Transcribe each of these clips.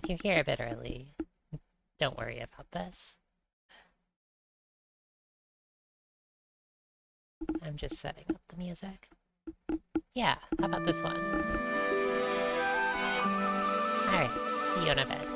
You're here a bit early. Don't worry about this. I'm just setting up the music. Yeah, how about this one? Alright, see you in a bit.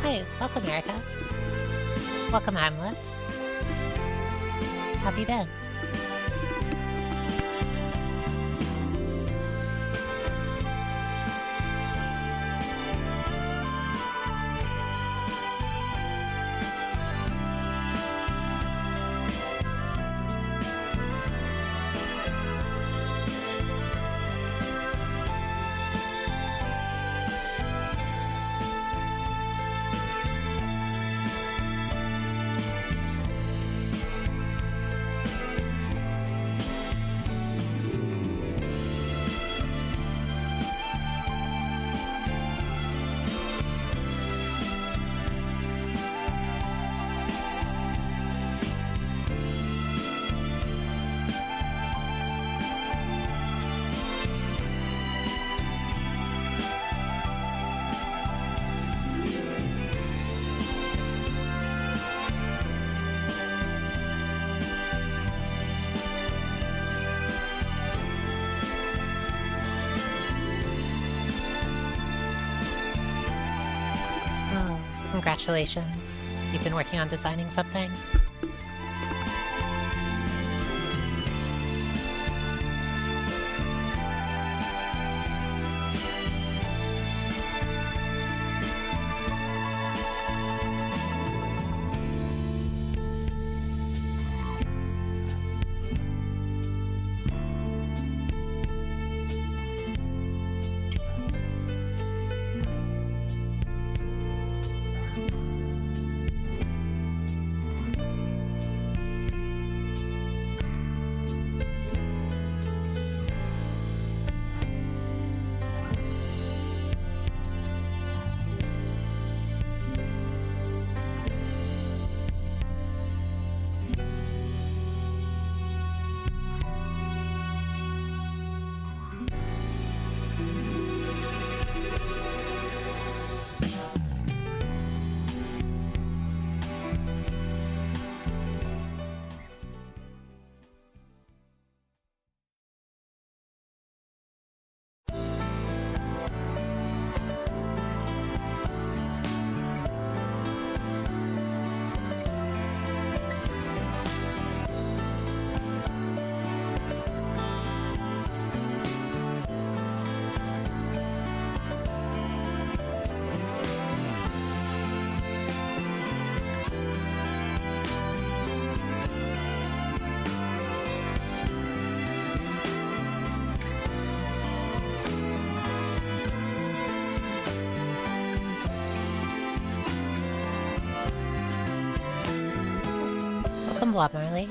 Hi, welcome, Erica. Welcome, Harmless. How have you been? Congratulations. You've been working on designing something? Welcome, Blob Marley.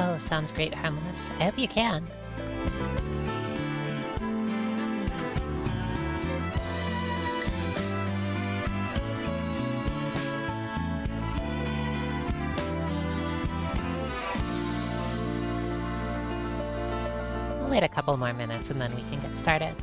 Oh, sounds great, Harmless. I hope you can. We'll wait a couple more minutes and then we can get started.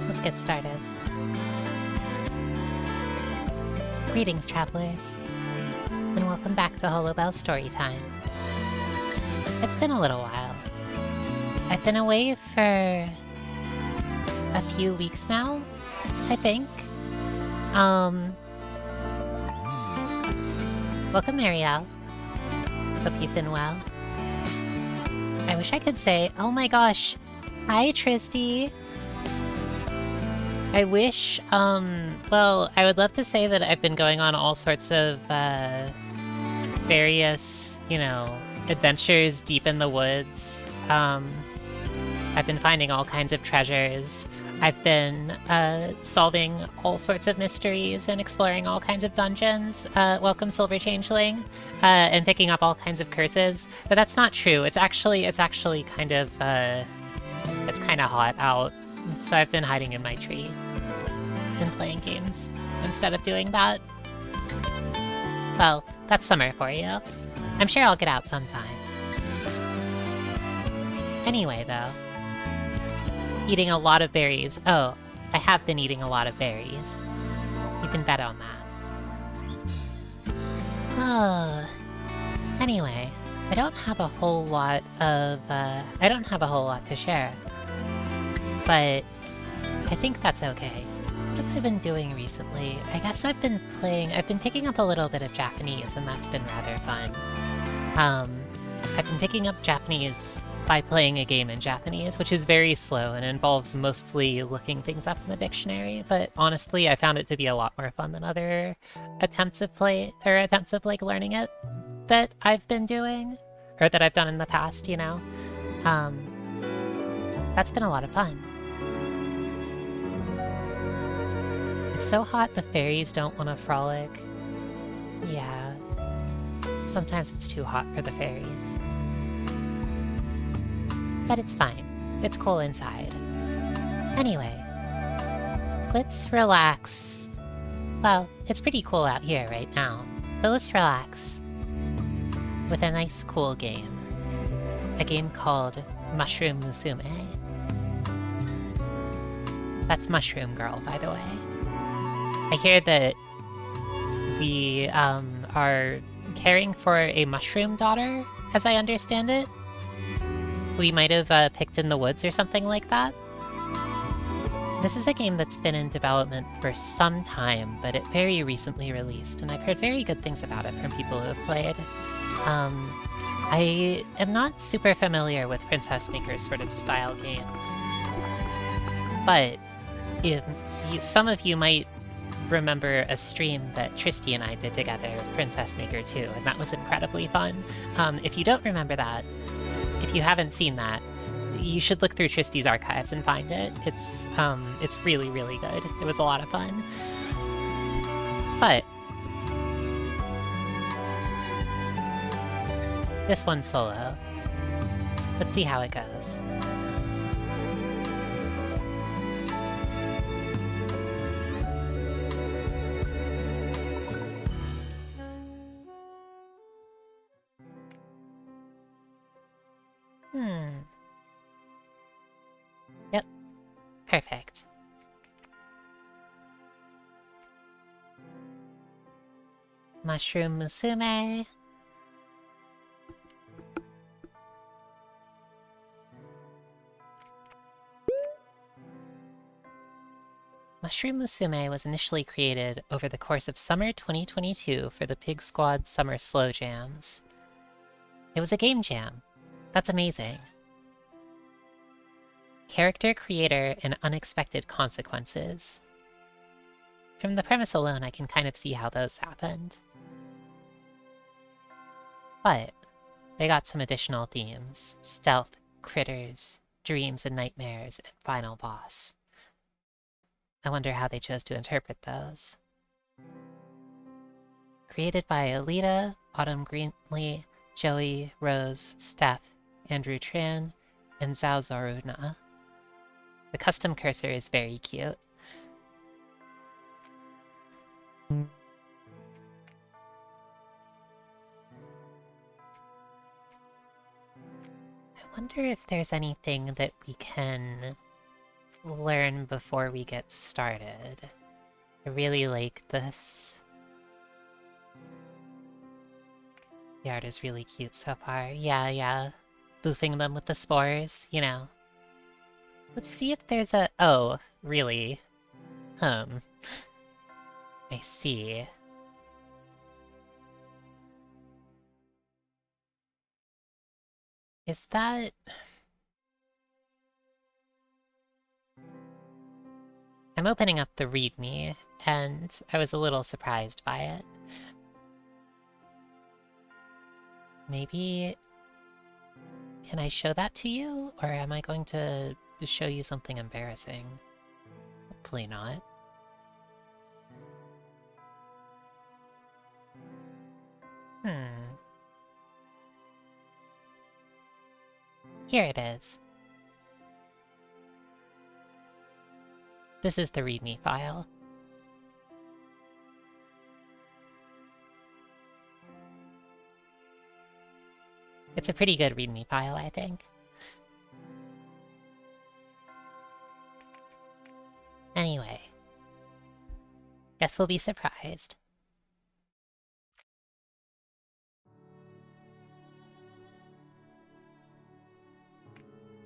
Let's get started. Greetings, travelers, and welcome back to Hollowbel Storytime. It's been a little while. I've been away for a few weeks now, I think. Welcome, Marielle. Hope you've been well. I wish I could say, oh my gosh, hi Tristy. I wish, well, I would love to say that I've been going on all sorts of, various, you know, adventures deep in the woods. I've been finding all kinds of treasures. I've been, solving all sorts of mysteries and exploring all kinds of dungeons. Welcome, Silver Changeling. And picking up all kinds of curses. But that's not true. It's actually kind of, it's kind of hot out. So I've been hiding in my tree and playing games instead of doing that. Well, that's summer for you. I'm sure I'll get out sometime. Anyway, though, eating a lot of berries. Oh, I have been eating a lot of berries. You can bet on that. Oh. Anyway, I don't have a whole lot to share. But I think that's okay. What have I been doing recently? I guess I've been picking up a little bit of Japanese, and that's been rather fun. I've been picking up Japanese by playing a game in Japanese, which is very slow and involves mostly looking things up in the dictionary, but honestly, I found it to be a lot more fun than other attempts of learning it that I've been doing, or that I've done in the past, you know? That's been a lot of fun. It's so hot the fairies don't want to frolic. Yeah. Sometimes it's too hot for the fairies. But it's fine. It's cool inside. Anyway, let's relax. Well, it's pretty cool out here right now, so let's relax with a nice cool game. A game called MUSUME. That's Mushroom Girl, by the way. I hear that we are caring for a mushroom daughter, as I understand it. we might have picked in the woods or something like that. This is a game that's been in development for some time, but it very recently released, and I've heard very good things about it from people who have played. I am not super familiar with Princess Maker's sort of style games, but some of you might remember a stream that Tristy and I did together with Princess Maker 2, and that was incredibly fun. If you don't remember that, if you haven't seen that, you should look through Tristy's archives and find it. It's really, really good. It was a lot of fun. But this one's solo. Let's see how it goes. Yep. Perfect. Mushroom Musume. Mushroom Musume was initially created over the course of summer 2022 for the Pig Squad Summer Slow Jams. It was a game jam. That's amazing. Character, creator, and unexpected consequences. From the premise alone, I can kind of see how those happened. But they got some additional themes: stealth, critters, dreams and nightmares, and final boss. I wonder how they chose to interpret those. Created by Alita, Autumn Greenlee, Joey, Rose, Steph, Andrew Tran, and Zhao Zoruna. The custom cursor is very cute. I wonder if there's anything that we can learn before we get started. I really like this. The art is really cute so far. Yeah. Boofing them with the spores, you know. Let's see if there's a... Oh, really? I see. Is that... I'm opening up the README, and I was a little surprised by it. Maybe... Can I show that to you? Or am I going to show you something embarrassing? Hopefully not. Here it is. This is the README file. It's a pretty good README file, I think. Anyway. Guess we'll be surprised.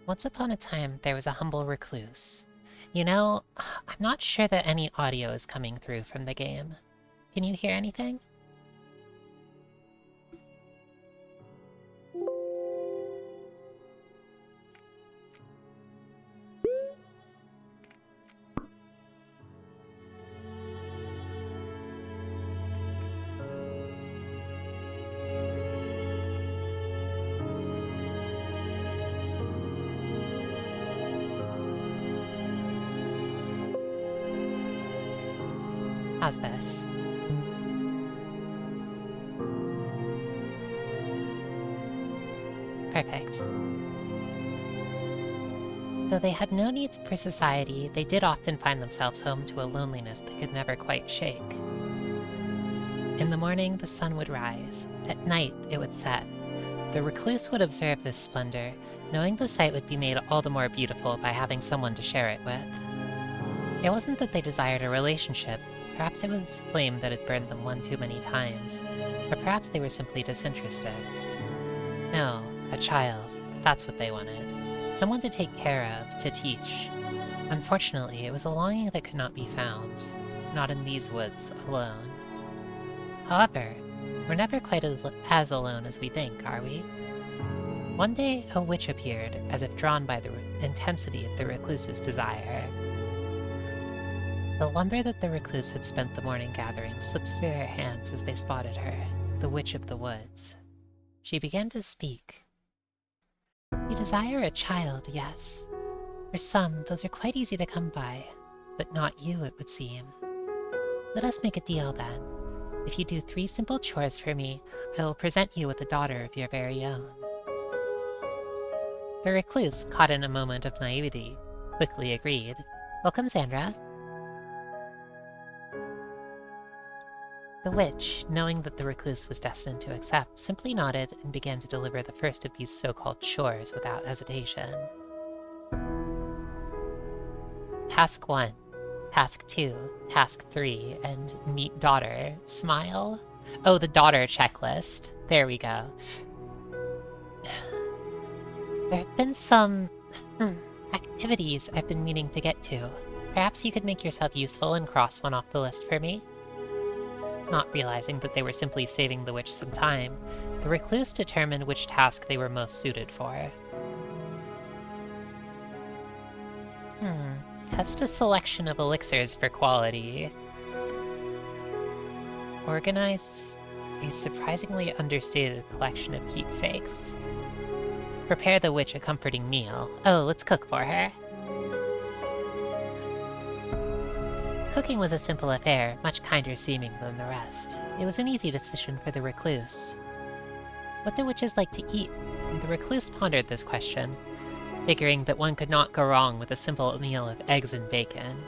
Once upon a time, there was a humble recluse. You know, I'm not sure that any audio is coming through from the game. Can you hear anything? How's this? Perfect. Though they had no needs for society, they did often find themselves home to a loneliness they could never quite shake. In the morning, the sun would rise. At night, it would set. The recluse would observe this splendor, knowing the sight would be made all the more beautiful by having someone to share it with. It wasn't that they desired a relationship. Perhaps it was flame that had burned them one too many times, or perhaps they were simply disinterested. No, a child, That's what they wanted. Someone to take care of, to teach. Unfortunately, it was a longing that could not be found. Not in these woods alone. However, we're never quite as alone as we think, are we? One day, a witch appeared, as if drawn by the intensity of the recluse's desire. The lumber that the recluse had spent the morning gathering slipped through their hands as they spotted her, the witch of the woods. She began to speak. You desire a child, yes. For some, those are quite easy to come by, but not you, it would seem. Let us make a deal, then. If you do 3 simple chores for me, I will present you with a daughter of your very own. The recluse, caught in a moment of naivety, quickly agreed. Welcome, Sandra. The witch, knowing that the recluse was destined to accept, simply nodded and began to deliver the first of these so-called chores without hesitation. Task 1, Task 2, Task 3, and meet daughter. Smile? Oh, the daughter checklist. There we go. There have been some activities I've been meaning to get to. Perhaps you could make yourself useful and cross one off the list for me? Not realizing that they were simply saving the witch some time, the recluse determined which task they were most suited for. Test a selection of elixirs for quality. Organize a surprisingly understated collection of keepsakes. Prepare the witch a comforting meal. Oh, let's cook for her. Cooking was a simple affair, much kinder seeming than the rest. It was an easy decision for the recluse. What do witches like to eat? The recluse pondered this question, figuring that one could not go wrong with a simple meal of eggs and bacon.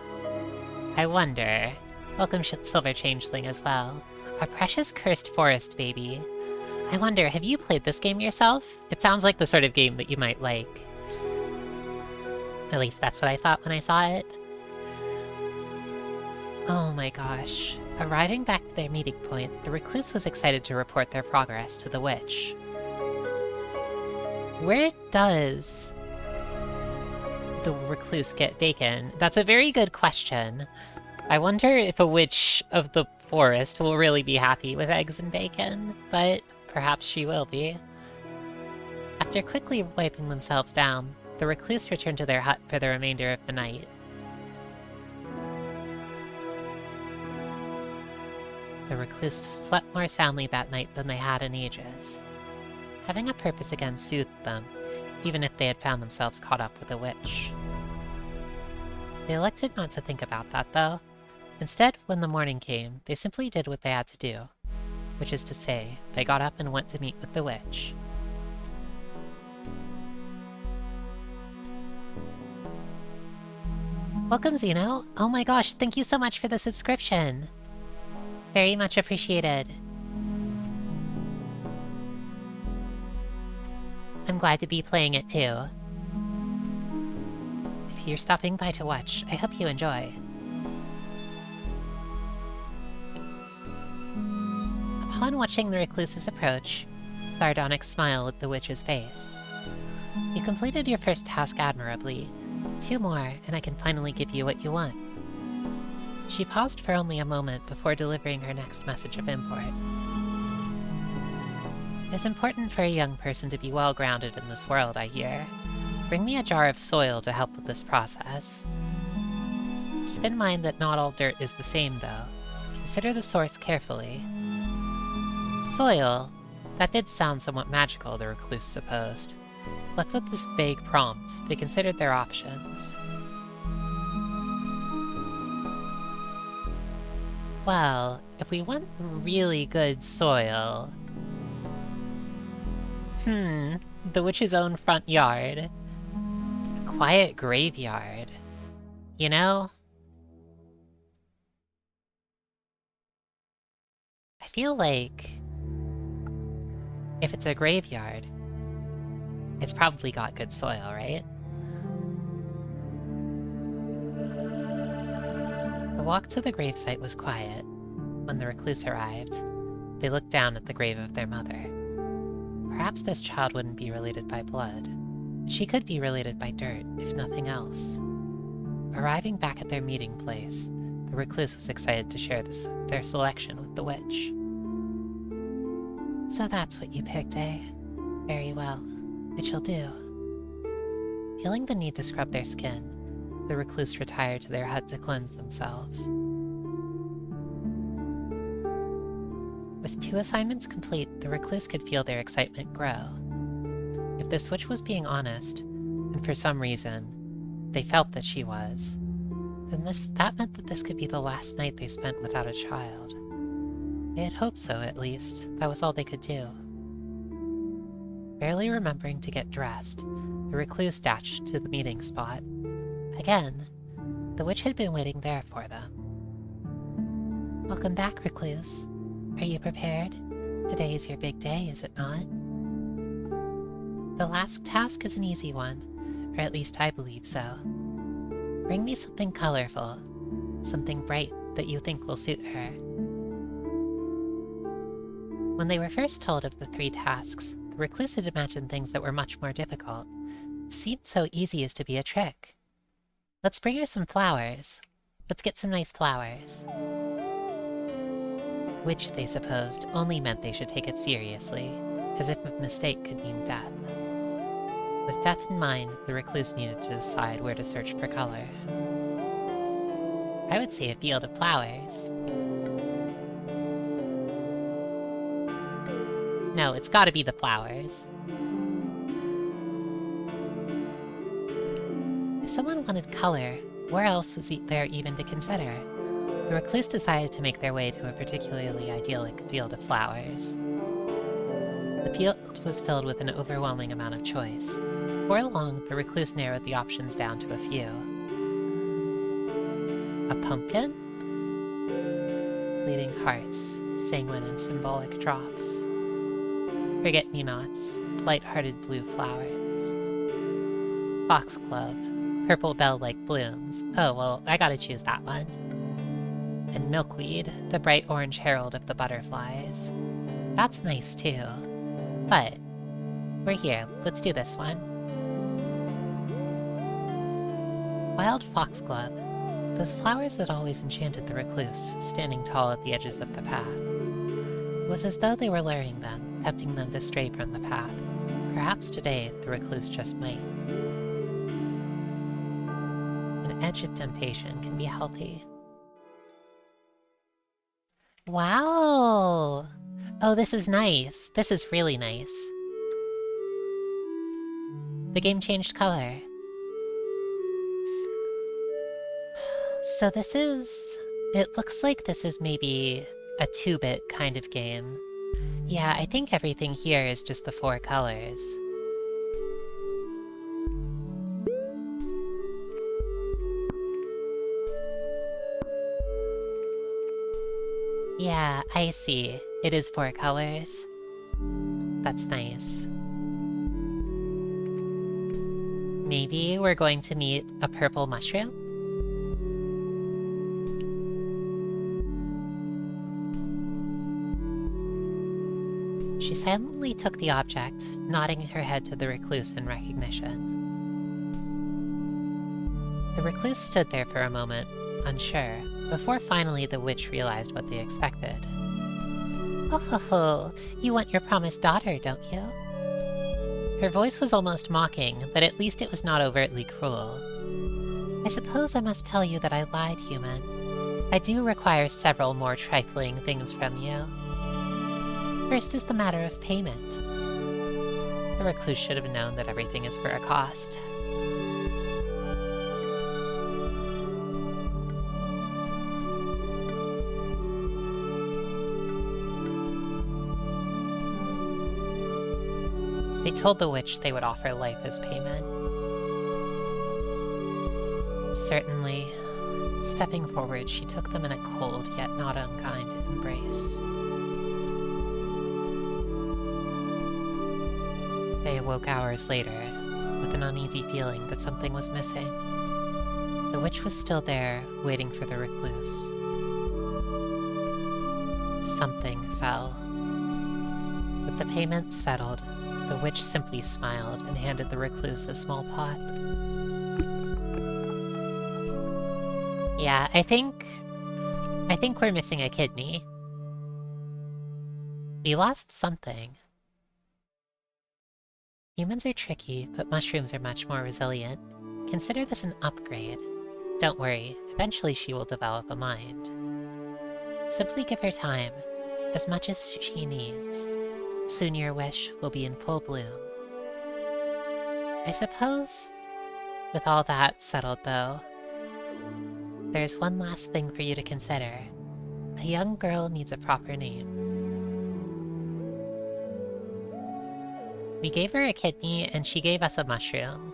I wonder... Welcome, Silver Changeling, as well. Our precious cursed forest baby. I wonder, have you played this game yourself? It sounds like the sort of game that you might like. At least that's what I thought when I saw it. Oh my gosh. Arriving back to their meeting point, the recluse was excited to report their progress to the witch. Where does the recluse get bacon? That's a very good question. I wonder if a witch of the forest will really be happy with eggs and bacon, but perhaps she will be. After quickly wiping themselves down, the recluse returned to their hut for the remainder of the night. The recluse slept more soundly that night than they had in ages. Having a purpose again soothed them, even if they had found themselves caught up with a witch. They elected not to think about that, though. Instead, when the morning came, they simply did what they had to do. Which is to say, they got up and went to meet with the witch. Welcome, Zeno! Oh my gosh, thank you so much for the subscription! Very much appreciated. I'm glad to be playing it too. If you're stopping by to watch, I hope you enjoy. Upon watching the recluse's approach, a sardonic smile lit the witch's face. You completed your first task admirably. 2 more, and I can finally give you what you want. She paused for only a moment before delivering her next message of import. It is important for a young person to be well-grounded in this world, I hear. Bring me a jar of soil to help with this process. Keep in mind that not all dirt is the same, though. Consider the source carefully. Soil? That did sound somewhat magical, the recluse supposed. Left with this vague prompt, they considered their options. Well, if we want really good soil... the witch's own front yard. A quiet graveyard. You know? I feel like... if it's a graveyard, it's probably got good soil, right? The walk to the gravesite was quiet. When the recluse arrived, they looked down at the grave of their mother. Perhaps this child wouldn't be related by blood, She could be related by dirt, if nothing else. Arriving back at their meeting place, the recluse was excited to share their selection with the witch. So that's what you picked, eh? Very well. It shall do. Feeling the need to scrub their skin, the recluse retired to their hut to cleanse themselves. With 2 assignments complete, the recluse could feel their excitement grow. If this witch was being honest, and for some reason, they felt that she was, then that meant that this could be the last night they spent without a child. They had hoped so, at least. That was all they could do. Barely remembering to get dressed, the recluse dashed to the meeting spot. Again, the witch had been waiting there for them. Welcome back, recluse. Are you prepared? Today is your big day, is it not? The last task is an easy one, or at least I believe so. Bring me something colorful, something bright that you think will suit her. When they were first told of the 3 tasks, the recluse had imagined things that were much more difficult. It seemed so easy as to be a trick. Let's bring her some flowers. Let's get some nice flowers. Which, they supposed, only meant they should take it seriously, as if a mistake could mean death. With death in mind, the recluse needed to decide where to search for color. I would say a field of flowers. No, it's gotta be the flowers. If someone wanted color, where else was there even to consider? The recluse decided to make their way to a particularly idyllic field of flowers. The field was filled with an overwhelming amount of choice. Before long, the recluse narrowed the options down to a few. A pumpkin? Bleeding hearts, sanguine and symbolic drops. Forget-me-nots, light-hearted blue flowers. Foxglove, purple bell-like blooms. Oh, well, I gotta choose that one. And milkweed, the bright orange herald of the butterflies. That's nice too. But we're here, let's do this one. Wild foxglove, those flowers that always enchanted the recluse, standing tall at the edges of the path. It was as though they were luring them, tempting them to stray from the path. Perhaps today the recluse just might. An edge of temptation can be healthy. Wow! Oh, this is nice. This is really nice. The game changed color. So this is... It looks like this is maybe a 2-bit kind of game. Yeah, I think everything here is just the 4 colors. Yeah, I see. It is 4 colors. That's nice. Maybe we're going to meet a purple mushroom? She silently took the object, nodding her head to the recluse in recognition. The recluse stood there for a moment, unsure, before finally the witch realized what they expected. Oh ho ho, you want your promised daughter, don't you? Her voice was almost mocking, but at least it was not overtly cruel. I suppose I must tell you that I lied, human. I do require several more trifling things from you. First is the matter of payment. The recluse should have known that everything is for a cost. They told the witch they would offer life as payment. Certainly. Stepping forward, she took them in a cold yet not unkind embrace. They awoke hours later, with an uneasy feeling that something was missing. The witch was still there, waiting for the recluse. Something fell. With the payment settled, The witch simply smiled and handed the recluse a small pot. Yeah, I think we're missing a kidney. We lost something. Humans are tricky, but mushrooms are much more resilient. Consider this an upgrade. Don't worry, eventually she will develop a mind. Simply give her time, as much as she needs. Soon your wish will be in full bloom. I suppose, with all that settled though, there's one last thing for you to consider. A young girl needs a proper name. We gave her a kidney, and she gave us a mushroom.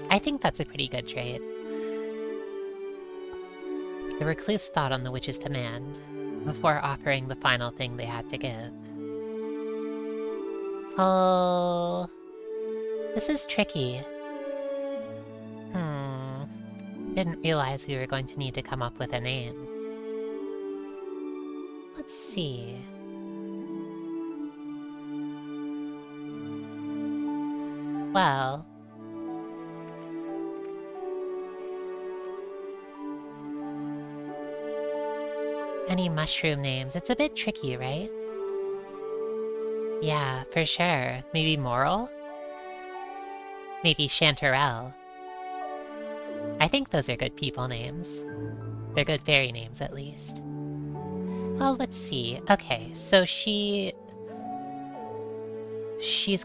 I think that's a pretty good trade. The recluse thought on the witch's demand, before offering the final thing they had to give. Oh... this is tricky. Didn't realize we were going to need to come up with a name. Let's see... well... any mushroom names? It's a bit tricky, right? Yeah, for sure. Maybe Moral? Maybe Chanterelle. I think those are good people names. They're good fairy names, at least. Well, let's see. Okay, so she's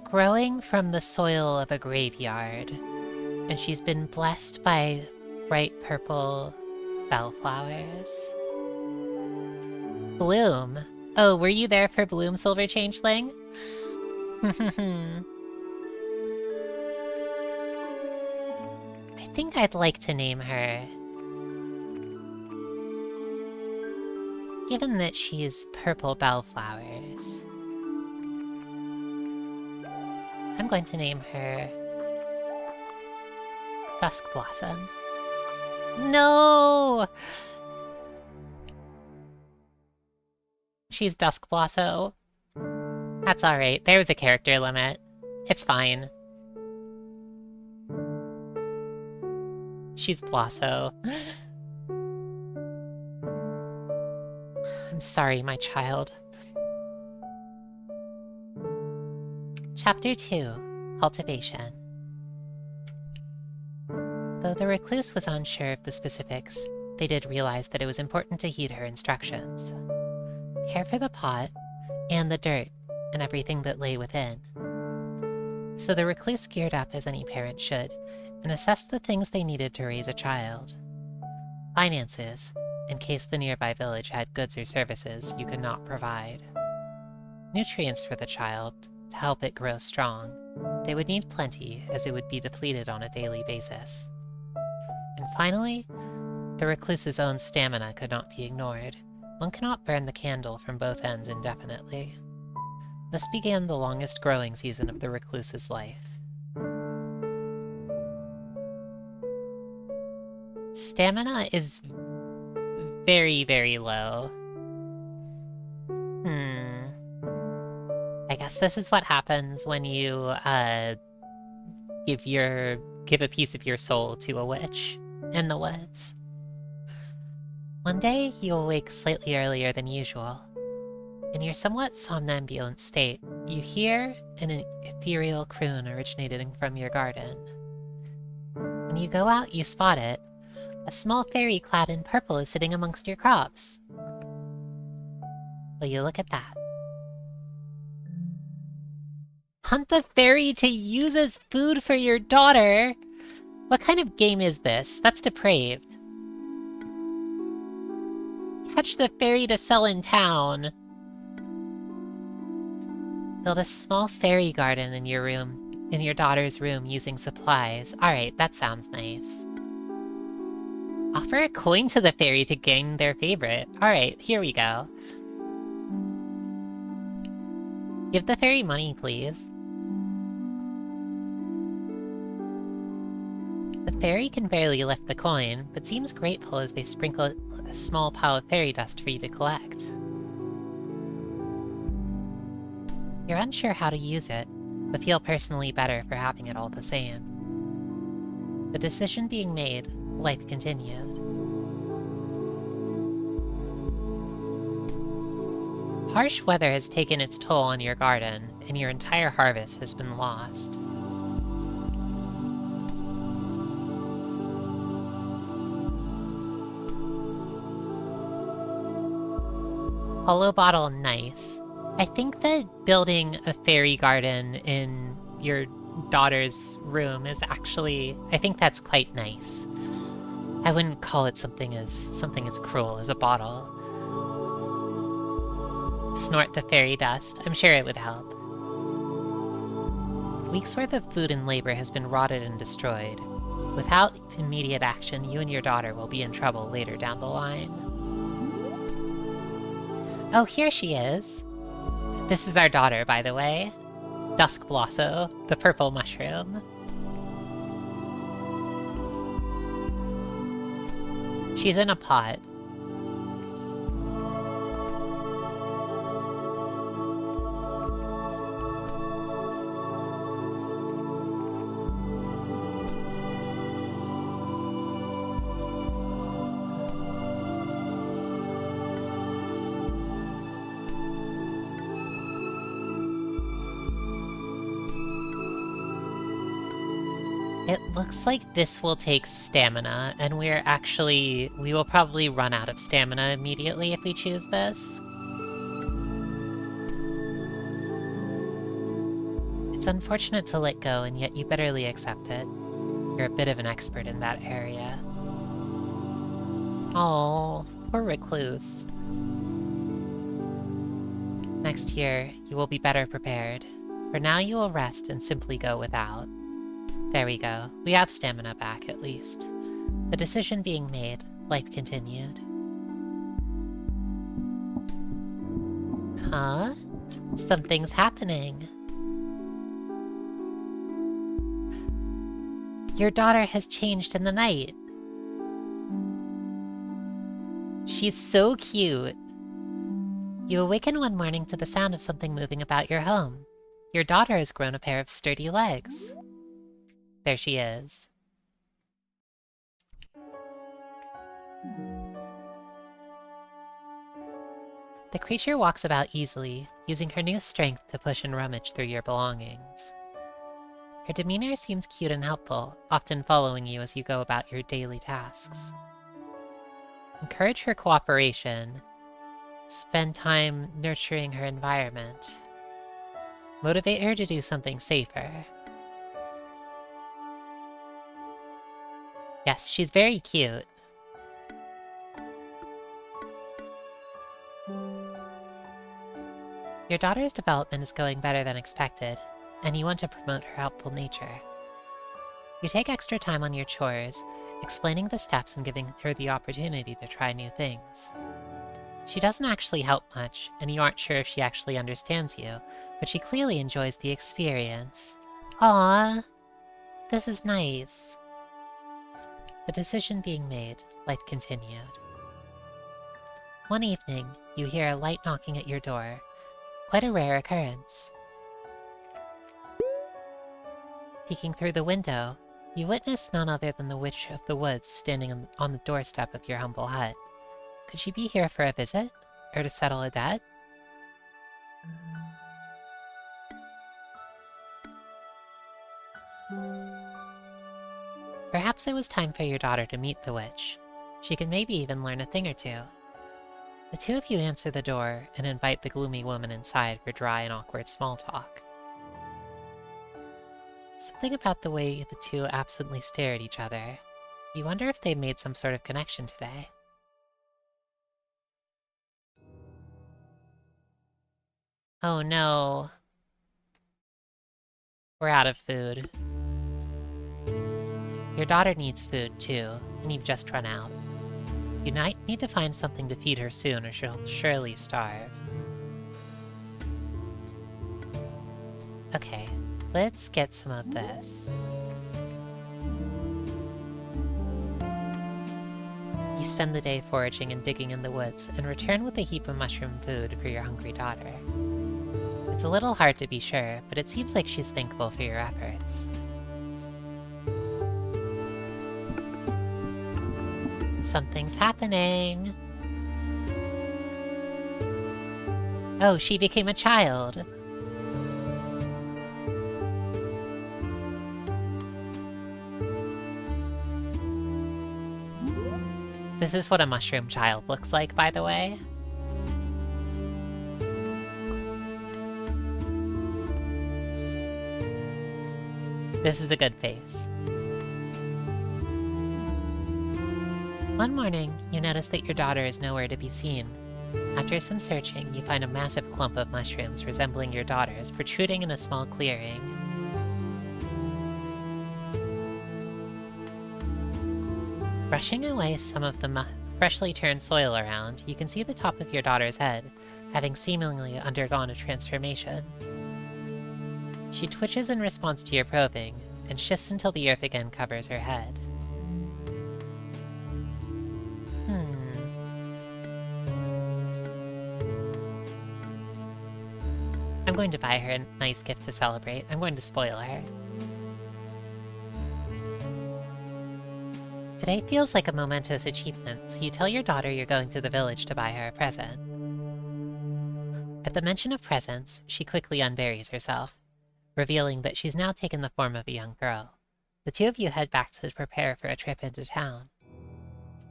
growing from the soil of a graveyard, and she's been blessed by bright purple bellflowers. Bloom. Oh, were you there for Bloom, Silver Changeling? I think I'd like to name her... given that she's purple bellflowers, I'm going to name her... Dusk Blossom. No! She's Dusk Blossom. That's alright. There was a character limit. It's fine. She's Blosso. I'm sorry, my child. Chapter 2. Cultivation. Though the recluse was unsure of the specifics, they did realize that it was important to heed her instructions. Care for the pot, and the dirt, and everything that lay within. So the recluse geared up as any parent should, and assessed the things they needed to raise a child. Finances, in case the nearby village had goods or services you could not provide. Nutrients for the child, to help it grow strong. They would need plenty, as it would be depleted on a daily basis. And finally, the recluse's own stamina could not be ignored. One cannot burn the candle from both ends indefinitely. Thus began the longest growing season of the recluse's life. Stamina is very, very low. I guess this is what happens when you give a piece of your soul to a witch in the woods. One day, you awake slightly earlier than usual. In your somewhat somnambulent state, you hear an ethereal croon originating from your garden. When you go out, you spot it. A small fairy clad in purple is sitting amongst your crops. Will you look at that? Hunt the fairy to use as food for your daughter? What kind of game is this? That's depraved. Catch the fairy to sell in town. Build a small fairy garden in your room, in your daughter's room using supplies. Alright, that sounds nice. Offer a coin to the fairy to gain their favorite. Alright, here we go. Give the fairy money, please. The fairy can barely lift the coin, but seems grateful as they sprinkle a small pile of fairy dust for you to collect. You're unsure how to use it, but feel personally better for having it all the same. The decision being made, life continued. Harsh weather has taken its toll on your garden, and your entire harvest has been lost. Hollowbel, nice. I think that building a fairy garden in your daughter's room is actually... I think that's quite nice. I wouldn't call it something as cruel as a bottle. Snort the fairy dust. I'm sure it would help. Weeks' worth of food and labor has been rotted and destroyed. Without immediate action, you and your daughter will be in trouble later down the line. Oh, here she is. This is our daughter, by the way. Dusk Blossom, the purple mushroom. She's in a pot. It looks like this will take stamina, and we will probably run out of stamina immediately if we choose this. It's unfortunate to let go, and yet you bitterly accept it. You're a bit of an expert in that area. Oh, poor recluse. Next year, you will be better prepared. For now you will rest and simply go without. There we go. We have stamina back, at least. The decision being made, life continued. Huh? Something's happening. Your daughter has changed in the night. She's so cute. You awaken one morning to the sound of something moving about your home. Your daughter has grown a pair of sturdy legs. There she is. The creature walks about easily, using her new strength to push and rummage through your belongings. Her demeanor seems cute and helpful, often following you as you go about your daily tasks. Encourage her cooperation. Spend time nurturing her environment. Motivate her to do something safer. Yes, she's very cute. Your daughter's development is going better than expected, and you want to promote her helpful nature. You take extra time on your chores, explaining the steps and giving her the opportunity to try new things. She doesn't actually help much, and you aren't sure if she actually understands you, but she clearly enjoys the experience. Aww, this is nice. The decision being made, life continued. One evening, you hear a light knocking at your door. Quite a rare occurrence. Peeking through the window, you witness none other than the Witch of the Woods standing on the doorstep of your humble hut. Could she be here for a visit? Or to settle a debt? Perhaps it was time for your daughter to meet the witch. She could maybe even learn a thing or two. The two of you answer the door and invite the gloomy woman inside for dry and awkward small talk. Something about the way the two absently stare at each other. You wonder if they made some sort of connection today. Oh no. We're out of food. Your daughter needs food too, and you've just run out. You might need to find something to feed her soon or she'll surely starve. Okay, let's get some of this. You spend the day foraging and digging in the woods, and return with a heap of mushroom food for your hungry daughter. The It's a little hard to be sure, but it seems like she's thankful for your efforts. Something's happening! Oh, she became a child! This is what a mushroom child looks like, by the way. This is a good face. One morning, you notice that your daughter is nowhere to be seen. After some searching, you find a massive clump of mushrooms resembling your daughter's protruding in a small clearing. Brushing away some of the freshly turned soil around, you can see the top of your daughter's head, having seemingly undergone a transformation. She twitches in response to your probing, and shifts until the earth again covers her head. I'm going to buy her a nice gift to celebrate. I'm going to spoil her. Today feels like a momentous achievement, so you tell your daughter you're going to the village to buy her a present. At the mention of presents, she quickly unburies herself, revealing that she's now taken the form of a young girl. The two of you head back to prepare for a trip into town.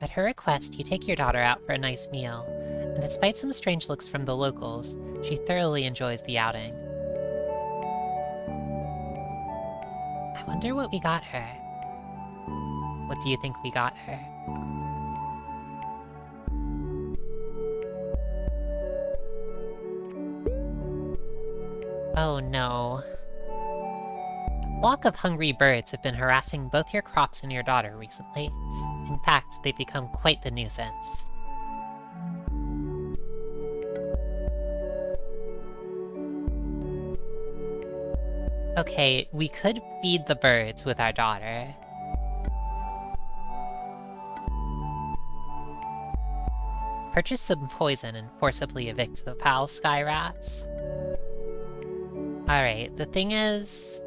At her request, you take your daughter out for a nice meal, and despite some strange looks from the locals, she thoroughly enjoys the outing. I wonder what we got her. What do you think we got her? Oh no. A flock of hungry birds have been harassing both your crops and your daughter recently. In fact, they've become quite the nuisance. Okay, we could feed the birds with our daughter. Purchase some poison and forcibly evict the foul sky rats. Alright, the thing is,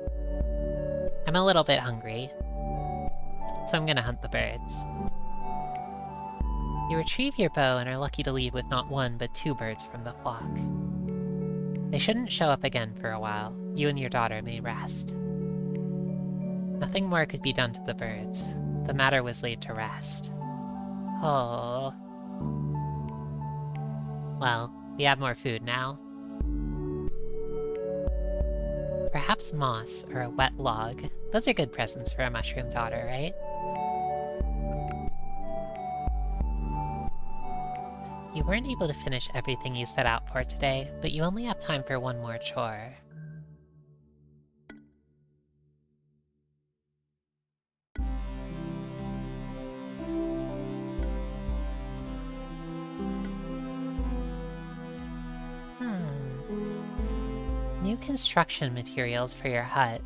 I'm a little bit hungry, so I'm gonna hunt the birds. You retrieve your bow and are lucky to leave with not one but two birds from the flock. They shouldn't show up again for a while. You and your daughter may rest. Nothing more could be done to the birds. The matter was laid to rest. Oh. Well, we have more food now. Perhaps moss or a wet log. Those are good presents for a mushroom daughter, right? You weren't able to finish everything you set out for today, but you only have time for one more chore. New construction materials for your hut.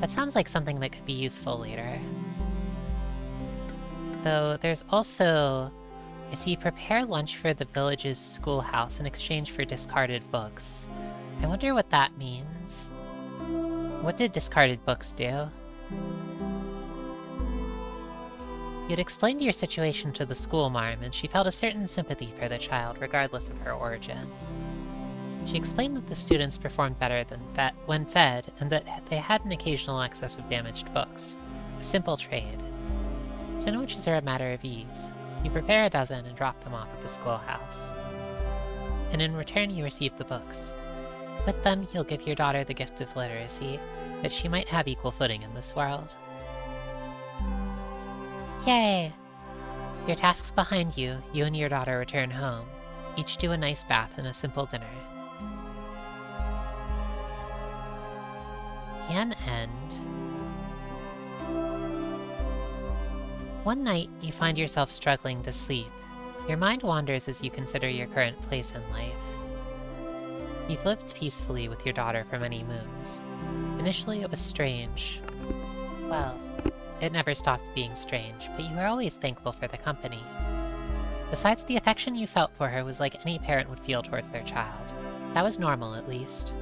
That sounds like something that could be useful later. Though there's also... I see prepare lunch for the village's schoolhouse in exchange for discarded books. I wonder what that means. What did discarded books do? You'd explained your situation to the school marm, and she felt a certain sympathy for the child, regardless of her origin. She explained that the students performed better than when fed, and that they had an occasional excess of damaged books. A simple trade. Sandwiches are a matter of ease. You prepare a dozen and drop them off at the schoolhouse. And in return you receive the books. With them, you'll give your daughter the gift of literacy, that she might have equal footing in this world. Yay! Your tasks behind you, you and your daughter return home. Each do a nice bath and a simple dinner. The end. One night, you find yourself struggling to sleep. Your mind wanders as you consider your current place in life. You've lived peacefully with your daughter for many moons. Initially it was strange. Well, it never stopped being strange, but you were always thankful for the company. Besides, the affection you felt for her was like any parent would feel towards their child. That was normal, at least.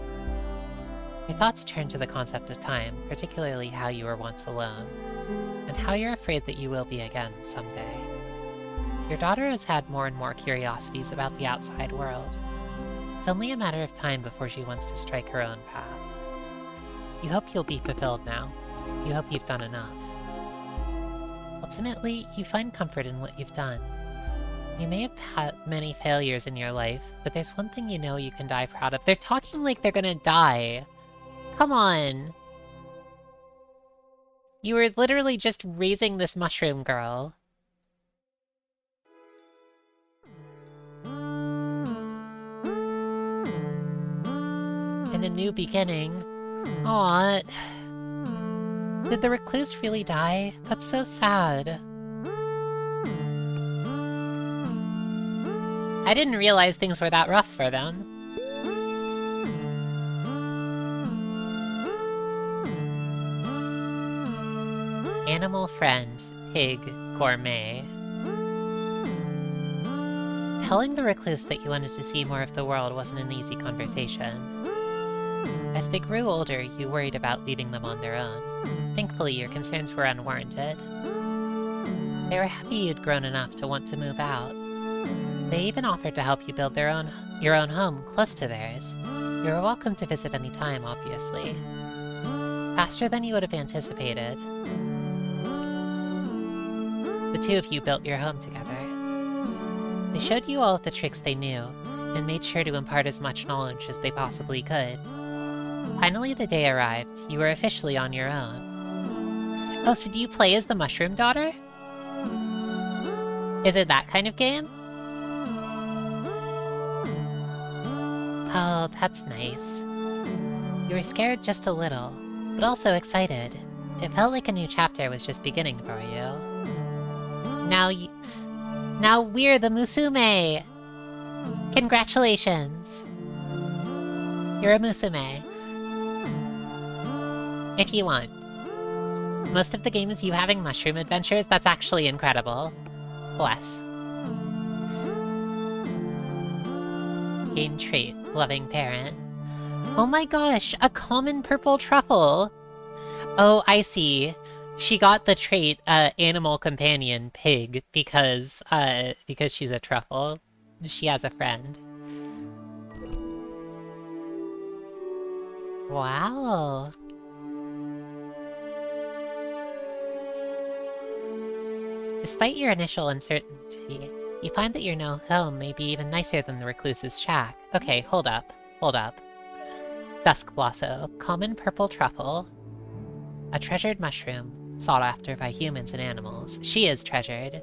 Your thoughts turn to the concept of time, particularly how you were once alone, and how you're afraid that you will be again someday. Your daughter has had more and more curiosities about the outside world. It's only a matter of time before she wants to strike her own path. You hope you'll be fulfilled now. You hope you've done enough. Ultimately, you find comfort in what you've done. You may have had many failures in your life, but there's one thing you know you can die proud of. They're talking like they're gonna die. Come on! You were literally just raising this mushroom girl. And a new beginning. Aw. Did the recluse really die? That's so sad. I didn't realize things were that rough for them. Animal friend, pig, gourmet. Telling the recluse that you wanted to see more of the world wasn't an easy conversation. As they grew older, you worried about leaving them on their own. Thankfully, your concerns were unwarranted. They were happy you'd grown enough to want to move out. They even offered to help you build your own home close to theirs. You were welcome to visit any time, obviously. Faster than you would have anticipated. The two of you built your home together. They showed you all of the tricks they knew, and made sure to impart as much knowledge as they possibly could. Finally, the day arrived. You were officially on your own. Oh, so do you play as the mushroom daughter? Is it that kind of game? Oh, that's nice. You were scared just a little, but also excited. It felt like a new chapter was just beginning for you. Now we're the MUSUME! Congratulations! You're a MUSUME. If you want. Most of the game is you having mushroom adventures. That's actually incredible. Bless. Gain trait, loving parent. Oh my gosh, a common purple truffle! Oh, I see. She got the trait, animal companion, pig, because she's a truffle. She has a friend. Wow. Despite your initial uncertainty, you find that your new home may be even nicer than the recluse's shack. Okay, hold up. Dusk Blossom, common purple truffle. A treasured mushroom, sought after by humans and animals. She is treasured.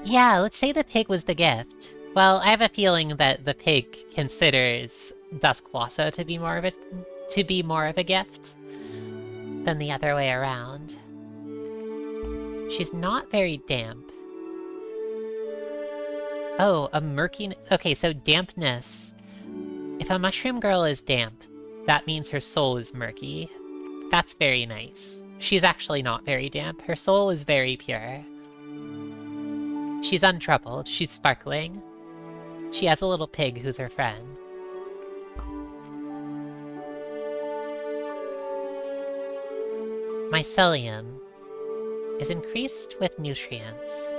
Yeah, let's say the pig was the gift. Well, I have a feeling that the pig considers Dusk Blossom to be more of a gift than the other way around. She's not very damp. Oh, a murky... Okay, so dampness. If a mushroom girl is damp, that means her soul is murky. That's very nice. She's actually not very damp. Her soul is very pure. She's untroubled. She's sparkling. She has a little pig who's her friend. Mycelium is increased with nutrients.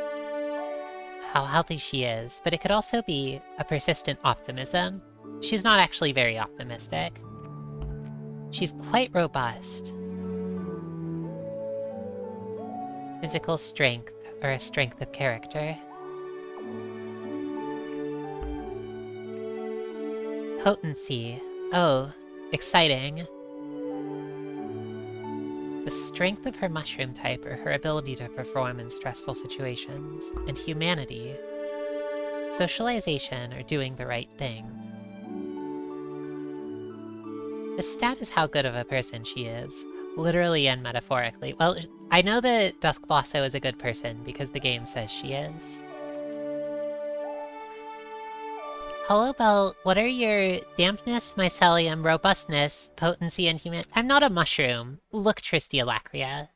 How healthy she is, but it could also be a persistent optimism. She's not actually very optimistic. She's quite robust. Physical strength, or a strength of character. Potency. Oh, exciting. The strength of her mushroom type, or her ability to perform in stressful situations. And humanity. Socialization, or doing the right thing. The stat is how good of a person she is, literally and metaphorically. Well, I know that Dusk Blossom is a good person because the game says she is. Hollowbel, what are your dampness, mycelium, robustness, potency, and human— I'm not a mushroom. Look, Tristia Lacria.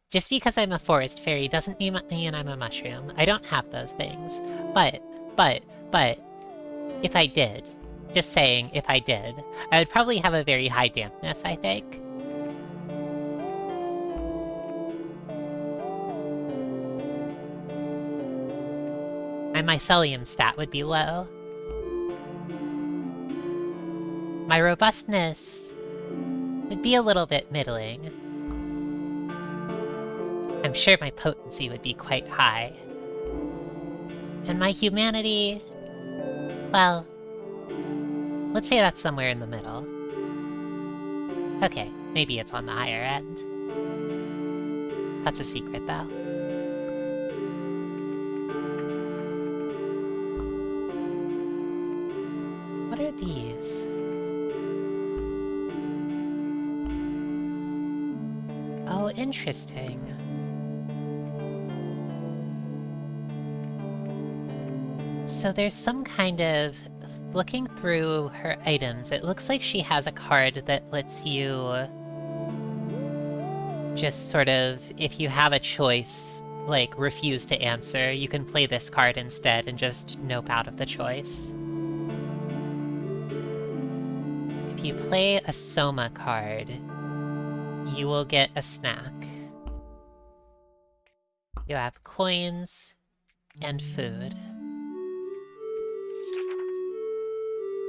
Just because I'm a forest fairy doesn't mean I'm a mushroom. I don't have those things. But, if I did, Just saying, if I did. I would probably have a very high dampness, I think. My mycelium stat would be low. My robustness would be a little bit middling. I'm sure my potency would be quite high. And my humanity... well... let's say that's somewhere in the middle. Okay, maybe it's on the higher end. That's a secret, though. What are these? Oh, interesting. So there's some kind of... looking through her items, it looks like she has a card that lets you... just sort of, if you have a choice, like, refuse to answer, you can play this card instead and just nope out of the choice. If you play a Soma card, you will get a snack. You have coins and food.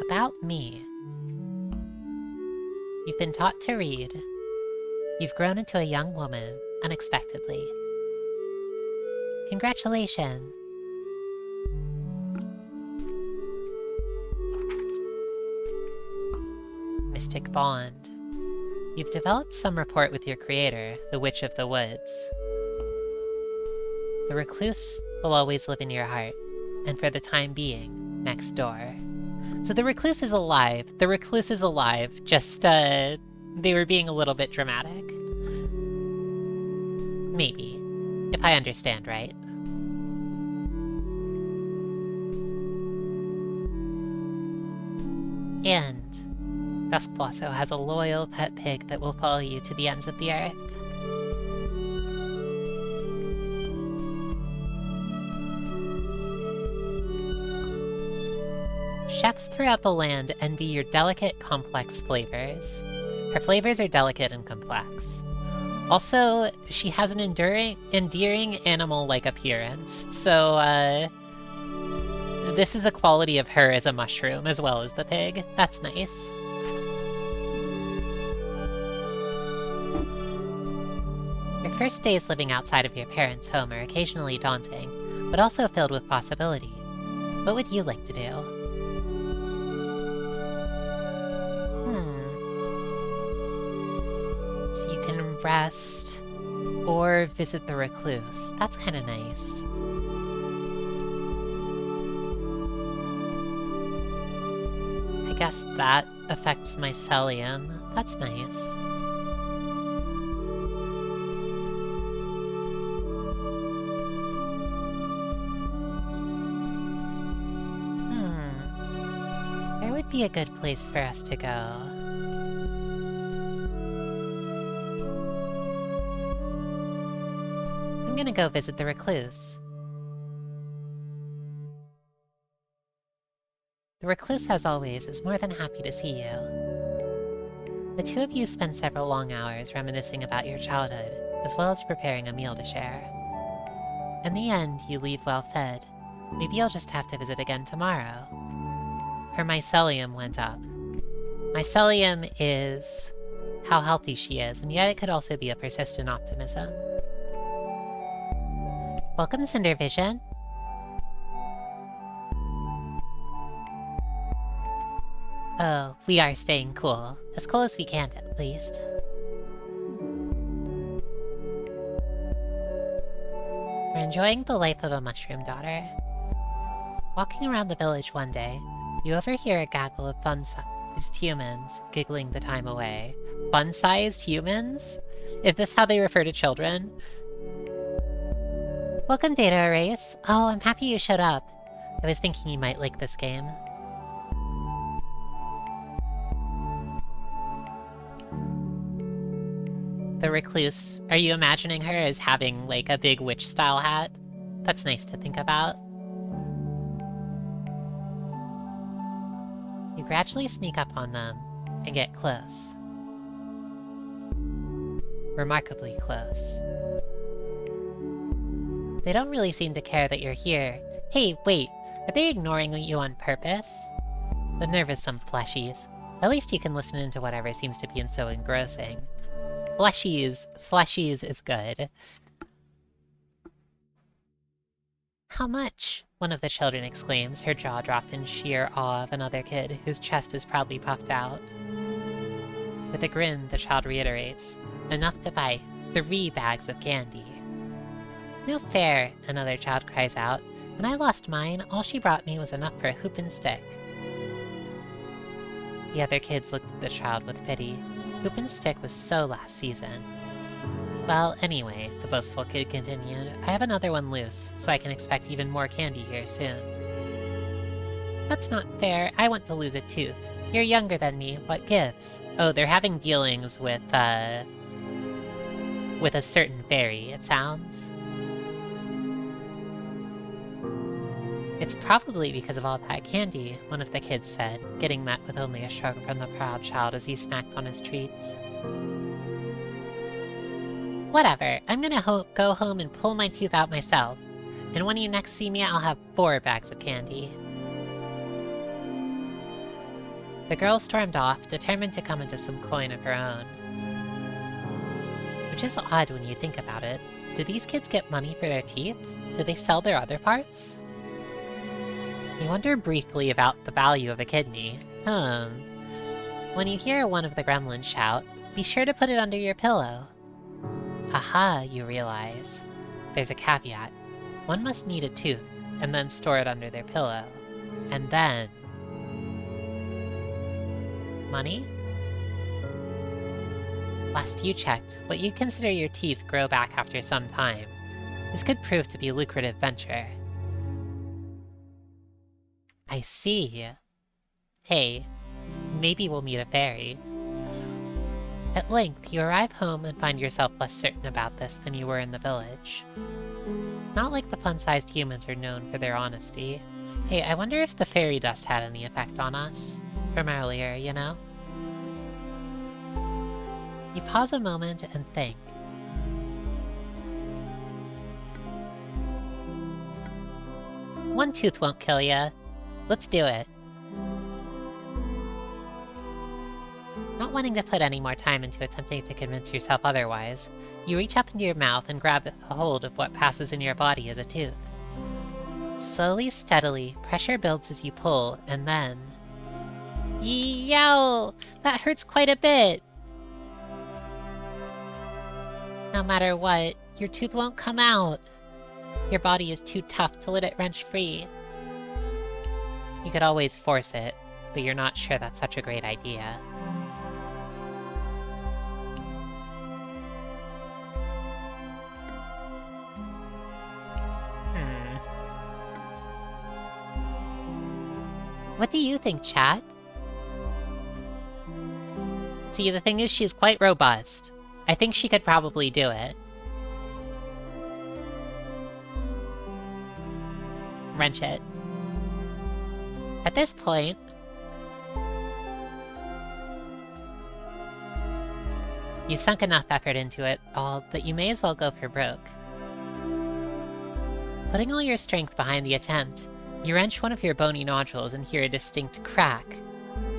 About me. You've been taught to read. You've grown into a young woman, unexpectedly. Congratulations! Mystic Bond. You've developed some rapport with your creator, the Witch of the Woods. The recluse will always live in your heart, and for the time being, next door. So the recluse is alive. The recluse is alive, just, they were being a little bit dramatic. Maybe. If I understand right. And Duskblosso has a loyal pet pig that will follow you to the ends of the earth. Chefs throughout the land envy your delicate, complex flavors. Her flavors are delicate and complex. Also, she has an endearing animal-like appearance, so, this is a quality of her as a mushroom, as well as the pig. That's nice. Your first days living outside of your parents' home are occasionally daunting, but also filled with possibility. What would you like to do? So you can rest, or visit the recluse. That's kinda nice. I guess that affects mycelium. That's nice. Where would be a good place for us to go? I'm gonna go visit the recluse. The recluse, as always, is more than happy to see you. The two of you spend several long hours reminiscing about your childhood, as well as preparing a meal to share. In the end, you leave well fed. Maybe you'll just have to visit again tomorrow. Her mycelium went up. Mycelium is how healthy she is, and yet it could also be a persistent optimism. Welcome, Cindervision. Oh, we are staying cool. As cool as we can, at least. We're enjoying the life of a mushroom daughter. Walking around the village one day, you overhear a gaggle of fun-sized humans giggling the time away. Fun-sized humans? Is this how they refer to children? Welcome, Data Erase. Oh, I'm happy you showed up. I was thinking you might like this game. The recluse. Are you imagining her as having, like, a big witch-style hat? That's nice to think about. You You gradually sneak up on them and get close. Remarkably close. They don't really seem to care that you're here. Hey, wait, are they ignoring you on purpose? The nervous-some fleshies. At least you can listen into whatever seems to be so engrossing. Fleshies is good. How much? One of the children exclaims, her jaw dropped in sheer awe of another kid, whose chest is proudly puffed out. With a grin, the child reiterates, enough to buy 3 bags of candy. No fair, another child cries out. When I lost mine, all she brought me was enough for a hoop and stick. The other kids looked at the child with pity. Hoop and stick was so last season. Well, anyway, the boastful kid continued, I have another one loose, so I can expect even more candy here soon. That's not fair, I want to lose a tooth. You're younger than me, what gives? Oh, they're having dealings with a certain fairy, it sounds. It's probably because of all that candy, one of the kids said, getting met with only a shrug from the proud child as he snacked on his treats. Whatever, I'm gonna go home and pull my tooth out myself. And when you next see me, I'll have 4 bags of candy. The girl stormed off, determined to come into some coin of her own. Which is odd when you think about it. Do these kids get money for their teeth? Do they sell their other parts? You wonder briefly about the value of a kidney. When you hear one of the gremlins shout, be sure to put it under your pillow. Aha, you realize. There's a caveat. One must need a tooth, and then store it under their pillow. And then... money? Last you checked, what you consider your teeth grow back after some time. This could prove to be a lucrative venture. I see. Hey, maybe we'll meet a fairy. At length, you arrive home and find yourself less certain about this than you were in the village. It's not like the fun-sized humans are known for their honesty. Hey, I wonder if the fairy dust had any effect on us. From earlier, you know? You pause a moment and think. One tooth won't kill ya. Let's do it. Not wanting to put any more time into attempting to convince yourself otherwise, you reach up into your mouth and grab a hold of what passes in your body as a tooth. Slowly, steadily, pressure builds as you pull, and then... Yow! That hurts quite a bit! No matter what, your tooth won't come out. Your body is too tough to let it wrench free. You could always force it, but you're not sure that's such a great idea. What do you think, chat? See, the thing is, she's quite robust. I think she could probably do it. Wrench it. At this point... you've sunk enough effort into it all that you may as well go for broke. Putting all your strength behind the attempt, you wrench one of your bony nodules and hear a distinct crack.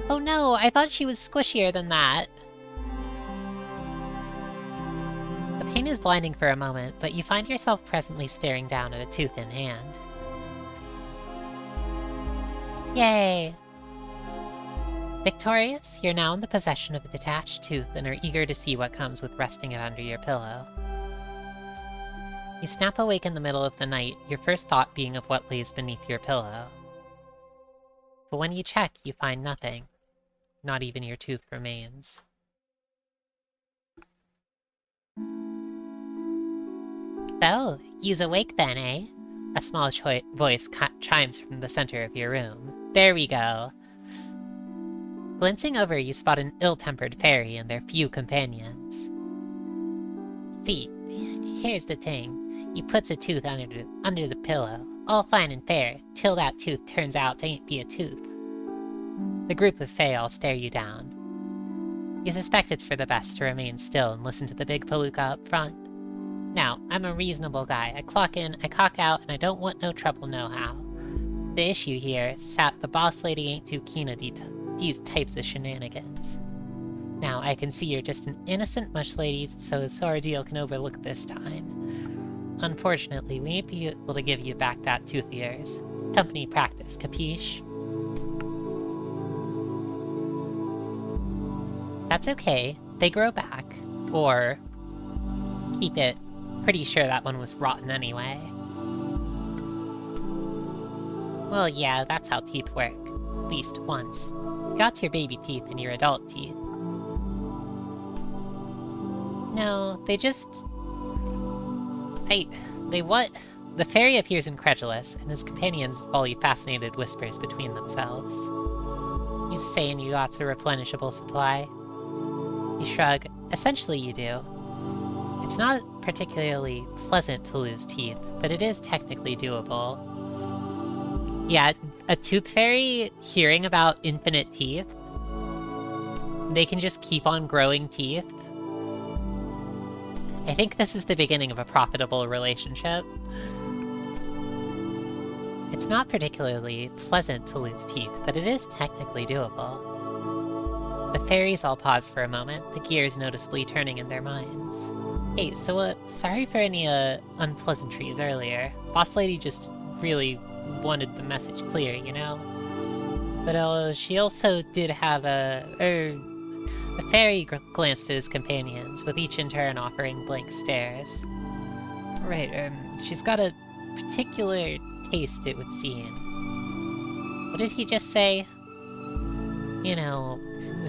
Oh no, I thought she was squishier than that. The pain is blinding for a moment, but you find yourself presently staring down at a tooth in hand. Yay! Victorious, you're now in the possession of a detached tooth and are eager to see what comes with resting it under your pillow. You snap awake in the middle of the night, your first thought being of what lays beneath your pillow. But when you check, you find nothing. Not even your tooth remains. So, you's awake then, eh? A small voice chimes from the center of your room. There we go. Glancing over, you spot an ill-tempered fairy and their few companions. See, here's the thing. You puts a tooth under the pillow. All fine and fair, till that tooth turns out to ain't be a tooth. The group of Fae all stare you down. You suspect it's for the best to remain still and listen to the big palooka up front. Now, I'm a reasonable guy. I clock in, I cock out, and I don't want no trouble nohow. The issue here is that the boss lady ain't too keen of these types of shenanigans. Now, I can see you're just an innocent mush lady, so this ordeal can overlook this time. Unfortunately, we ain't be able to give you back that tooth of yours. Company practice, capiche? That's okay. They grow back. Or keep it. Pretty sure that one was rotten anyway. Well, yeah, that's how teeth work. At least once. You got your baby teeth and your adult teeth. No, they just... They what? The fairy appears incredulous, and his companions volley fascinated whispers between themselves. You saying you got a replenishable supply? You shrug. Essentially you do. It's not particularly pleasant to lose teeth, but it is technically doable. Yeah, a tooth fairy hearing about infinite teeth, they can just keep on growing teeth. I think this is the beginning of a profitable relationship. It's not particularly pleasant to lose teeth, but it is technically doable. The fairies all pause for a moment, the gears noticeably turning in their minds. Hey, so sorry for any unpleasantries earlier. Boss lady just really wanted the message clear, you know? But she also did have the fairy glanced at his companions, with each in turn offering blank stares. Right, she's got a particular taste, it would seem. What did he just say? You know,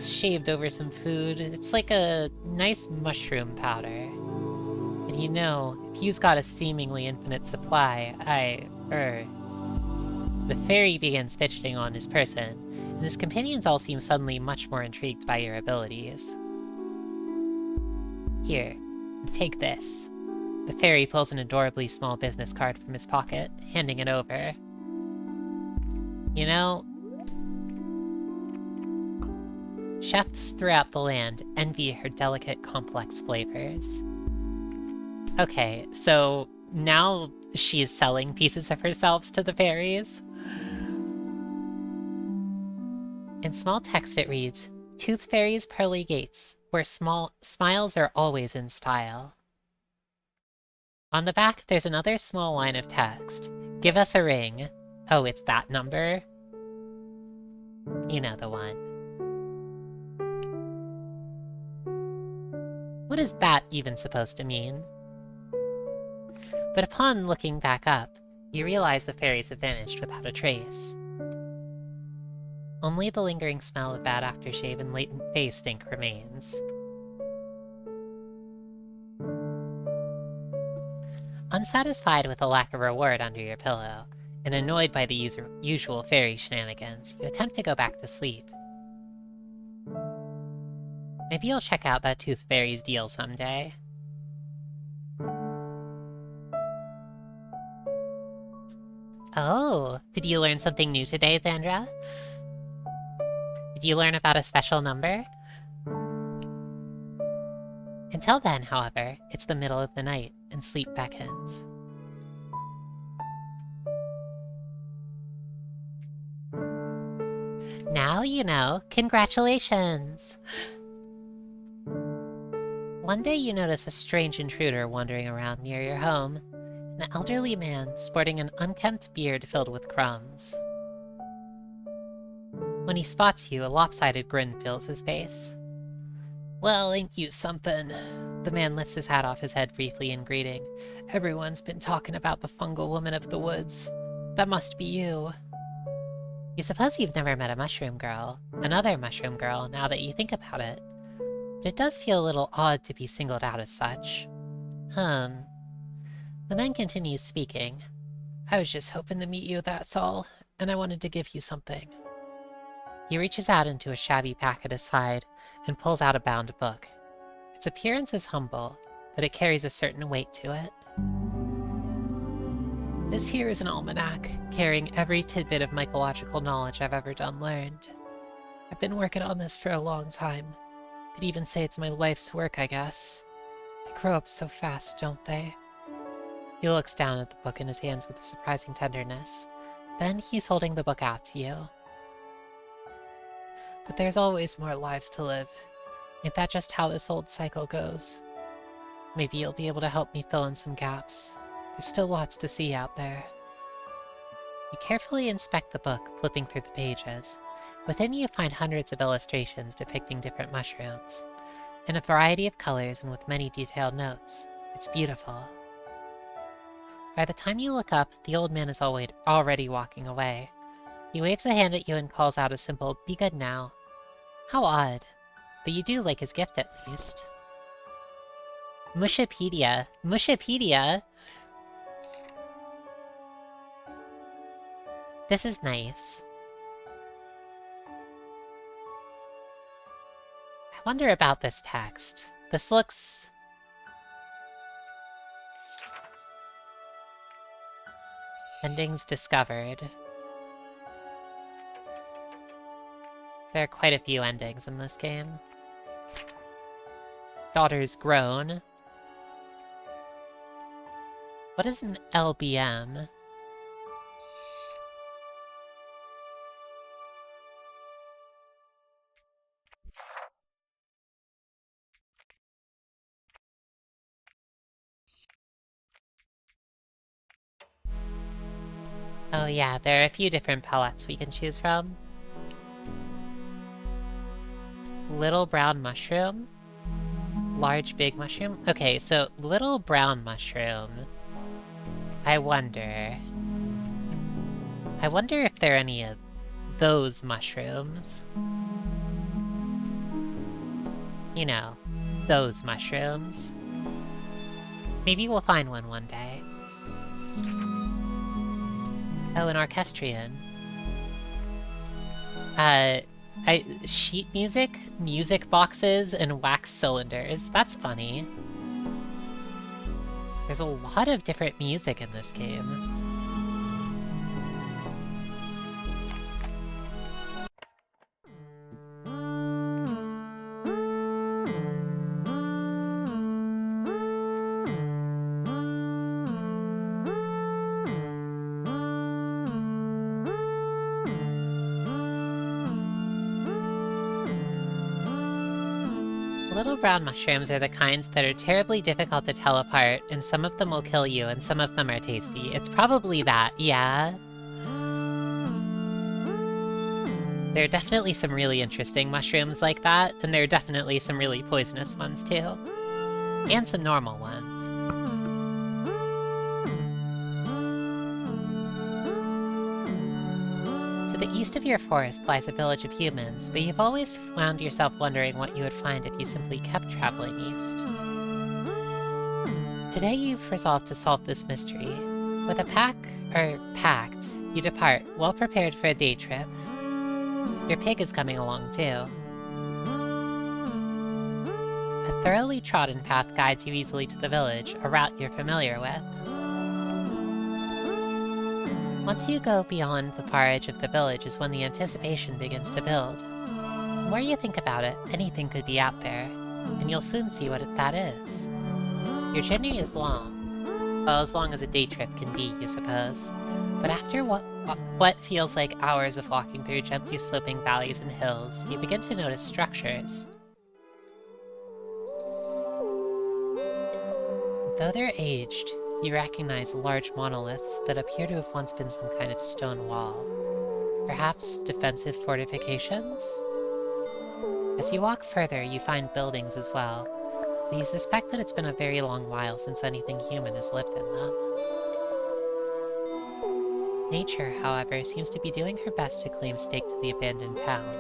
shaved over some food. It's like a nice mushroom powder. And you know, if you've got a seemingly infinite supply, The fairy begins fidgeting on his person, and his companions all seem suddenly much more intrigued by your abilities. Here, take this. The fairy pulls an adorably small business card from his pocket, handing it over. You know, chefs throughout the land envy her delicate, complex flavors. Okay, so now she's selling pieces of herself to the fairies. In small text it reads, Tooth Fairy's Pearly Gates, where smiles are always in style. On the back there's another small line of text. Give us a ring. Oh, it's that number? You know the one. What is that even supposed to mean? But upon looking back up, you realize the fairies have vanished without a trace. Only the lingering smell of bad aftershave and latent face stink remains. Unsatisfied with the lack of reward under your pillow, and annoyed by the usual fairy shenanigans, you attempt to go back to sleep. Maybe you'll check out that Tooth Fairy's deal someday. Oh, did you learn something new today, Xandra? Did you learn about a special number? Until then, however, it's the middle of the night, and sleep beckons. Now you know. Congratulations! One day you notice a strange intruder wandering around near your home. An elderly man sporting an unkempt beard filled with crumbs. When he spots you, a lopsided grin fills his face. Well, ain't you something? The man lifts his hat off his head briefly in greeting. Everyone's been talking about the fungal woman of the woods. That must be you. You suppose you've never met a mushroom girl. Another mushroom girl, now that you think about it. But it does feel a little odd to be singled out as such. The man continues speaking. I was just hoping to meet you, that's all, and I wanted to give you something. He reaches out into a shabby pack at his side and pulls out a bound book. Its appearance is humble, but it carries a certain weight to it. This here is an almanac, carrying every tidbit of mycological knowledge I've ever learned. I've been working on this for a long time. Could even say it's my life's work, I guess. They grow up so fast, don't they? He looks down at the book in his hands with a surprising tenderness. Then he's holding the book out to you. But there's always more lives to live. Ain't that just how this old cycle goes? Maybe you'll be able to help me fill in some gaps. There's still lots to see out there. You carefully inspect the book, flipping through the pages. Within you find hundreds of illustrations depicting different mushrooms. In a variety of colors and with many detailed notes. It's beautiful. By the time you look up, the old man is already walking away. He waves a hand at you and calls out a simple, "Be good now." How odd. But you do like his gift at least. Mushipedia. Mushipedia! This is nice. I wonder about this text. This looks... Endings discovered. There are quite a few endings in this game. Daughter's grown. What is an LBM? Oh yeah, there are a few different palettes we can choose from. Little brown mushroom? Large big mushroom? Okay, so little brown mushroom. I wonder if there are any of those mushrooms. You know, those mushrooms. Maybe we'll find one day. Oh, an orchestrion. Sheet music, music boxes, and wax cylinders. That's funny. There's a lot of different music in this game. Little brown mushrooms are the kinds that are terribly difficult to tell apart, and some of them will kill you, and some of them are tasty. It's probably that, yeah. There are definitely some really interesting mushrooms like that, and there are definitely some really poisonous ones too. And some normal ones. To the east of your forest lies a village of humans, but you've always found yourself wondering what you would find if you simply kept traveling east. Today you've resolved to solve this mystery. With a pact, you depart, well prepared for a day trip. Your pig is coming along too. A thoroughly trodden path guides you easily to the village, a route you're familiar with. Once you go beyond the far edge of the village is when the anticipation begins to build. The more you think about it, anything could be out there, and you'll soon see what that is. Your journey is long. Well, as long as a day trip can be, you suppose. But after what feels like hours of walking through gently sloping valleys and hills, you begin to notice structures. Though they're aged, you recognize large monoliths that appear to have once been some kind of stone wall. Perhaps defensive fortifications? As you walk further, you find buildings as well, but you suspect that it's been a very long while since anything human has lived in them. Nature, however, seems to be doing her best to claim stake to the abandoned town.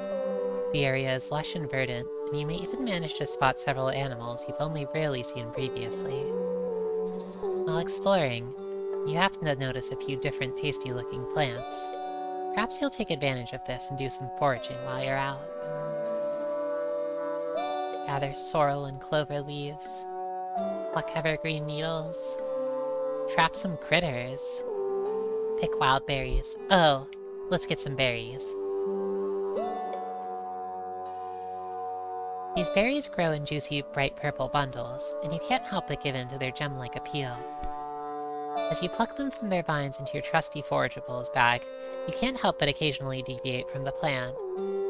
The area is lush and verdant, and you may even manage to spot several animals you've only rarely seen previously. While exploring, you happen to notice a few different tasty-looking plants. Perhaps you'll take advantage of this and do some foraging while you're out. Gather sorrel and clover leaves, pluck evergreen needles, trap some critters, pick wild berries. Oh, let's get some berries. These berries grow in juicy, bright purple bundles, and you can't help but give in to their gem-like appeal. As you pluck them from their vines into your trusty forageables bag, you can't help but occasionally deviate from the plan.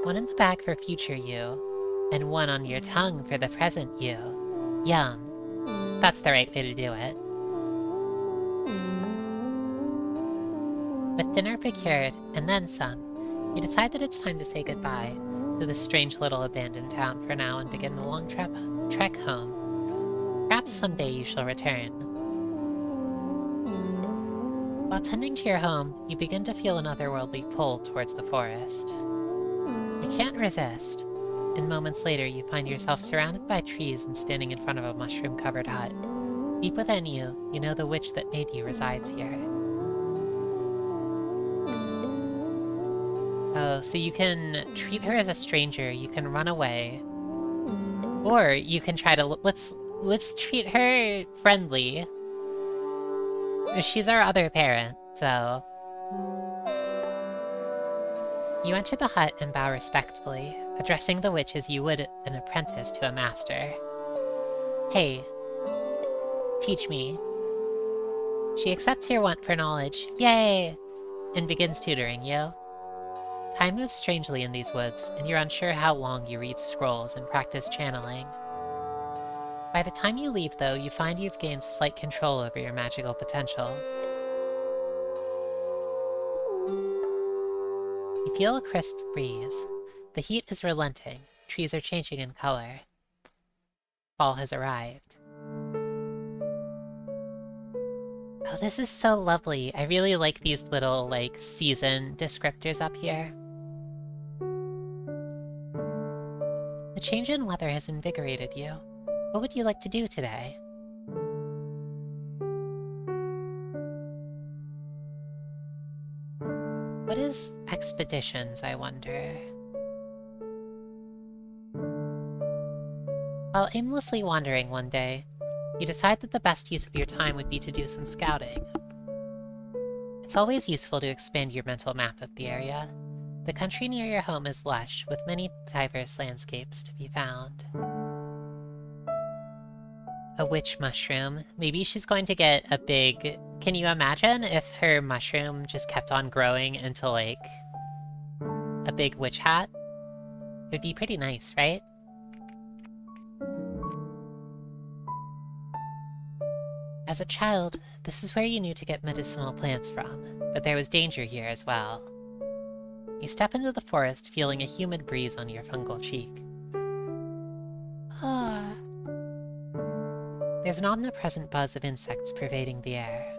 One in the bag for future you, and one on your tongue for the present you. Yum. That's the right way to do it. With dinner procured, and then some, you decide that it's time to say goodbye to this strange little abandoned town for now and begin the long trek home. Perhaps someday you shall return. While tending to your home, you begin to feel an otherworldly pull towards the forest. You can't resist, and moments later you find yourself surrounded by trees and standing in front of a mushroom-covered hut. Deep within you, you know the witch that made you resides here. Oh, so you can treat her as a stranger, you can run away, or you can try to let's treat her friendly. She's our other parent, so you enter the hut and bow respectfully, addressing the witch as you would an apprentice to a master. Hey, teach me. She accepts your want for knowledge, yay, and begins tutoring you. Time moves strangely in these woods, and you're unsure how long you read scrolls and practice channeling. By the time you leave, though, you find you've gained slight control over your magical potential. You feel a crisp breeze. The heat is relenting, trees are changing in color. Fall has arrived. Oh, this is so lovely. I really like these little, season descriptors up here. The change in weather has invigorated you. What would you like to do today? What is expeditions, I wonder? While aimlessly wandering one day, you decide that the best use of your time would be to do some scouting. It's always useful to expand your mental map of the area. The country near your home is lush, with many diverse landscapes to be found. A witch mushroom. Maybe she's going to get a big... Can you imagine if her mushroom just kept on growing into, a big witch hat? It would be pretty nice, right? As a child, this is where you knew to get medicinal plants from, but there was danger here as well. You step into the forest feeling a humid breeze on your fungal cheek. Ah. There's an omnipresent buzz of insects pervading the air.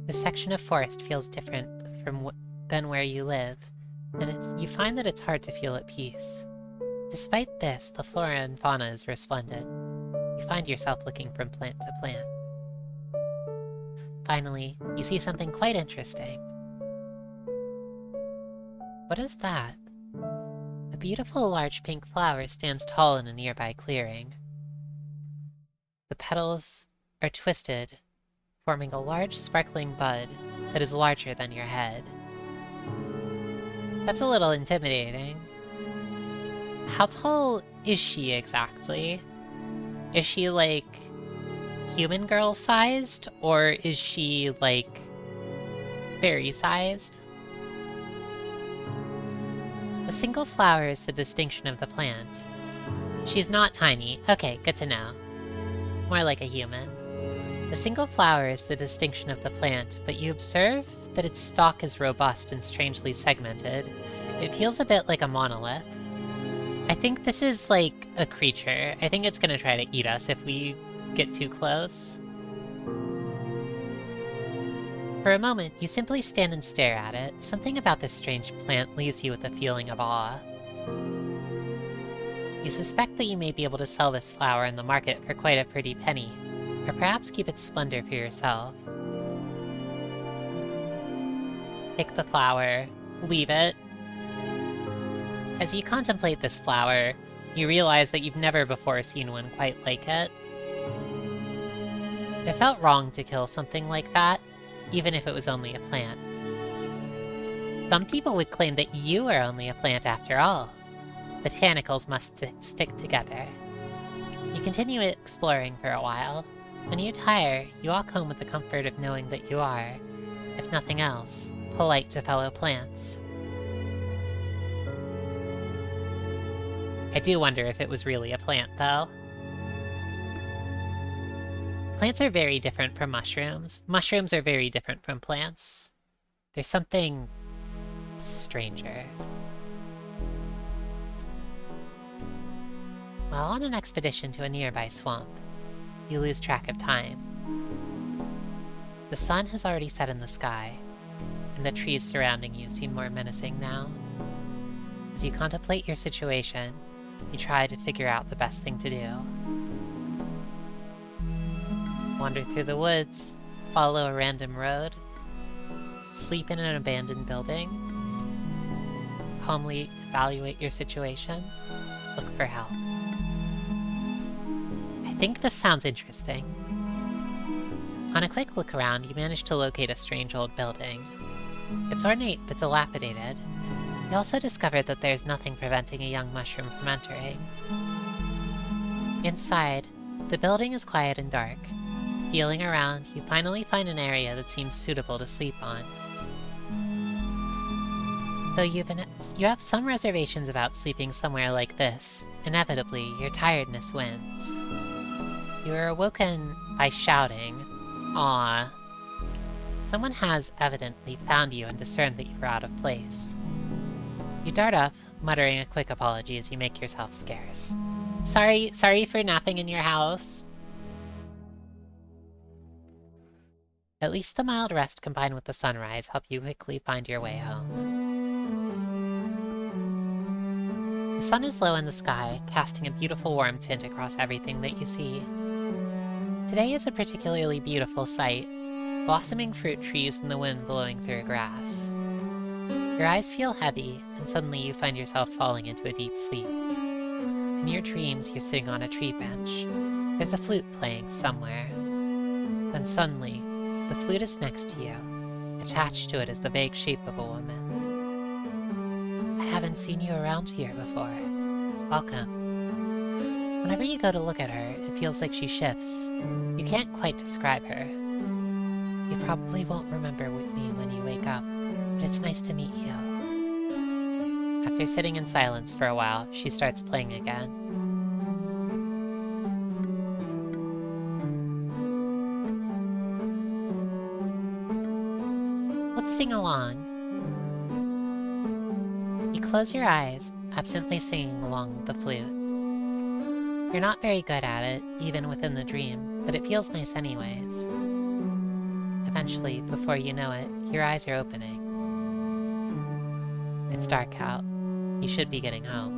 This section of forest feels different than where you live, and you find that it's hard to feel at peace. Despite this, the flora and fauna is resplendent. You find yourself looking from plant to plant. Finally, you see something quite interesting. What is that? A beautiful large pink flower stands tall in a nearby clearing. The petals are twisted, forming a large sparkling bud that is larger than your head. That's a little intimidating. How tall is she exactly? Is she, human girl sized, or is she, fairy sized? A single flower is the distinction of the plant. She's not tiny. Okay, good to know. More like a human. A single flower is the distinction of the plant, but you observe that its stalk is robust and strangely segmented. It feels a bit like a monolith. I think this is, a creature. I think it's gonna try to eat us if we get too close. For a moment, you simply stand and stare at it. Something about this strange plant leaves you with a feeling of awe. You suspect that you may be able to sell this flower in the market for quite a pretty penny, or perhaps keep its splendor for yourself. Pick the flower, leave it. As you contemplate this flower, you realize that you've never before seen one quite like it. It felt wrong to kill something like that, even if it was only a plant. Some people would claim that you are only a plant after all. Botanicals must stick together. You continue exploring for a while. When you tire, you walk home with the comfort of knowing that you are, if nothing else, polite to fellow plants. I do wonder if it was really a plant, though. Plants are very different from mushrooms. Mushrooms are very different from plants. There's something stranger. While on an expedition to a nearby swamp, you lose track of time. The sun has already set in the sky, and the trees surrounding you seem more menacing now. As you contemplate your situation, you try to figure out the best thing to do. Wander through the woods, follow a random road, sleep in an abandoned building, calmly evaluate your situation, look for help. I think this sounds interesting. On a quick look around, you manage to locate a strange old building. It's ornate but dilapidated. You also discover that there's nothing preventing a young mushroom from entering. Inside, the building is quiet and dark. Feeling around, you finally find an area that seems suitable to sleep on. Though you have some reservations about sleeping somewhere like this, inevitably, your tiredness wins. You are awoken by shouting, "Aw." Someone has evidently found you and discerned that you were out of place. You dart up, muttering a quick apology as you make yourself scarce. Sorry for napping in your house. At least the mild rest combined with the sunrise help you quickly find your way home. The sun is low in the sky, casting a beautiful warm tint across everything that you see. Today is a particularly beautiful sight, blossoming fruit trees and the wind blowing through grass. Your eyes feel heavy, and suddenly you find yourself falling into a deep sleep. In your dreams, you're sitting on a tree bench. There's a flute playing somewhere. Then suddenly, the flute is next to you. Attached to it is the vague shape of a woman. I haven't seen you around here before. Welcome. Whenever you go to look at her, it feels like she shifts. You can't quite describe her. You probably won't remember me when you wake up, but it's nice to meet you. After sitting in silence for a while, she starts playing again. Let's sing along. You close your eyes, absently singing along with the flute. You're not very good at it, even within the dream, but it feels nice anyways. Eventually, before you know it, your eyes are opening. It's dark out. You should be getting home.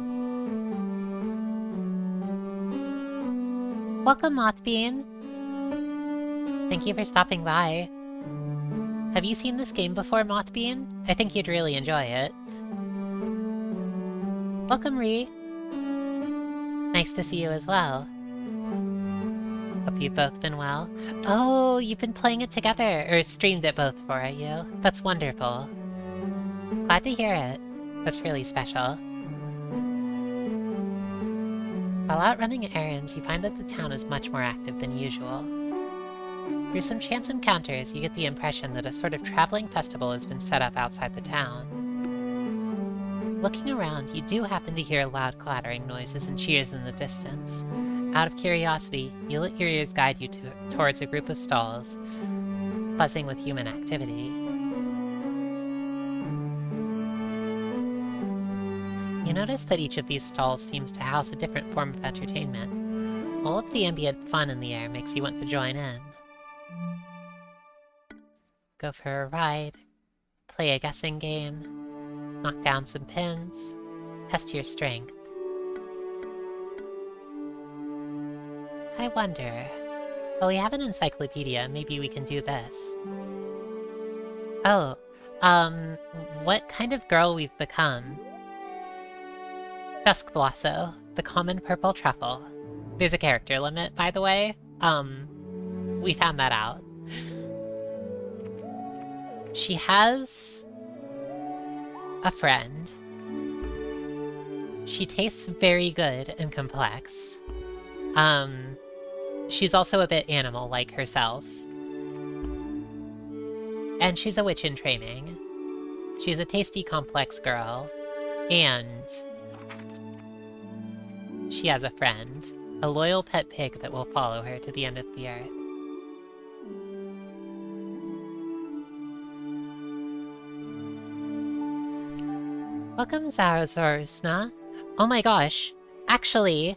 Welcome, Mothbean! Thank you for stopping by. Have you seen this game before, Mothbean? I think you'd really enjoy it. Welcome, Ree. Nice to see you as well. Hope you've both been well. Oh, you've been playing it together, or streamed it both for you. That's wonderful. Glad to hear it. That's really special. While out running errands, you find that the town is much more active than usual. Through some chance encounters, you get the impression that a sort of traveling festival has been set up outside the town. Looking around, you do happen to hear loud clattering noises and cheers in the distance. Out of curiosity, you let your ears guide you towards a group of stalls, buzzing with human activity. You notice that each of these stalls seems to house a different form of entertainment. All of the ambient fun in the air makes you want to join in. Go for a ride, play a guessing game, knock down some pins, test your strength. I wonder... Well, we have an encyclopedia, maybe we can do this. Oh, what kind of girl we've become? Dusk Blosso, the common purple truffle. There's a character limit, by the way. We found that out. She has a friend. She tastes very good and complex. She's also a bit animal-like herself. And she's a witch in training. She's a tasty, complex girl. And she has a friend. A loyal pet pig that will follow her to the end of the earth. Welcome, Zarazorusna. Oh my gosh. Actually,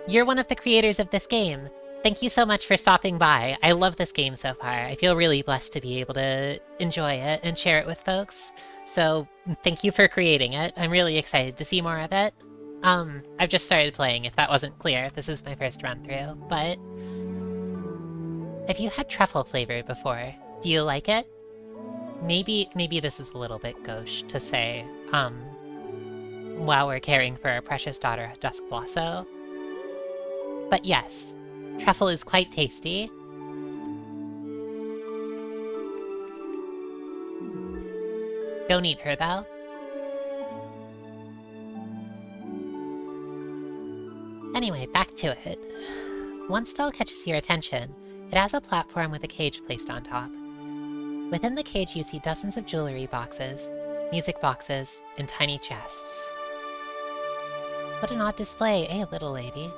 you're one of the creators of this game. Thank you so much for stopping by. I love this game so far. I feel really blessed to be able to enjoy it and share it with folks. So, thank you for creating it. I'm really excited to see more of it. I've just started playing, if that wasn't clear. This is my first run-through, but... Have you had truffle flavor before? Do you like it? Maybe this is a little bit gauche to say, while we're caring for our precious daughter, Duskblosso. But yes, truffle is quite tasty. Don't eat her, though. Anyway, back to it. One stall catches your attention. It has a platform with a cage placed on top. Within the cage you see dozens of jewelry boxes, music boxes, and tiny chests. What an odd display, eh, little lady?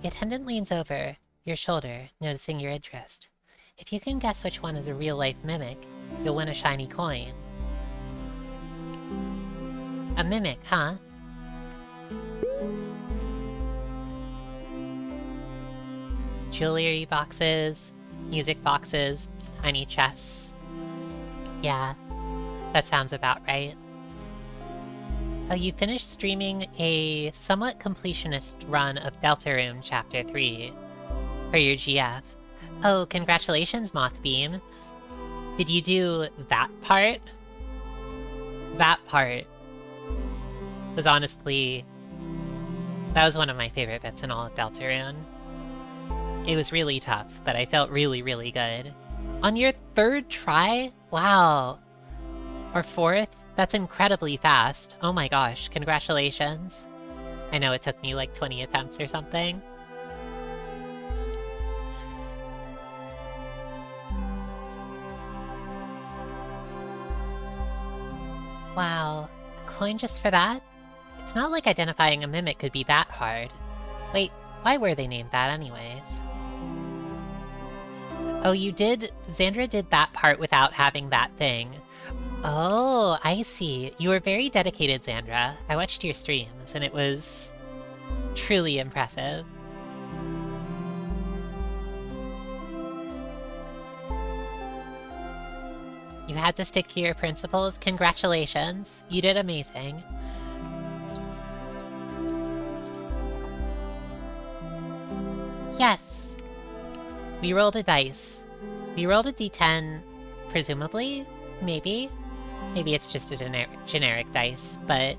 The attendant leans over your shoulder, noticing your interest. If you can guess which one is a real-life mimic, you'll win a shiny coin. A mimic, huh? Jewelry boxes, music boxes, tiny chests. Yeah, that sounds about right. Oh, you finished streaming a somewhat completionist run of Deltarune Chapter 3 for your GF. Oh, congratulations, Mothbeam. Did you do that part? That part was honestly... that was one of my favorite bits in all of Deltarune. It was really tough, but I felt really, really good. On your third try? Wow. Or fourth? That's incredibly fast. Oh my gosh, congratulations. I know it took me like 20 attempts or something. Wow, a coin just for that? It's not like identifying a mimic could be that hard. Wait, why were they named that anyways? Oh, you did... Xandra did that part without having that thing. Oh, I see. You were very dedicated, Xandra. I watched your streams, and it was... truly impressive. You had to stick to your principles. Congratulations. You did amazing. Yes! We rolled a dice. We rolled a d10, presumably? Maybe? Maybe it's just a generic dice, but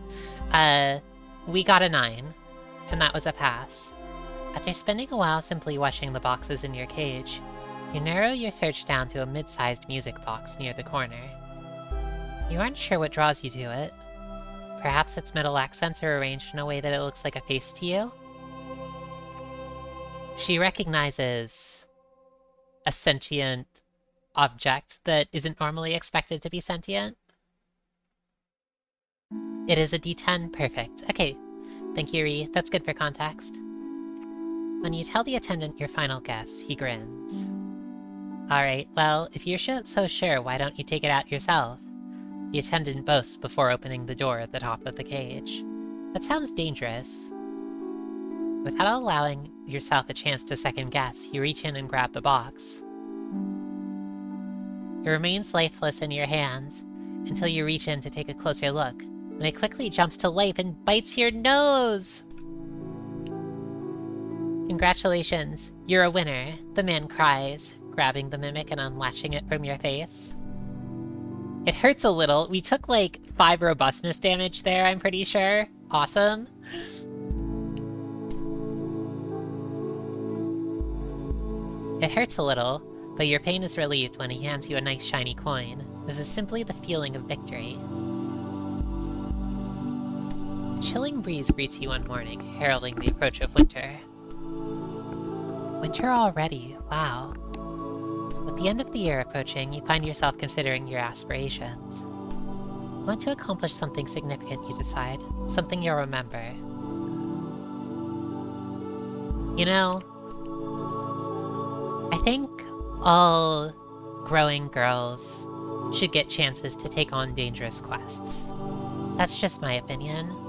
we got a 9, and that was a pass. After spending a while simply watching the boxes in your cage, you narrow your search down to a mid-sized music box near the corner. You aren't sure what draws you to it. Perhaps its metal accents are arranged in a way that it looks like a face to you? She recognizes a sentient object that isn't normally expected to be sentient. It is a d10, perfect. Okay, thank you, Ree. That's good for context. When you tell the attendant your final guess, he grins. Alright, well, if you're so sure, why don't you take it out yourself? The attendant boasts before opening the door at the top of the cage. That sounds dangerous. Without allowing yourself a chance to second guess, you reach in and grab the box. It remains lifeless in your hands until you reach in to take a closer look, when it quickly jumps to life and bites your nose! Congratulations, you're a winner, the man cries, grabbing the mimic and unlatching it from your face. It hurts a little. We took like 5 robustness damage there, I'm pretty sure. Awesome. It hurts a little, but your pain is relieved when he hands you a nice shiny coin. This is simply the feeling of victory. A chilling breeze greets you one morning, heralding the approach of winter. Winter already, wow. With the end of the year approaching, you find yourself considering your aspirations. You want to accomplish something significant, you decide. Something you'll remember. You know, I think all growing girls should get chances to take on dangerous quests. That's just my opinion.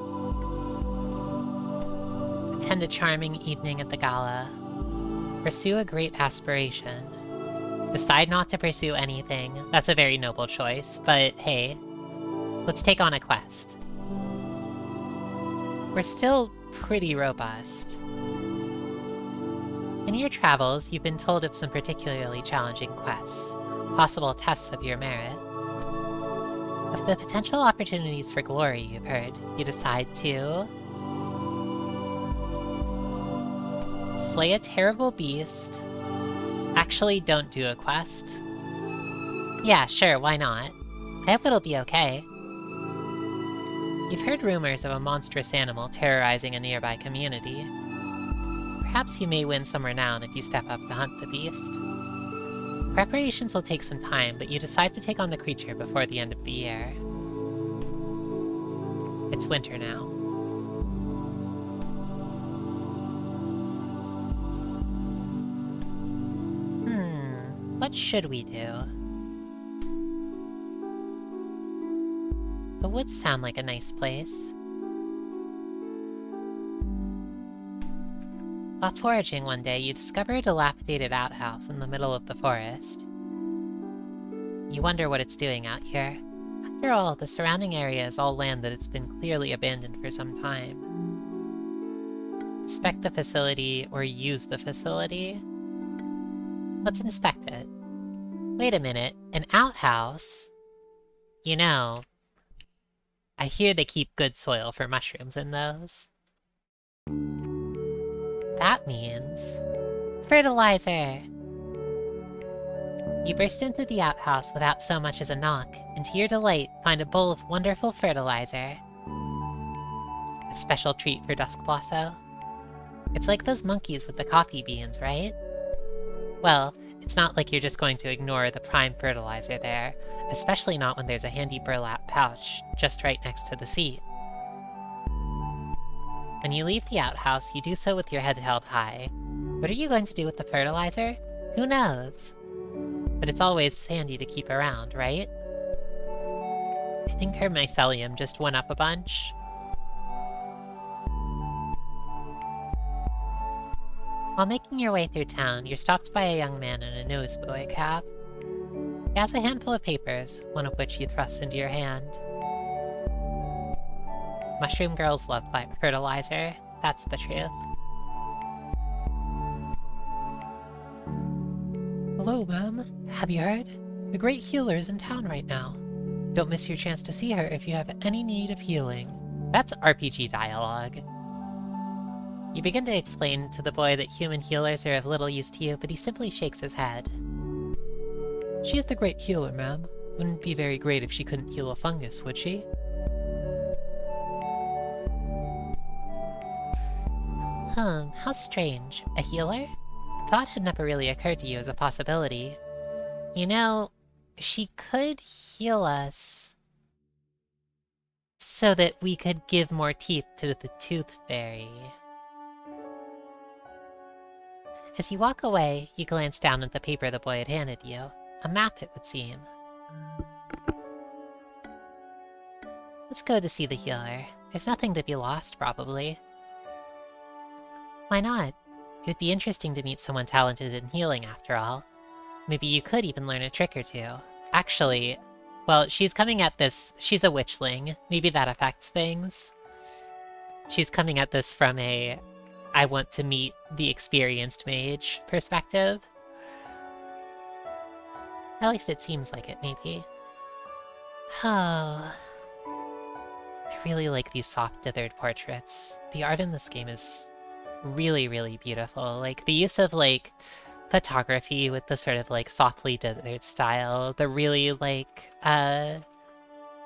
Attend a charming evening at the gala. Pursue a great aspiration. Decide not to pursue anything. That's a very noble choice, but hey, let's take on a quest. We're still pretty robust. In your travels, you've been told of some particularly challenging quests, possible tests of your merit. Of the potential opportunities for glory you've heard, you decide to slay a terrible beast. Actually, don't do a quest. Yeah, sure, why not? I hope it'll be okay. You've heard rumors of a monstrous animal terrorizing a nearby community. Perhaps you may win some renown if you step up to hunt the beast. Preparations will take some time, but you decide to take on the creature before the end of the year. It's winter now. What should we do? The woods sound like a nice place. While foraging one day, you discover a dilapidated outhouse in the middle of the forest. You wonder what it's doing out here. After all, the surrounding area is all land that it's been clearly abandoned for some time. Inspect the facility, or use the facility? Let's inspect it. Wait a minute, an outhouse? You know, I hear they keep good soil for mushrooms in those. That means fertilizer! You burst into the outhouse without so much as a knock, and to your delight, find a bowl of wonderful fertilizer. A special treat for Duskblosso. It's like those monkeys with the coffee beans, right? Well, it's not like you're just going to ignore the prime fertilizer there, especially not when there's a handy burlap pouch just right next to the seat. When you leave the outhouse, you do so with your head held high. What are you going to do with the fertilizer? Who knows? But it's always handy to keep around, right? I think her mycelium just went up a bunch. While making your way through town, you're stopped by a young man in a newsboy cap. He has a handful of papers, one of which you thrust into your hand. Mushroom girls love fertilizer. That's the truth. Hello, ma'am. Have you heard? The great healer is in town right now. Don't miss your chance to see her if you have any need of healing. That's RPG dialogue. You begin to explain to the boy that human healers are of little use to you, but he simply shakes his head. She is the great healer, ma'am. Wouldn't be very great if she couldn't heal a fungus, would she? How strange. A healer? The thought had never really occurred to you as a possibility. You know, she could heal us so that we could give more teeth to the Tooth Fairy. As you walk away, you glance down at the paper the boy had handed you. A map, it would seem. Let's go to see the healer. There's nothing to be lost, probably. Why not? It would be interesting to meet someone talented in healing, after all. Maybe you could even learn a trick or two. Actually, well, she's coming at this... She's a witchling. Maybe that affects things. She's coming at this from a... I want to meet the experienced mage perspective. At least it seems like it, maybe. Oh... I really like these soft, dithered portraits. The art in this game is really, really beautiful. Like, the use of, like, photography with the sort of, like, softly dithered style. The really, like, I'm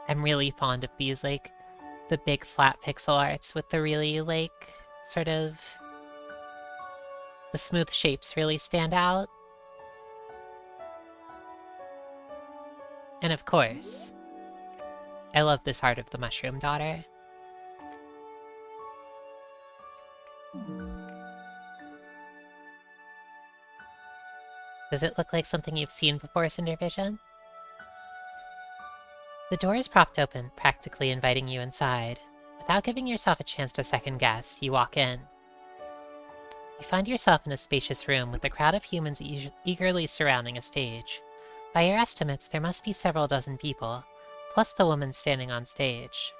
really fond of these, like, the big flat pixel arts with the really, like, sort of... the smooth shapes really stand out. And of course, I love this art of the Mushroom Daughter. Does it look like something you've seen before, Cindervision? The door is propped open, practically inviting you inside. Without giving yourself a chance to second guess, you walk in. You find yourself in a spacious room with a crowd of humans eagerly surrounding a stage. By your estimates, there must be several dozen people, plus the woman standing on stage.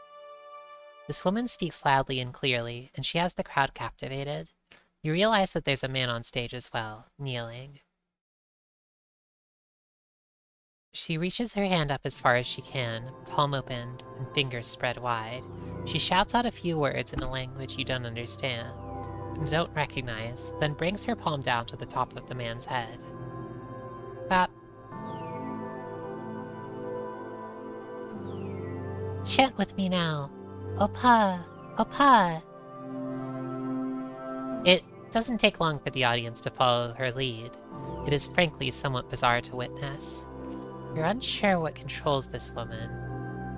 This woman speaks loudly and clearly, and she has the crowd captivated. You realize that there's a man on stage as well, kneeling. She reaches her hand up as far as she can, palm opened and fingers spread wide. She shouts out a few words in a language you don't understand and don't recognize, then brings her palm down to the top of the man's head. Bap. Chant with me now. Opa! Opa! It doesn't take long for the audience to follow her lead. It is frankly somewhat bizarre to witness. You're unsure what controls this woman,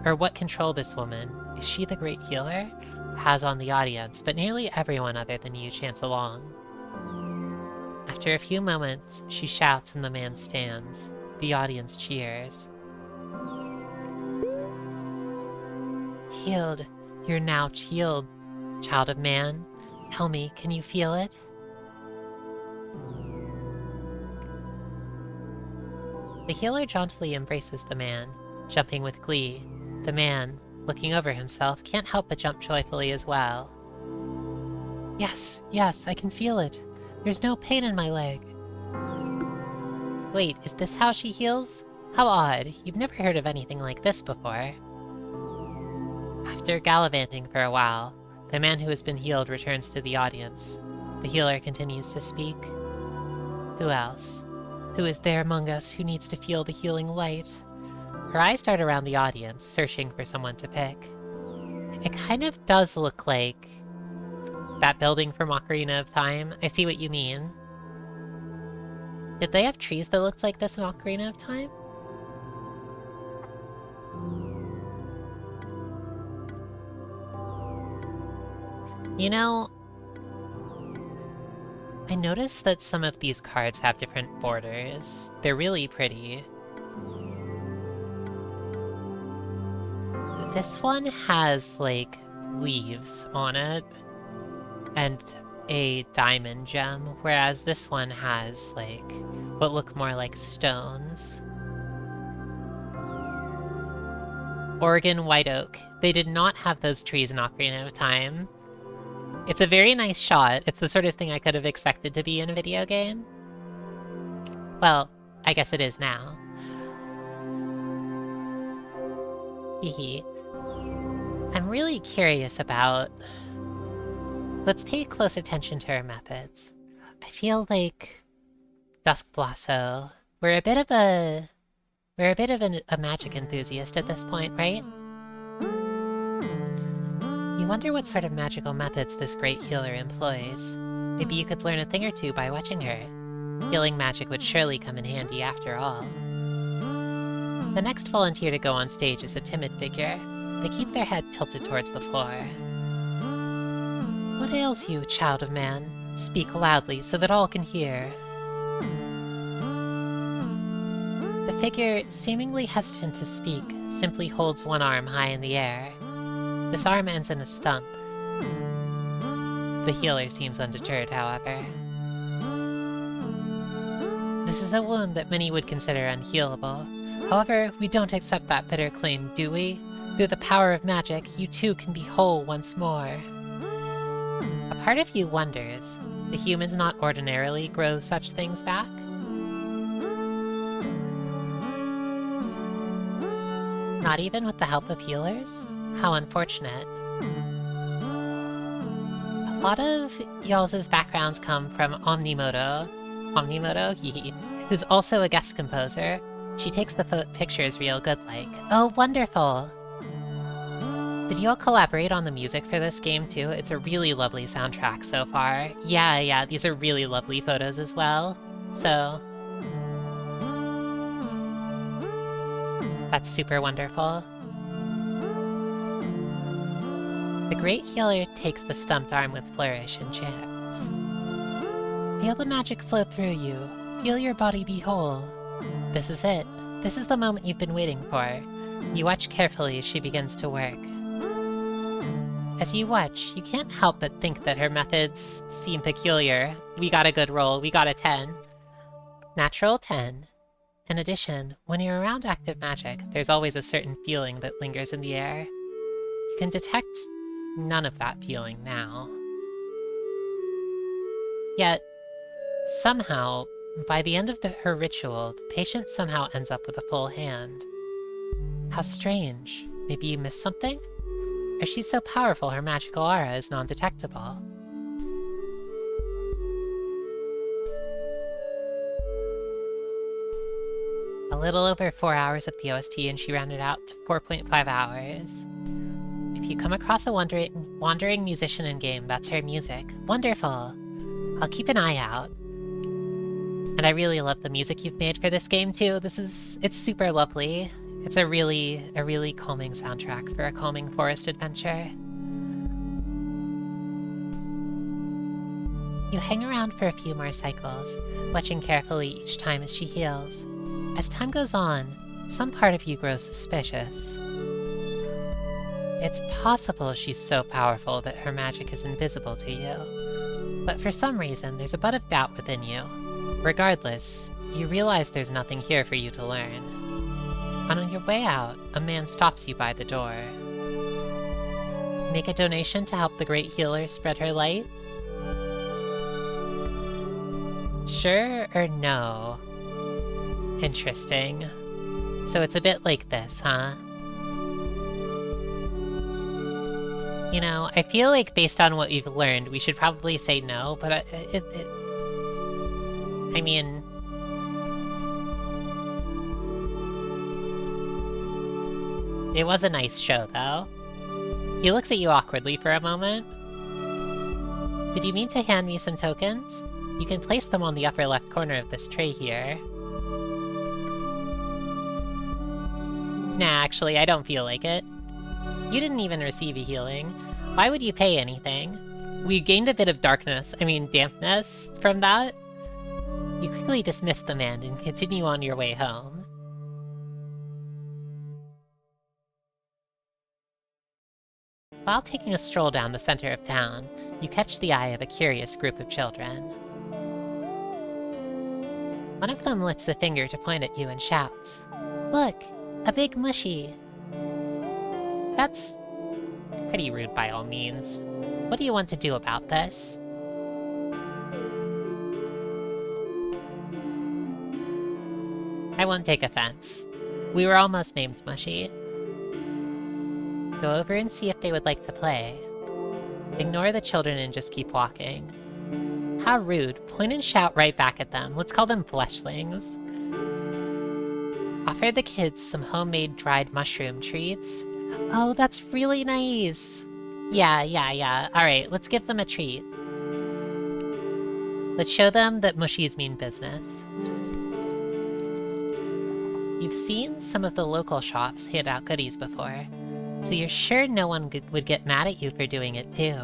or what control this woman. Is she the great healer? Has on the audience, but nearly everyone other than you chants along. After a few moments, she shouts and the man stands. The audience cheers. Healed. You're now healed, child of man. Tell me, can you feel it? The healer jauntily embraces the man, jumping with glee. The man, looking over himself, can't help but jump joyfully as well. Yes, yes, I can feel it. There's no pain in my leg. Wait, is this how she heals? How odd. You've never heard of anything like this before. After gallivanting for a while, the man who has been healed returns to the audience. The healer continues to speak. Who else? Who is there among us who needs to feel the healing light? Her eyes dart around the audience, searching for someone to pick. It kind of does look like that building from Ocarina of Time. I see what you mean. Did they have trees that looked like this in Ocarina of Time? You know, I noticed that some of these cards have different borders. They're really pretty. This one has, like, leaves on it and a diamond gem, whereas this one has, like, what look more like stones. Oregon white oak. They did not have those trees in Ocarina of Time. It's a very nice shot. It's the sort of thing I could have expected to be in a video game. Well, I guess it is now. Hehe. I'm really curious about... Let's pay close attention to her methods. I feel like... Dusk Blasso. We're a bit of a magic enthusiast at this point, right? You wonder what sort of magical methods this great healer employs. Maybe you could learn a thing or two by watching her. Healing magic would surely come in handy after all. The next volunteer to go on stage is a timid figure. They keep their head tilted towards the floor. What ails you, child of man? Speak loudly so that all can hear. The figure, seemingly hesitant to speak, simply holds one arm high in the air. This arm ends in a stump. The healer seems undeterred, however. This is a wound that many would consider unhealable. However, we don't accept that bitter claim, do we? Through the power of magic, you too can be whole once more. A part of you wonders, do humans not ordinarily grow such things back? Not even with the help of healers? How unfortunate. A lot of y'all's backgrounds come from Omnimoto. Omnimoto, who's also a guest composer. She takes the pictures real good like. Oh, wonderful! Did you all collaborate on the music for this game too? It's a really lovely soundtrack so far. Yeah, these are really lovely photos as well. So... that's super wonderful. The Great Healer takes the stumped arm with flourish and chants. Feel the magic flow through you. Feel your body be whole. This is it. This is the moment you've been waiting for. You watch carefully as she begins to work. As you watch, you can't help but think that her methods seem peculiar. We got a good roll. We got a 10. Natural 10. In addition, when you're around active magic, there's always a certain feeling that lingers in the air. You can detect none of that feeling now. Yet, somehow, by the end of her ritual, the patient somehow ends up with a full hand. How strange. Maybe you missed something? Or she's so powerful her magical aura is non-detectable. A little over 4 hours of the OST and she rounded out to 4.5 hours. If you come across a wandering musician in-game, that's her music. Wonderful! I'll keep an eye out. And I really love the music you've made for this game too. It's super lovely. It's a really calming soundtrack for a calming forest adventure. You hang around for a few more cycles, watching carefully each time as she heals. As time goes on, some part of you grows suspicious. It's possible she's so powerful that her magic is invisible to you. But for some reason, there's a bud of doubt within you. Regardless, you realize there's nothing here for you to learn. On your way out, a man stops you by the door. Make a donation to help the Great Healer spread her light? Sure or no? Interesting. So it's a bit like this, huh? You know, I feel like based on what we've learned, we should probably say no, but I mean... it was a nice show, though. He looks at you awkwardly for a moment. Did you mean to hand me some tokens? You can place them on the upper left corner of this tray here. Nah, actually, I don't feel like it. You didn't even receive a healing. Why would you pay anything? We gained a bit of dampness from that. You quickly dismiss the man and continue on your way home. While taking a stroll down the center of town, you catch the eye of a curious group of children. One of them lifts a finger to point at you and shouts, "Look! A big mushy!" That's pretty rude by all means. What do you want to do about this? I won't take offense. We were almost named Mushy. Go over and see if they would like to play. Ignore the children and just keep walking. How rude. Point and shout right back at them. Let's call them fleshlings. Offer the kids some homemade dried mushroom treats. Oh, that's really nice. Yeah. Alright, let's give them a treat. Let's show them that mushies mean business. You've seen some of the local shops hand out goodies before, so you're sure no one would get mad at you for doing it too.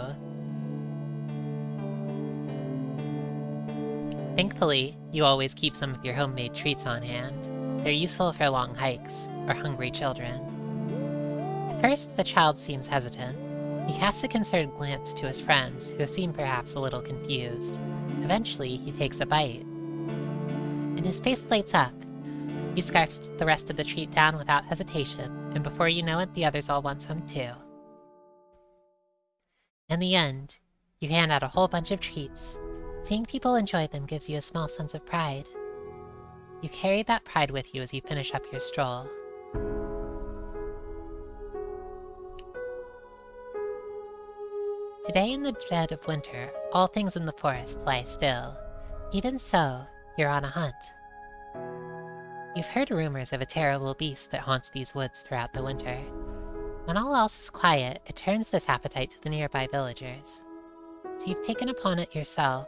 Thankfully, you always keep some of your homemade treats on hand. They're useful for long hikes, or hungry children. At first, the child seems hesitant. He casts a concerned glance to his friends, who seem perhaps a little confused. Eventually, he takes a bite. And his face lights up. He scarfs the rest of the treat down without hesitation, and before you know it, the others all want some too. In the end, you hand out a whole bunch of treats. Seeing people enjoy them gives you a small sense of pride. You carry that pride with you as you finish up your stroll. Today in the dead of winter, all things in the forest lie still. Even so, you're on a hunt. You've heard rumors of a terrible beast that haunts these woods throughout the winter. When all else is quiet, it turns this appetite to the nearby villagers. So you've taken upon yourself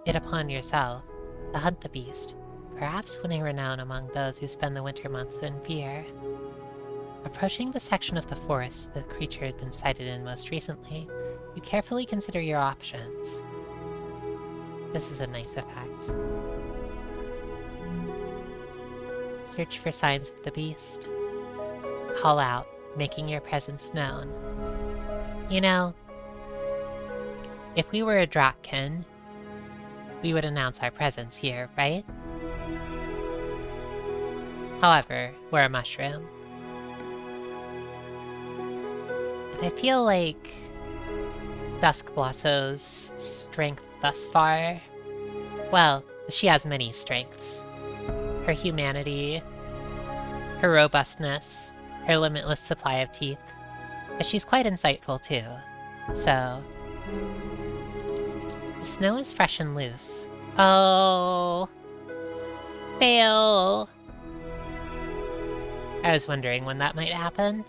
to hunt the beast, perhaps winning renown among those who spend the winter months in fear. Approaching the section of the forest the creature had been sighted in most recently, you carefully consider your options. This is a nice effect. Search for signs of the beast. Call out, making your presence known. You know, if we were a Drakkin, we would announce our presence here, right? However, we're a mushroom. And I feel like Duskblossow's strength thus far, well, she has many strengths. Her humanity, her robustness, her limitless supply of teeth, but she's quite insightful too. So, the snow is fresh and loose. Oh, fail! I was wondering when that might happen.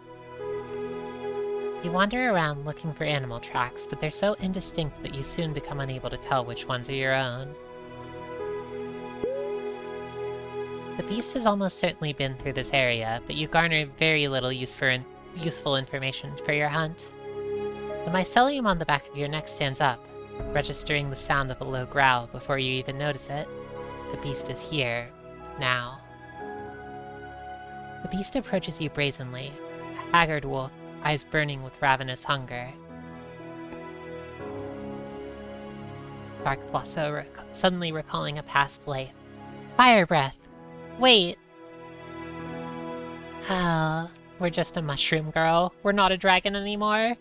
You wander around looking for animal tracks, but they're so indistinct that you soon become unable to tell which ones are your own. The beast has almost certainly been through this area, but you garner very little useful information for your hunt. The mycelium on the back of your neck stands up, registering the sound of a low growl before you even notice it. The beast is here, now. The beast approaches you brazenly, a haggard wolf, eyes burning with ravenous hunger. Darkblossow suddenly recalling a past life. Fire breath! Wait! Ah, we're just a mushroom girl. We're not a dragon anymore.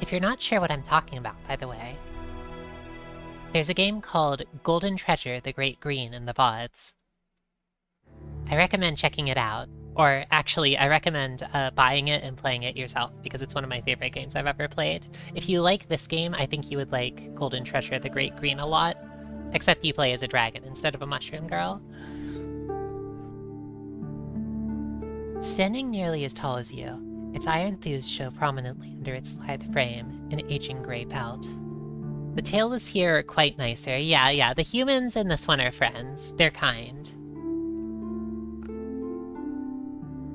If you're not sure what I'm talking about, by the way, there's a game called Golden Treasure: The Great Green in the VODs. I recommend checking it out. Or actually, I recommend buying it and playing it yourself, because it's one of my favorite games I've ever played. If you like this game, I think you would like Golden Treasure: The Great Green a lot. Except you play as a dragon instead of a mushroom girl. Standing nearly as tall as you, its iron thews show prominently under its lithe frame, an aging gray pelt. The tailors here are quite nicer. Yeah, the humans in this one are friends. They're kind.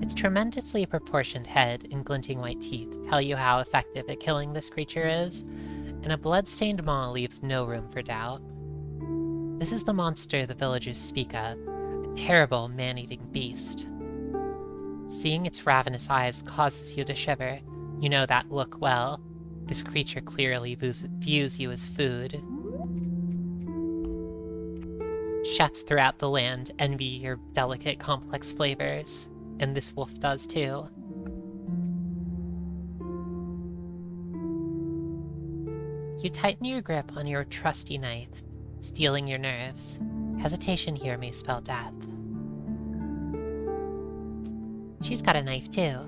Its tremendously proportioned head and glinting white teeth tell you how effective at killing this creature is, and a blood-stained maw leaves no room for doubt. This is the monster the villagers speak of, a terrible man-eating beast. Seeing its ravenous eyes causes you to shiver. You know that look well. This creature clearly views you as food. Chefs throughout the land envy your delicate, complex flavors, and this wolf does too. You tighten your grip on your trusty knife, steeling your nerves. Hesitation here may spell death. She's got a knife too.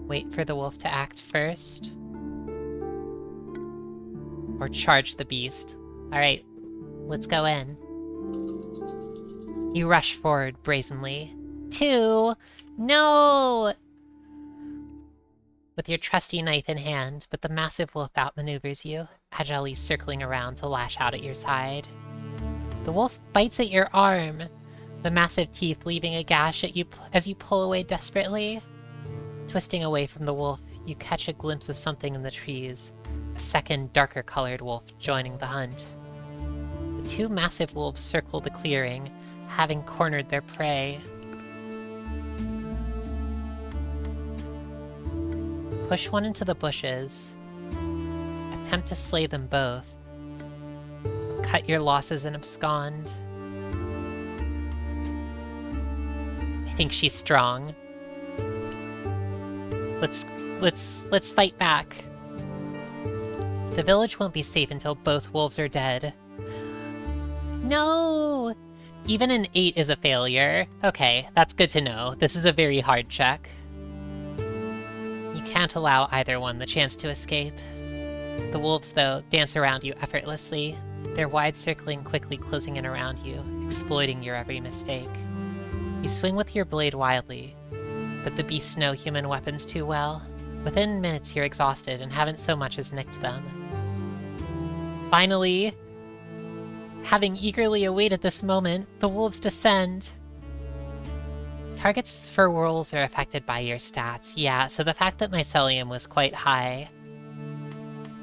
Wait for the wolf to act first. Or charge the beast. Alright, let's go in. You rush forward brazenly. 2! No! With your trusty knife in hand, but the massive wolf outmaneuvers you, agilely circling around to lash out at your side. The wolf bites at your arm, the massive teeth leaving a gash at you as you pull away desperately. Twisting away from the wolf, you catch a glimpse of something in the trees, a second darker colored wolf joining the hunt. The two massive wolves circle the clearing, having cornered their prey. Push one into the bushes. Attempt to slay them both. Cut your losses and abscond. I think she's strong. Let's fight back. The village won't be safe until both wolves are dead. No! Even an 8 is a failure. Okay, that's good to know. This is a very hard check. You can't allow either one the chance to escape. The wolves, though, dance around you effortlessly, their wide circling quickly closing in around you, exploiting your every mistake. You swing with your blade wildly, but the beasts know human weapons too well. Within minutes you're exhausted and haven't so much as nicked them. Finally, having eagerly awaited this moment, the wolves descend. Targets for wolves are affected by your stats. Yeah, so the fact that mycelium was quite high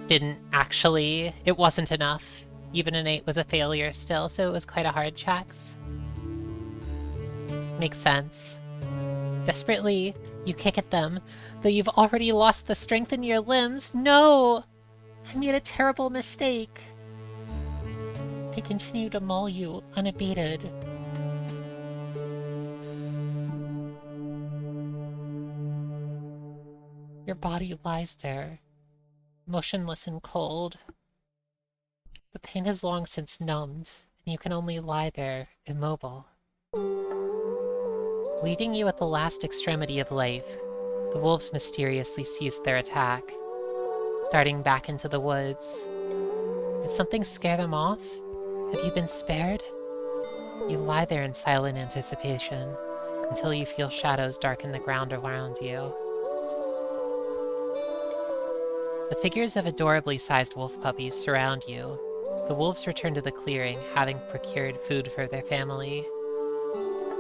it wasn't enough. Even an 8 was a failure still, so it was quite a hard checks. Makes sense. Desperately, you kick at them, though you've already lost the strength in your limbs. No! I made a terrible mistake. They continue to maul you, unabated. Your body lies there, motionless and cold. The pain has long since numbed, and you can only lie there, immobile. Leaving you at the last extremity of life, the wolves mysteriously cease their attack, darting back into the woods. Did something scare them off? Have you been spared? You lie there in silent anticipation, until you feel shadows darken the ground around you. The figures of adorably sized wolf puppies surround you. The wolves return to the clearing, having procured food for their family.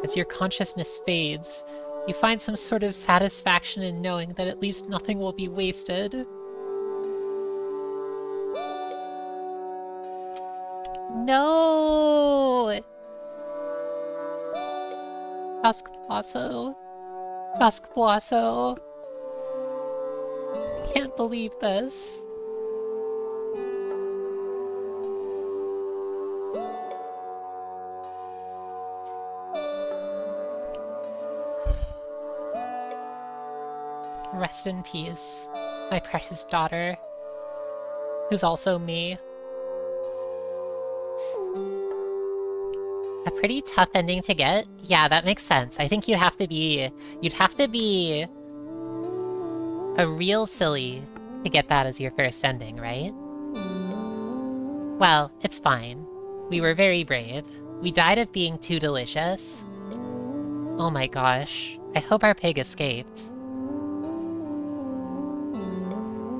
As your consciousness fades, you find some sort of satisfaction in knowing that at least nothing will be wasted. No! Dusk Blasso. Dusk Blasso. Can't believe this. Rest in peace, my precious daughter, who's also me. A pretty tough ending to get? Yeah, that makes sense. I think you'd have to be a real silly to get that as your first ending, right? Well, it's fine. We were very brave. We died of being too delicious. Oh my gosh. I hope our pig escaped.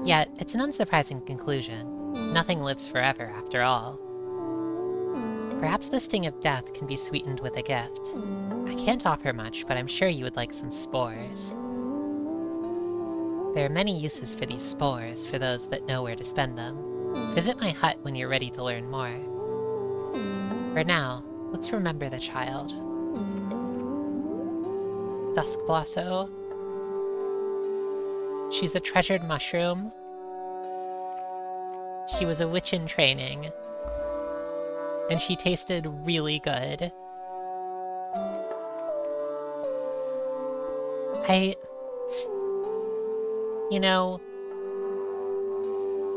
Yet, it's an unsurprising conclusion. Nothing lives forever, after all. Perhaps the sting of death can be sweetened with a gift. I can't offer much, but I'm sure you would like some spores. There are many uses for these spores for those that know where to spend them. Visit my hut when you're ready to learn more. For now, let's remember the child. Dusk Blasso. She's a treasured mushroom. She was a witch in training. And she tasted really good. You know,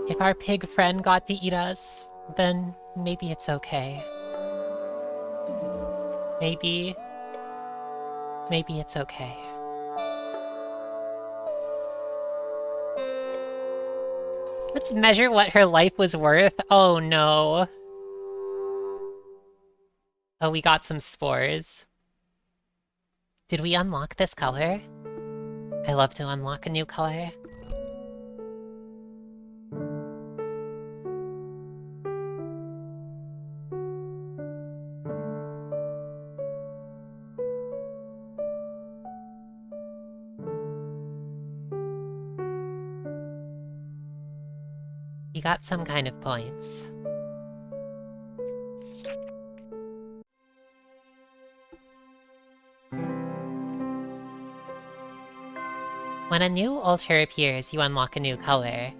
if our pig friend got to eat us, then maybe it's okay. Maybe it's okay. Let's measure what her life was worth. Oh no. Oh, we got some spores. Did we unlock this color? I love to unlock a new color. You got some kind of points. When a new altar appears, you unlock a new color.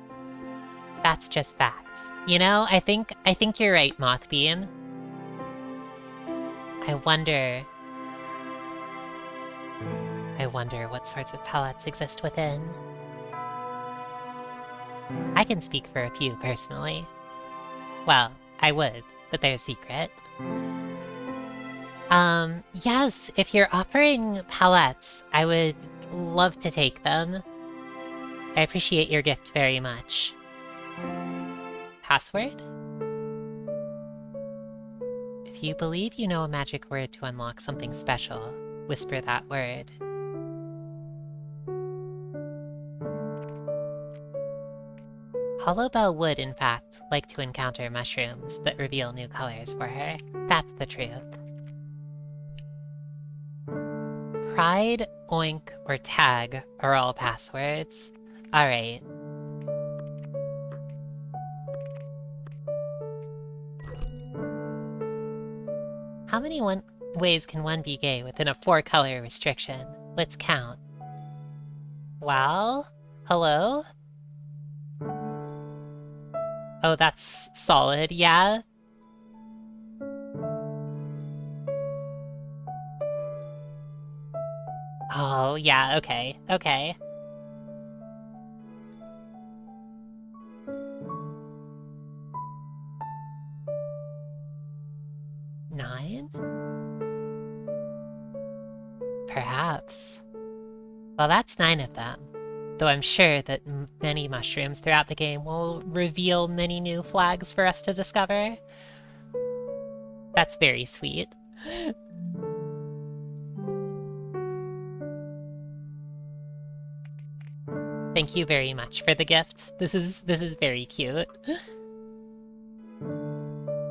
That's just facts. You know, I think you're right, Mothbeam. I wonder what sorts of palettes exist within. I can speak for a few, personally. Well, I would, but they're a secret. Yes, if you're offering palettes, I would love to take them. I appreciate your gift very much. Password? If you believe you know a magic word to unlock something special, whisper that word. Hollowbel would, in fact, like to encounter mushrooms that reveal new colors for her. That's the truth. Pride, oink, or tag are all passwords. Alright. How many ways can one be gay within a 4-color restriction? Let's count. Well? Hello? Oh, that's solid, yeah? Oh, yeah, okay, okay. 9? Perhaps. Well, that's 9 of them. Though I'm sure that many mushrooms throughout the game will reveal many new flags for us to discover. That's very sweet. Thank you very much for the gift. This is very cute.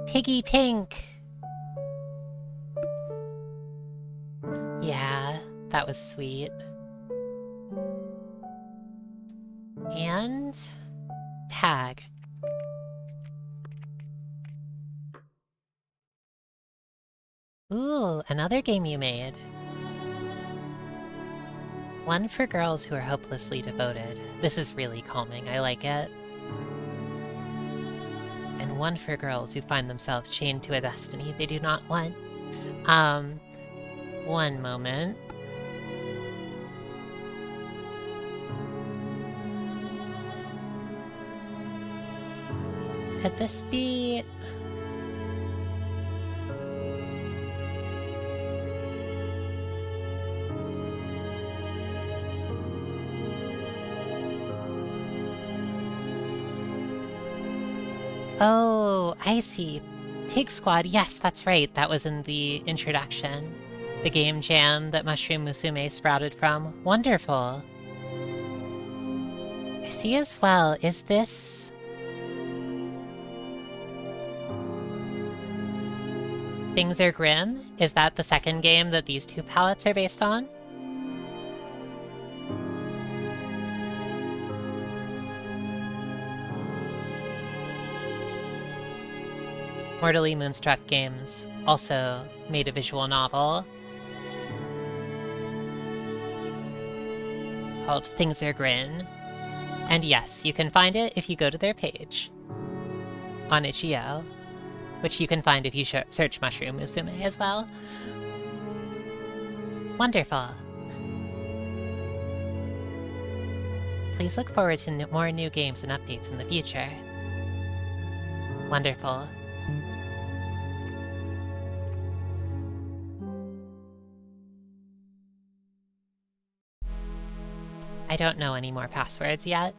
Piggy Pink! Yeah, that was sweet. And... tag. Ooh, another game you made. One for girls who are hopelessly devoted. This is really calming, I like it. And one for girls who find themselves chained to a destiny they do not want. One moment. Could this be... Oh, I see. Pig Squad, yes, that's right. That was in the introduction. The game jam that Mushroom Musume sprouted from. Wonderful. I see as well. Is this... Things Are Grim? Is that the second game that these two palettes are based on? Mortally Moonstruck Games also made a visual novel called Things Are Grin. And yes, you can find it if you go to their page on itch.io, which you can find if you search Mushroom Musume as well. Wonderful. Please look forward to more new games and updates in the future. Wonderful. I don't know any more passwords yet.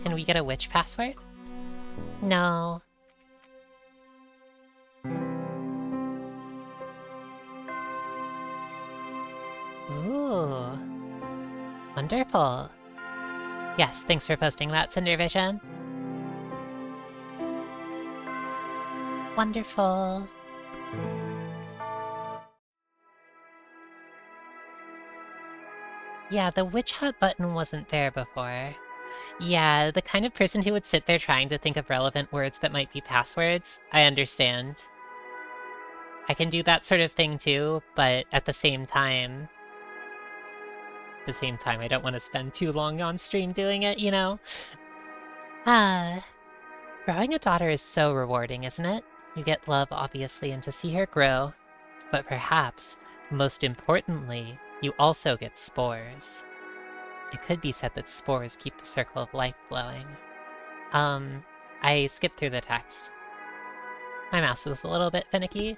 Can we get a witch password? No. Ooh. Wonderful. Yes, thanks for posting that, Cindervision. Wonderful. Yeah, the witch hat button wasn't there before. Yeah, the kind of person who would sit there trying to think of relevant words that might be passwords, I understand. I can do that sort of thing too, but at the same time, I don't want to spend too long on stream doing it, you know? Growing a daughter is so rewarding, isn't it? You get love, obviously, and to see her grow, but perhaps, most importantly, you also get spores. It could be said that spores keep the circle of life flowing. I skipped through the text. My mouse is a little bit finicky.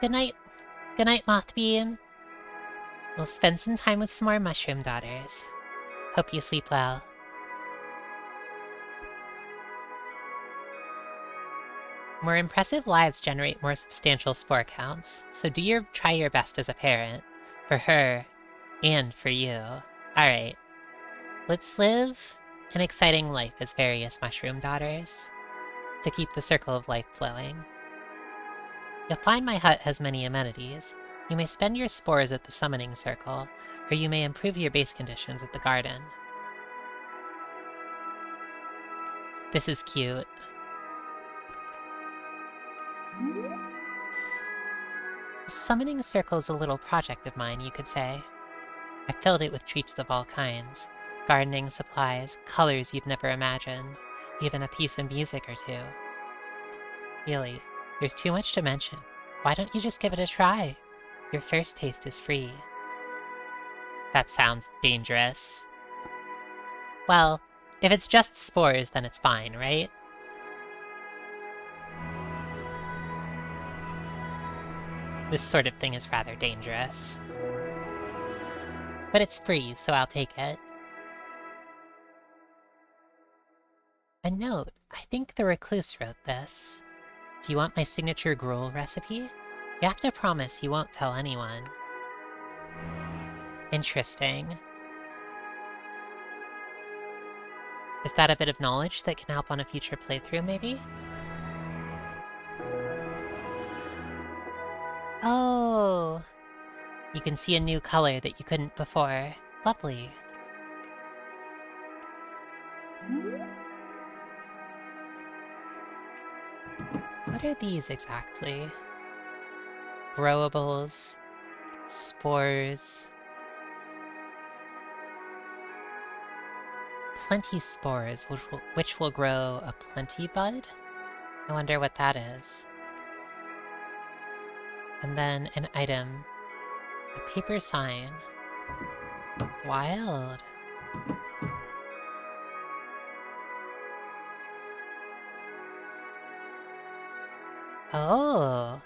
Good night. Good night, Mothbeam. We'll spend some time with some more mushroom daughters. Hope you sleep well. More impressive lives generate more substantial spore counts, so try your best as a parent. For her, and for you. Alright. Let's live an exciting life as various mushroom daughters, to keep the circle of life flowing. You'll find my hut has many amenities. You may spend your spores at the summoning circle, or you may improve your base conditions at the garden. This is cute. The summoning circle is a little project of mine, you could say. I filled it with treats of all kinds. Gardening supplies, colors you've never imagined, even a piece of music or two. Really, there's too much to mention. Why don't you just give it a try? Your first taste is free. That sounds dangerous. Well, if it's just spores, then it's fine, right? This sort of thing is rather dangerous. But it's free, so I'll take it. A note. I think the recluse wrote this. Do you want my signature gruel recipe? You have to promise you won't tell anyone. Interesting. Is that a bit of knowledge that can help on a future playthrough, maybe? Oh! You can see a new color that you couldn't before. Lovely. What are these exactly? Growables, spores. Plenty spores, which will grow a plenty bud? I wonder what that is. And then an item. A paper sign. Wild. Oh.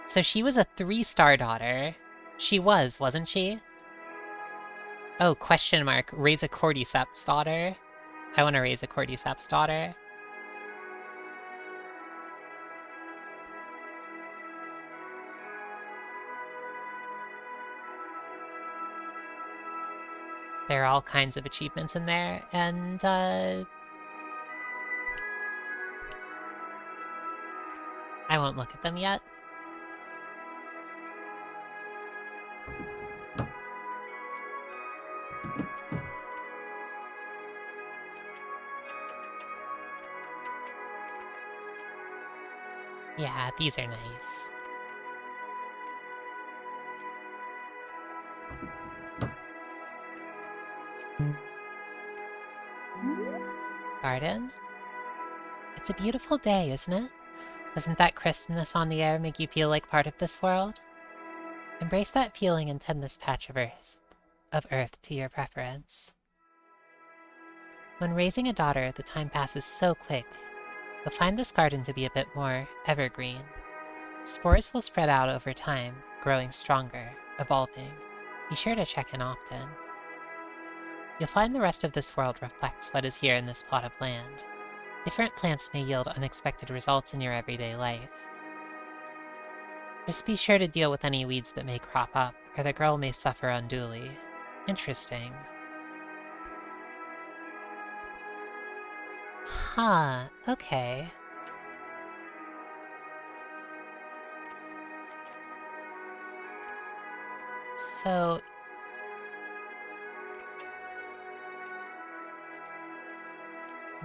So she was a 3-star daughter. She was, wasn't she? Oh, question mark. Raise a cordyceps daughter. I want to raise a cordyceps daughter. There are all kinds of achievements in there, and I won't look at them yet. Yeah, these are nice. Garden? It's a beautiful day, isn't it? Doesn't that crispness on the air make you feel like part of this world? Embrace that feeling and tend this patch of earth to your preference. When raising a daughter, the time passes so quick. You'll find this garden to be a bit more evergreen. Spores will spread out over time, growing stronger, evolving. Be sure to check in often. You'll find the rest of this world reflects what is here in this plot of land. Different plants may yield unexpected results in your everyday life. Just be sure to deal with any weeds that may crop up, or the girl may suffer unduly. Interesting. Huh, okay. So...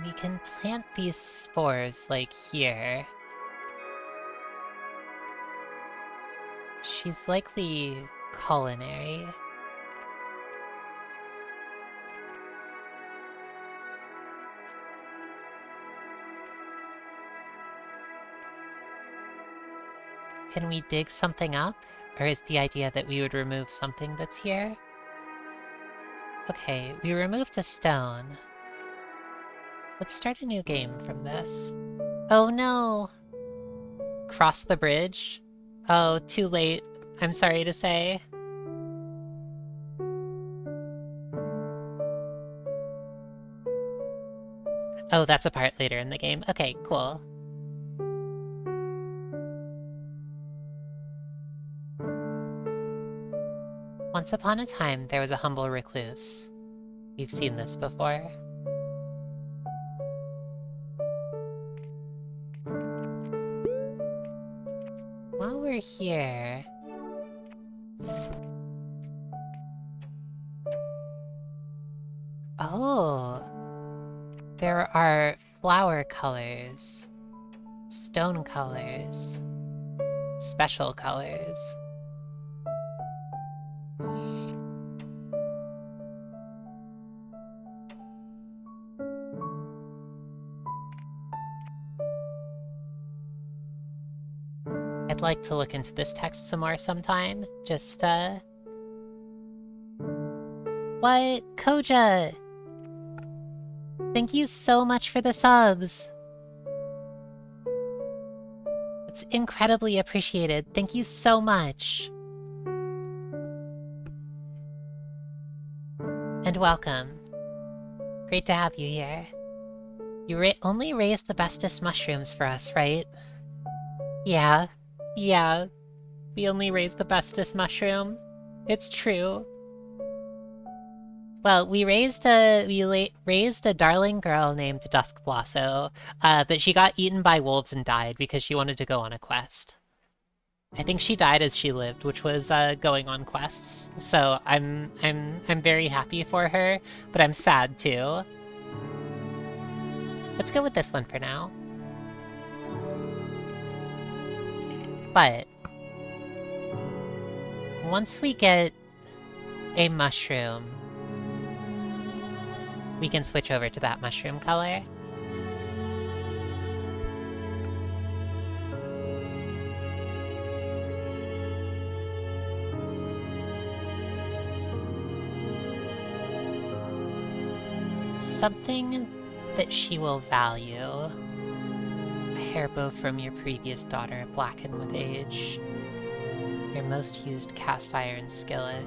we can plant these spores, like, here. She's likely culinary. Can we dig something up? Or is the idea that we would remove something that's here? Okay, we removed a stone. Let's start a new game from this. Oh no! Cross the bridge? Oh, too late. I'm sorry to say. Oh, that's a part later in the game. Okay, cool. Once upon a time, there was a humble recluse. You've seen this before. While we're here... Oh! There are flower colors, stone colors, special colors. I'd like to look into this text some more sometime. Just, What? Koja! Thank you so much for the subs! It's incredibly appreciated. Thank you so much! And welcome. Great to have you here. You only raised the bestest mushrooms for us, right? Yeah. Yeah. We only raised the bestest mushroom. It's true. Well, we raised a darling girl named Duskblosso, but she got eaten by wolves and died because she wanted to go on a quest. I think she died as she lived, which was going on quests. So I'm very happy for her, but I'm sad too. Let's go with this one for now. But once we get a mushroom, we can switch over to that mushroom color. Something that she will value. A hair bow from your previous daughter, blackened with age. Your most used cast iron skillet.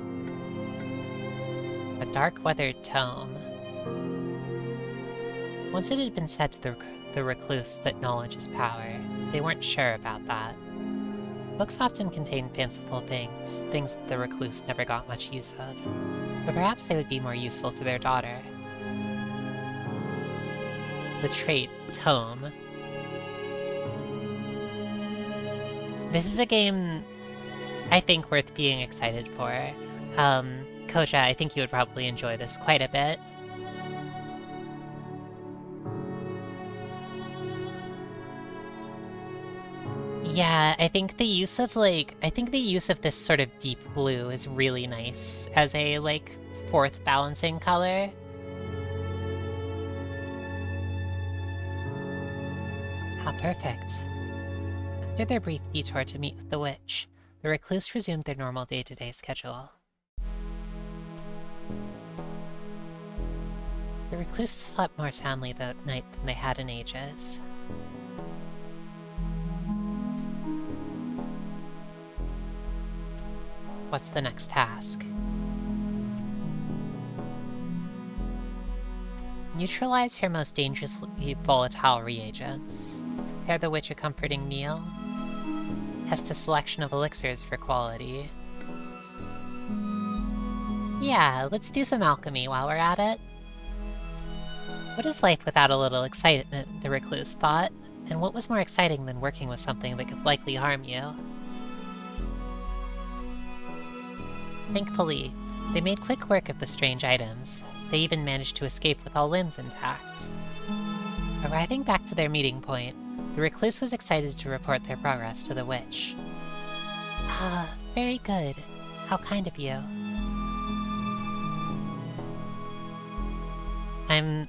A dark weathered tome. Once it had been said to the recluse that knowledge is power, they weren't sure about that. Books often contain fanciful things that the recluse never got much use of, but perhaps they would be more useful to their daughter. The trait, Tome. This is a game I think worth being excited for. Koja, I think you would probably enjoy this quite a bit. Yeah, I think the use of this sort of deep blue is really nice as a, like, fourth balancing color. How perfect. After their brief detour to meet with the witch, the recluse resumed their normal day-to-day schedule. The recluse slept more soundly that night than they had in ages. What's the next task? Neutralize her most dangerously volatile reagents. Prepare the witch a comforting meal. Test a selection of elixirs for quality. Yeah, let's do some alchemy while we're at it. What is life without a little excitement, the recluse thought, and what was more exciting than working with something that could likely harm you? Thankfully, they made quick work of the strange items. They even managed to escape with all limbs intact. Arriving back to their meeting point, the recluse was excited to report their progress to the witch. Ah, very good. How kind of you. I'm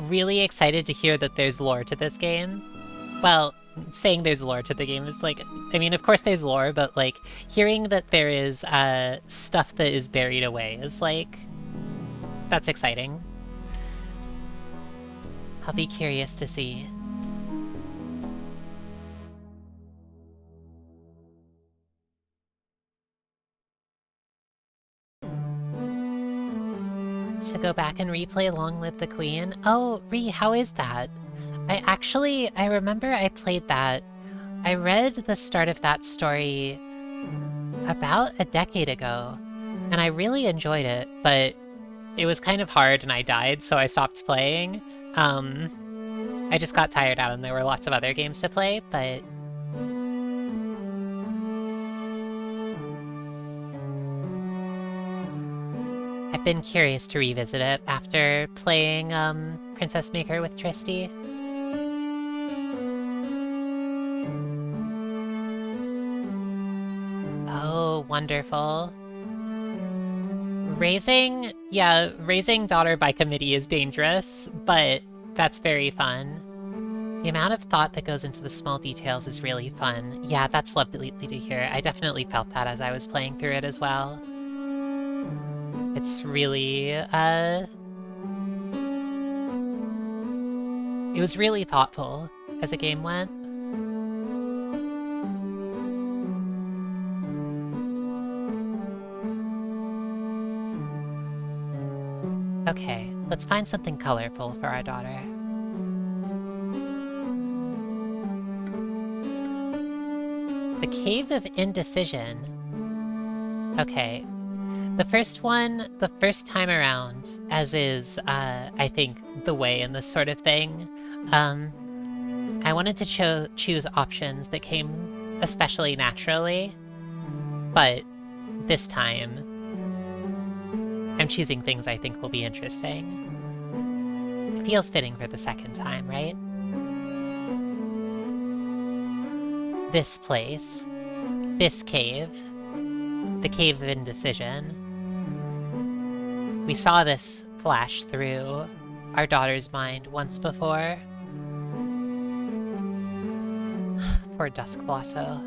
really excited to hear that there's lore to this game. Well, saying there's lore to the game is like, I mean, of course there's lore, but like, hearing that there is stuff that is buried away is like, that's exciting. I'll be curious to see. To go back and replay Long Live the Queen? Oh, Ree, how is that? I remember I played that. I read the start of that story about a decade ago, and I really enjoyed it, but it was kind of hard and I died, so I stopped playing. I just got tired out and there were lots of other games to play, but I've been curious to revisit it after playing Princess Maker with Tristy. Oh, wonderful. Raising daughter by committee is dangerous, but that's very fun. The amount of thought that goes into the small details is really fun. Yeah, that's lovely to hear. I definitely felt that as I was playing through it as well. It's really, it was really thoughtful as the game went. Okay, let's find something colorful for our daughter. The Cave of Indecision. Okay. The first time around, as is, I think, the way in this sort of thing, I wanted to choose options that came especially naturally, but this time, I'm choosing things I think will be interesting. It feels fitting for the second time, right? This place, this cave, the Cave of Indecision. We saw this flash through our daughter's mind once before. Poor Dusk Blosso.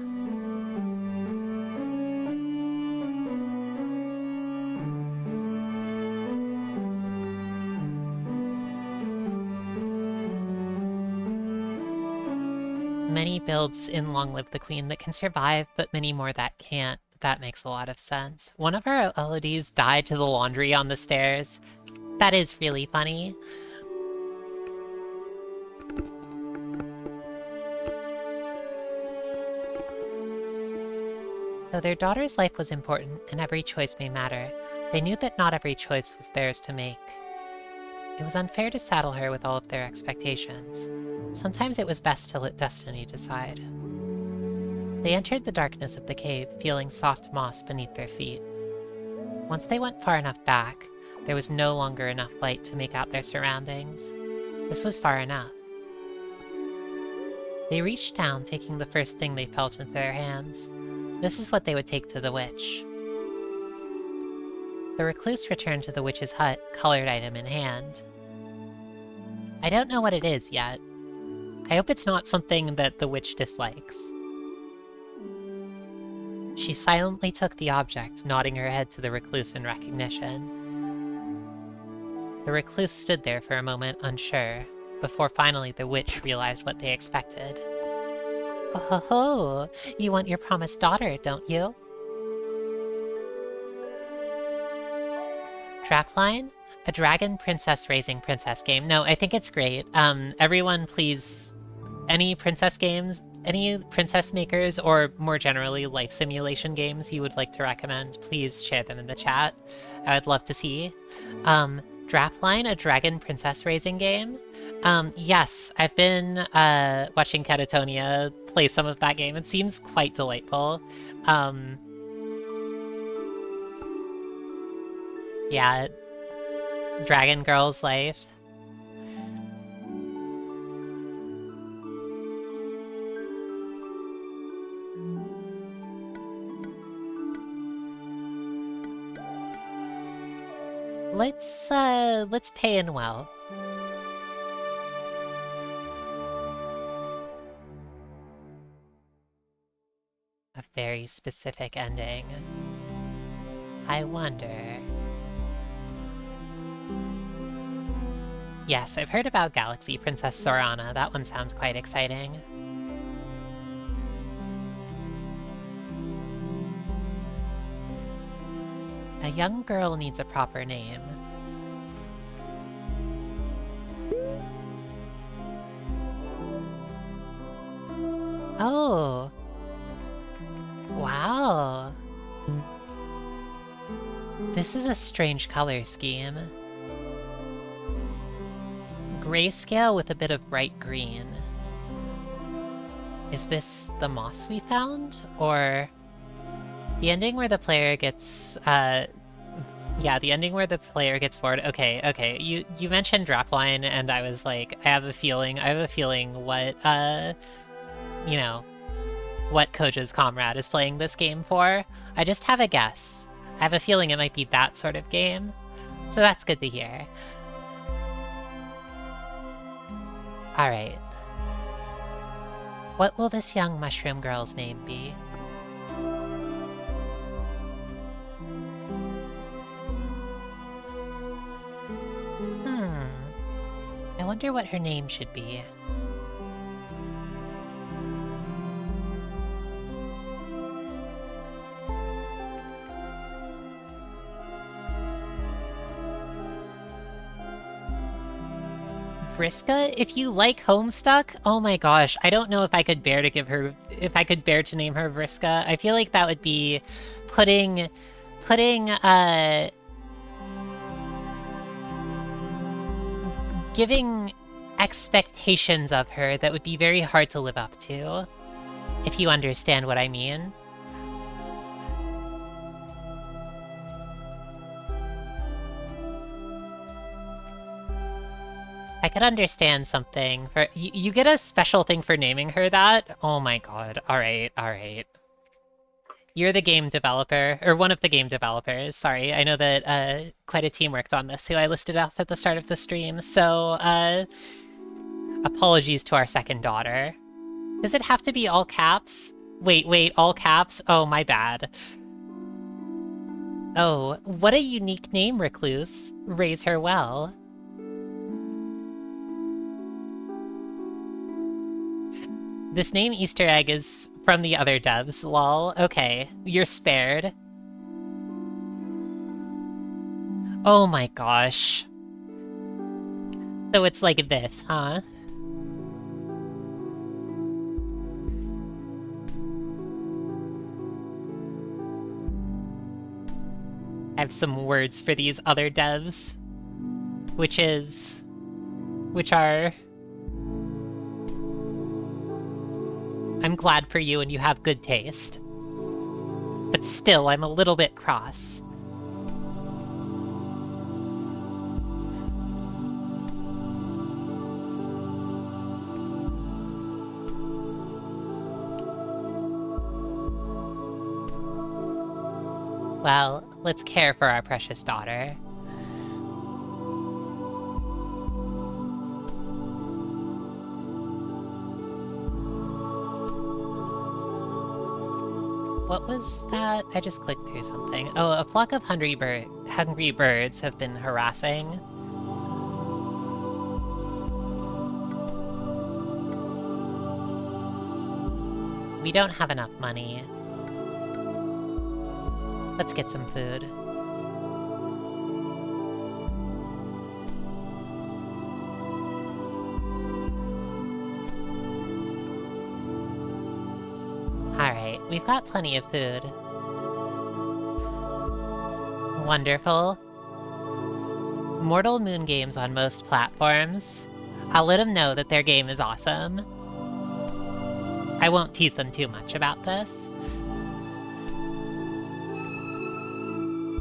Many builds in Long Live the Queen that can survive, but many more that can't. That makes a lot of sense. One of our Elodies died to the laundry on the stairs. That is really funny. Though their daughter's life was important and every choice may matter, they knew that not every choice was theirs to make. It was unfair to saddle her with all of their expectations. Sometimes it was best to let destiny decide. They entered the darkness of the cave, feeling soft moss beneath their feet. Once they went far enough back, there was no longer enough light to make out their surroundings. This was far enough. They reached down, taking the first thing they felt into their hands. This is what they would take to the witch. The recluse returned to the witch's hut, colored item in hand. I don't know what it is yet. I hope it's not something that the witch dislikes. She silently took the object, nodding her head to the recluse in recognition. The recluse stood there for a moment, unsure, before finally the witch realized what they expected. Oh ho ho! You want your promised daughter, don't you? Trapline? A dragon princess raising princess game. No, I think it's great. Everyone please... Any princess games, any princess makers, or more generally life simulation games you would like to recommend, please share them in the chat. I would love to see. Drapline, a dragon princess raising game. Yes, I've been watching Catatonia play some of that game. It seems quite delightful. Yeah, Dragon Girl's life. Let's pay in well. A very specific ending. I wonder... Yes, I've heard about Galaxy Princess Sorana. That one sounds quite exciting. A young girl needs a proper name. Oh! Wow! This is a strange color scheme. Grayscale with a bit of bright green. Is this the moss we found? Or the ending where the player gets, yeah, the ending where the player gets forward. Okay. You mentioned Drapline, and I was like, I have a feeling what, you know, what Koja's comrade is playing this game for. I just have a guess. I have a feeling it might be that sort of game. So that's good to hear. Alright. What will this young mushroom girl's name be? I wonder what her name should be. Vriska, if you like Homestuck, oh my gosh, I don't know if I could bear to name her Vriska. I feel like that would be putting giving expectations of her that would be very hard to live up to, if you understand what I mean. I could understand something for you get a special thing for naming her that? Oh my god. Alright. You're the game developer, or one of the game developers. Sorry, I know that quite a team worked on this, who I listed off at the start of the stream, so apologies to our second daughter. Does it have to be all caps? Wait, all caps? Oh, my bad. Oh, what a unique name, Recluse. Raise her well. This name Easter egg is from the other devs, lol. Okay, you're spared. Oh my gosh. So it's like this, huh? I have some words for these other devs. Which are... I'm glad for you and you have good taste. But still, I'm a little bit cross. Well, let's care for our precious daughter. What was that? I just clicked through something. Oh, a flock of hungry birds have been harassing. We don't have enough money. Let's get some food. Alright, we've got plenty of food. Wonderful. Mortal Moon games on most platforms. I'll let them know that their game is awesome. I won't tease them too much about this.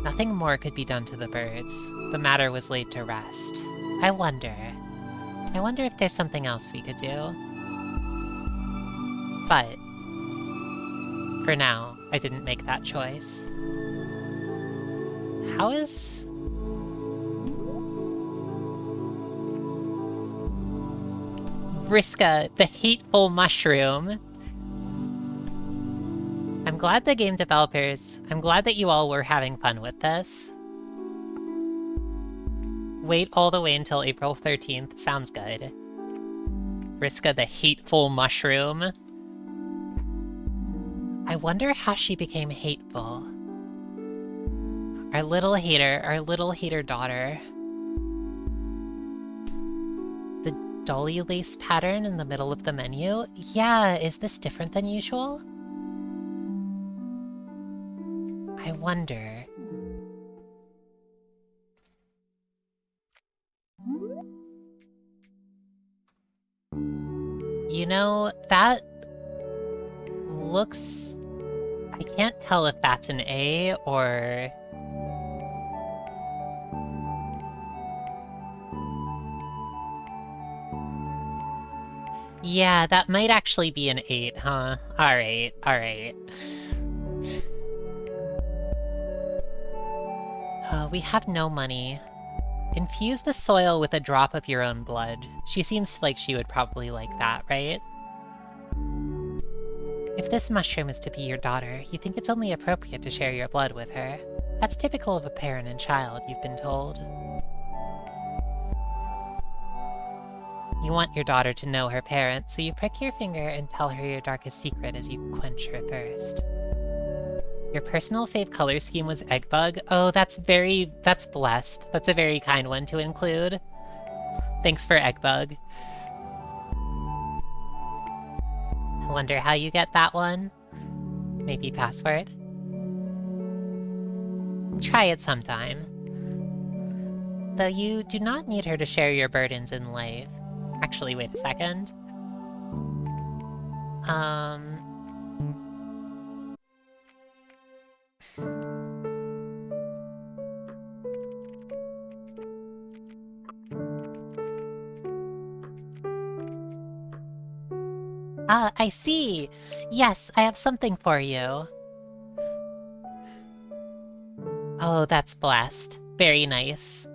Nothing more could be done to the birds. The matter was laid to rest. I wonder if there's something else we could do. But for now, I didn't make that choice. How is... Vriska, the hateful mushroom. I'm glad the game developers... I'm glad that you all were having fun with this. Wait all the way until April 13th. Sounds good. Vriska, the hateful mushroom. I wonder how she became hateful. Our little hater daughter. The dolly lace pattern in the middle of the menu? Yeah, is this different than usual? I wonder. you know, that looks... I can't tell if that's an A or... Yeah, that might actually be an 8, huh? Alright, alright. We have no money. Infuse the soil with a drop of your own blood. She seems like she would probably like that, right? If this mushroom is to be your daughter, you think it's only appropriate to share your blood with her. That's typical of a parent and child, you've been told. You want your daughter to know her parents, so you prick your finger and tell her your darkest secret as you quench her thirst. Your personal fave color scheme was egg bug? Oh, that's blessed. That's a very kind one to include. Thanks for egg bug. I wonder how you get that one. Maybe password? Try it sometime. Though you do not need her to share your burdens in life. Actually, wait a second. Ah, I see! Yes, I have something for you. Oh, that's blessed. Very nice.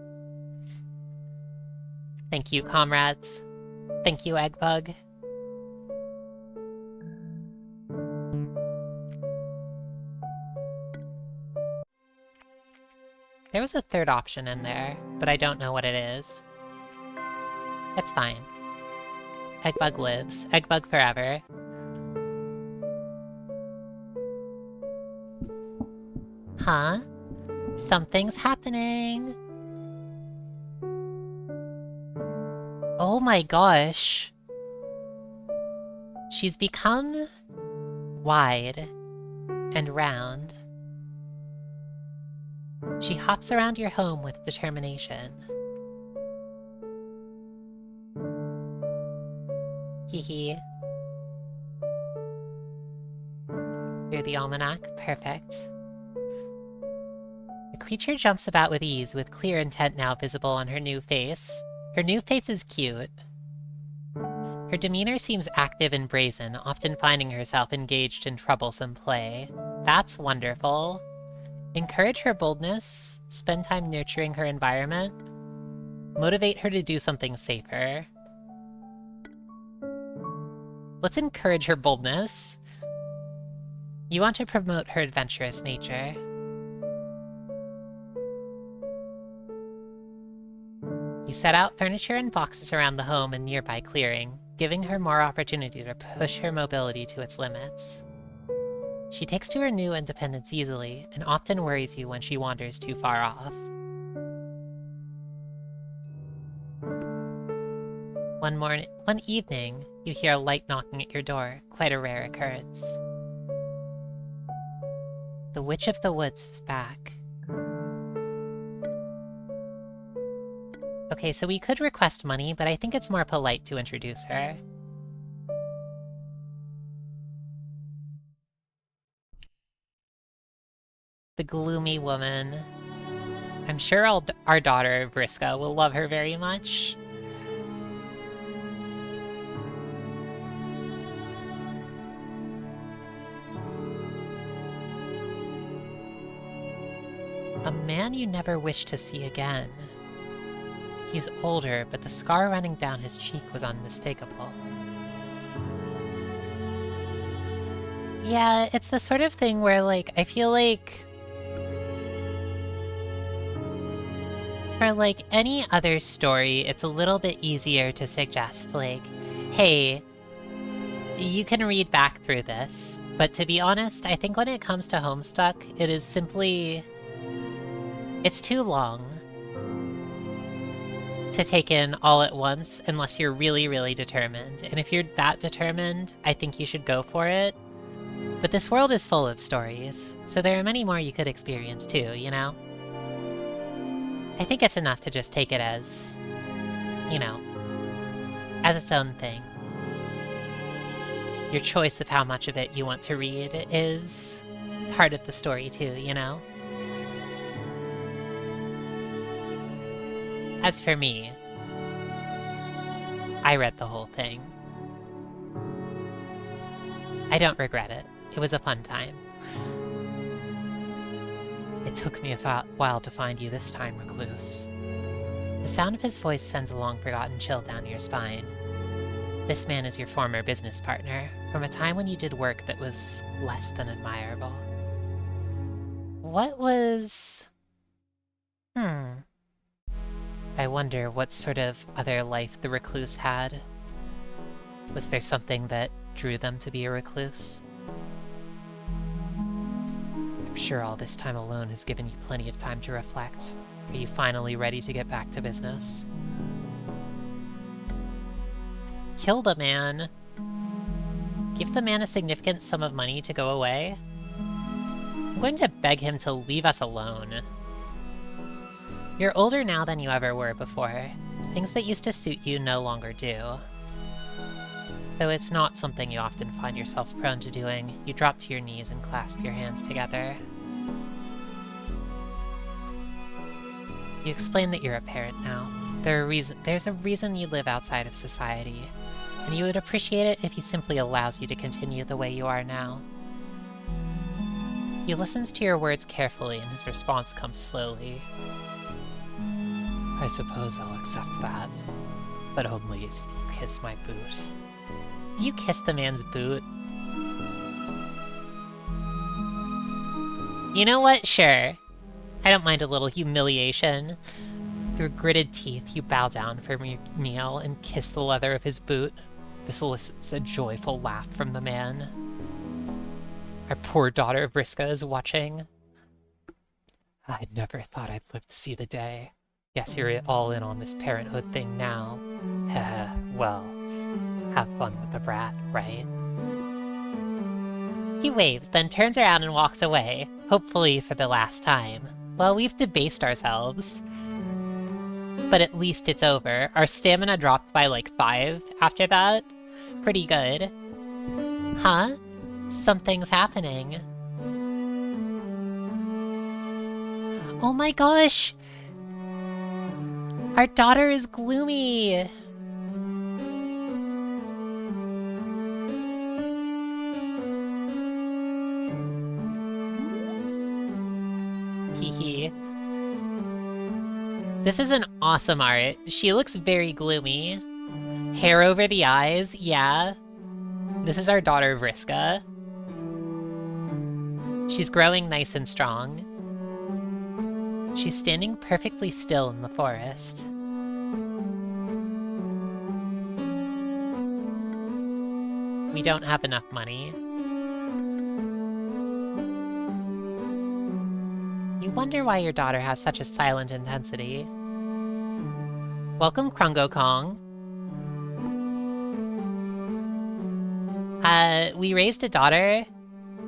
Thank you, comrades. Thank you, Eggbug. There was a third option in there, but I don't know what it is. It's fine. Eggbug lives. Eggbug forever. Huh? Something's happening! Oh my gosh! She's become... wide and round. She hops around your home with determination. Hee. You're the almanac? Perfect. The creature jumps about with ease, with clear intent now visible on her new face. Her new face is cute. Her demeanor seems active and brazen, often finding herself engaged in troublesome play. That's wonderful. Encourage her boldness, spend time nurturing her environment, motivate her to do something safer. Let's encourage her boldness. You want to promote her adventurous nature. You set out furniture and boxes around the home and nearby clearing, giving her more opportunity to push her mobility to its limits. She takes to her new independence easily, and often worries you when she wanders too far off. One evening, you hear a light knocking at your door, quite a rare occurrence. The Witch of the Woods is back. Okay, so we could request money, but I think it's more polite to introduce her. The gloomy woman. I'm sure our daughter, Vriska, will love her very much. A man you never wish to see again. He's older, but the scar running down his cheek was unmistakable. Yeah, it's the sort of thing where, like, I feel like... for, like, any other story, it's a little bit easier to suggest, like, hey, you can read back through this. But to be honest, I think when it comes to Homestuck, it is simply... it's too long to take in all at once unless you're really, really determined. And if you're that determined, I think you should go for it. But this world is full of stories, so there are many more you could experience too, you know? I think it's enough to just take it as, you know, as its own thing. your choice of how much of it you want to read is part of the story too, you know? As for me, I read the whole thing. I don't regret it. It was a fun time. It took me a while to find you this time, recluse. The sound of his voice sends a long-forgotten chill down your spine. This man is your former business partner, from a time when you did work that was less than admirable. What was... I wonder what sort of other life the recluse had. Was there something that drew them to be a recluse? I'm sure all this time alone has given you plenty of time to reflect. Are you finally ready to get back to business? Kill the man. Give the man a significant sum of money to go away. I'm going to beg him to leave us alone. You're older now than you ever were before. Things that used to suit you no longer do. Though it's not something you often find yourself prone to doing, you drop to your knees and clasp your hands together. You explain that you're a parent now. There's a reason you live outside of society, and you would appreciate it if he simply allows you to continue the way you are now. He listens to your words carefully, and his response comes slowly. I suppose I'll accept that, but only if you kiss my boot. Do you kiss the man's boot? You know what? Sure. I don't mind a little humiliation. Through gritted teeth, you bow down from your meal and kiss the leather of his boot. This elicits a joyful laugh from the man. Our poor daughter Vriska is watching. I never thought I'd live to see the day. Guess you're all in on this parenthood thing now. Well, have fun with the brat, right? He waves, then turns around and walks away, hopefully for the last time. Well, we've debased ourselves. But at least it's over. Our stamina dropped by like 5 after that. Pretty good. Huh? Something's happening. Oh my gosh! Our daughter is gloomy! Hee. This is an awesome art. She looks very gloomy. Hair over the eyes, yeah. This is our daughter Vriska. She's growing nice and strong. She's standing perfectly still in the forest. We don't have enough money. You wonder why your daughter has such a silent intensity. Welcome, Krungo Kong. We raised a daughter,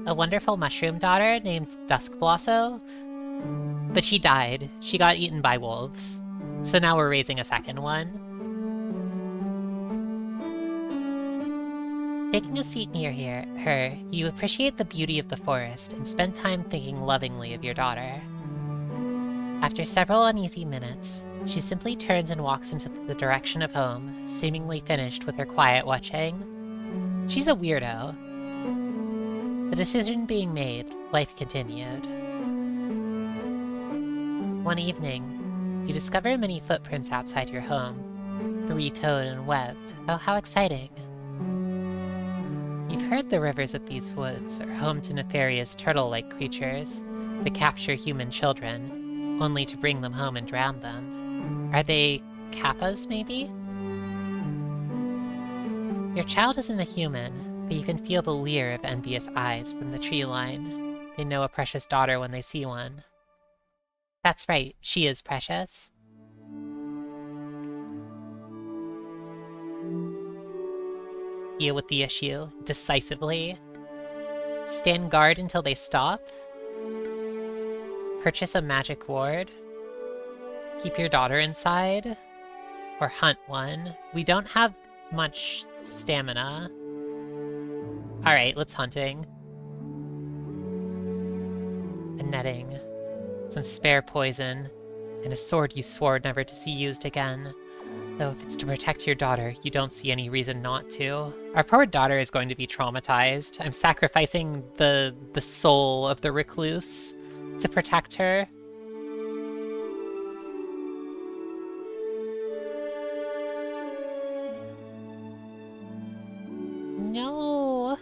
a wonderful mushroom daughter named Dusk Blossom, but she died. She got eaten by wolves. So now we're raising a second one. Taking a seat near her, you appreciate the beauty of the forest and spend time thinking lovingly of your daughter. After several uneasy minutes, she simply turns and walks into the direction of home, seemingly finished with her quiet watching. She's a weirdo. The decision being made, life continued. One evening, you discover many footprints outside your home, 3-toed and webbed. Oh, how exciting. You've heard the rivers of these woods are home to nefarious turtle-like creatures that capture human children, only to bring them home and drown them. Are they kappas, maybe? Your child isn't a human, but you can feel the leer of envious eyes from the tree line. They know a precious daughter when they see one. That's right, she is precious. Deal with the issue decisively. Stand guard until they stop. Purchase a magic ward. Keep your daughter inside. Or hunt one. We don't have much stamina. Alright, let's hunting. A netting. Some spare poison. And a sword you swore never to see used again. Though if it's to protect your daughter, you don't see any reason not to. Our poor daughter is going to be traumatized. I'm sacrificing the soul of the recluse to protect her. No.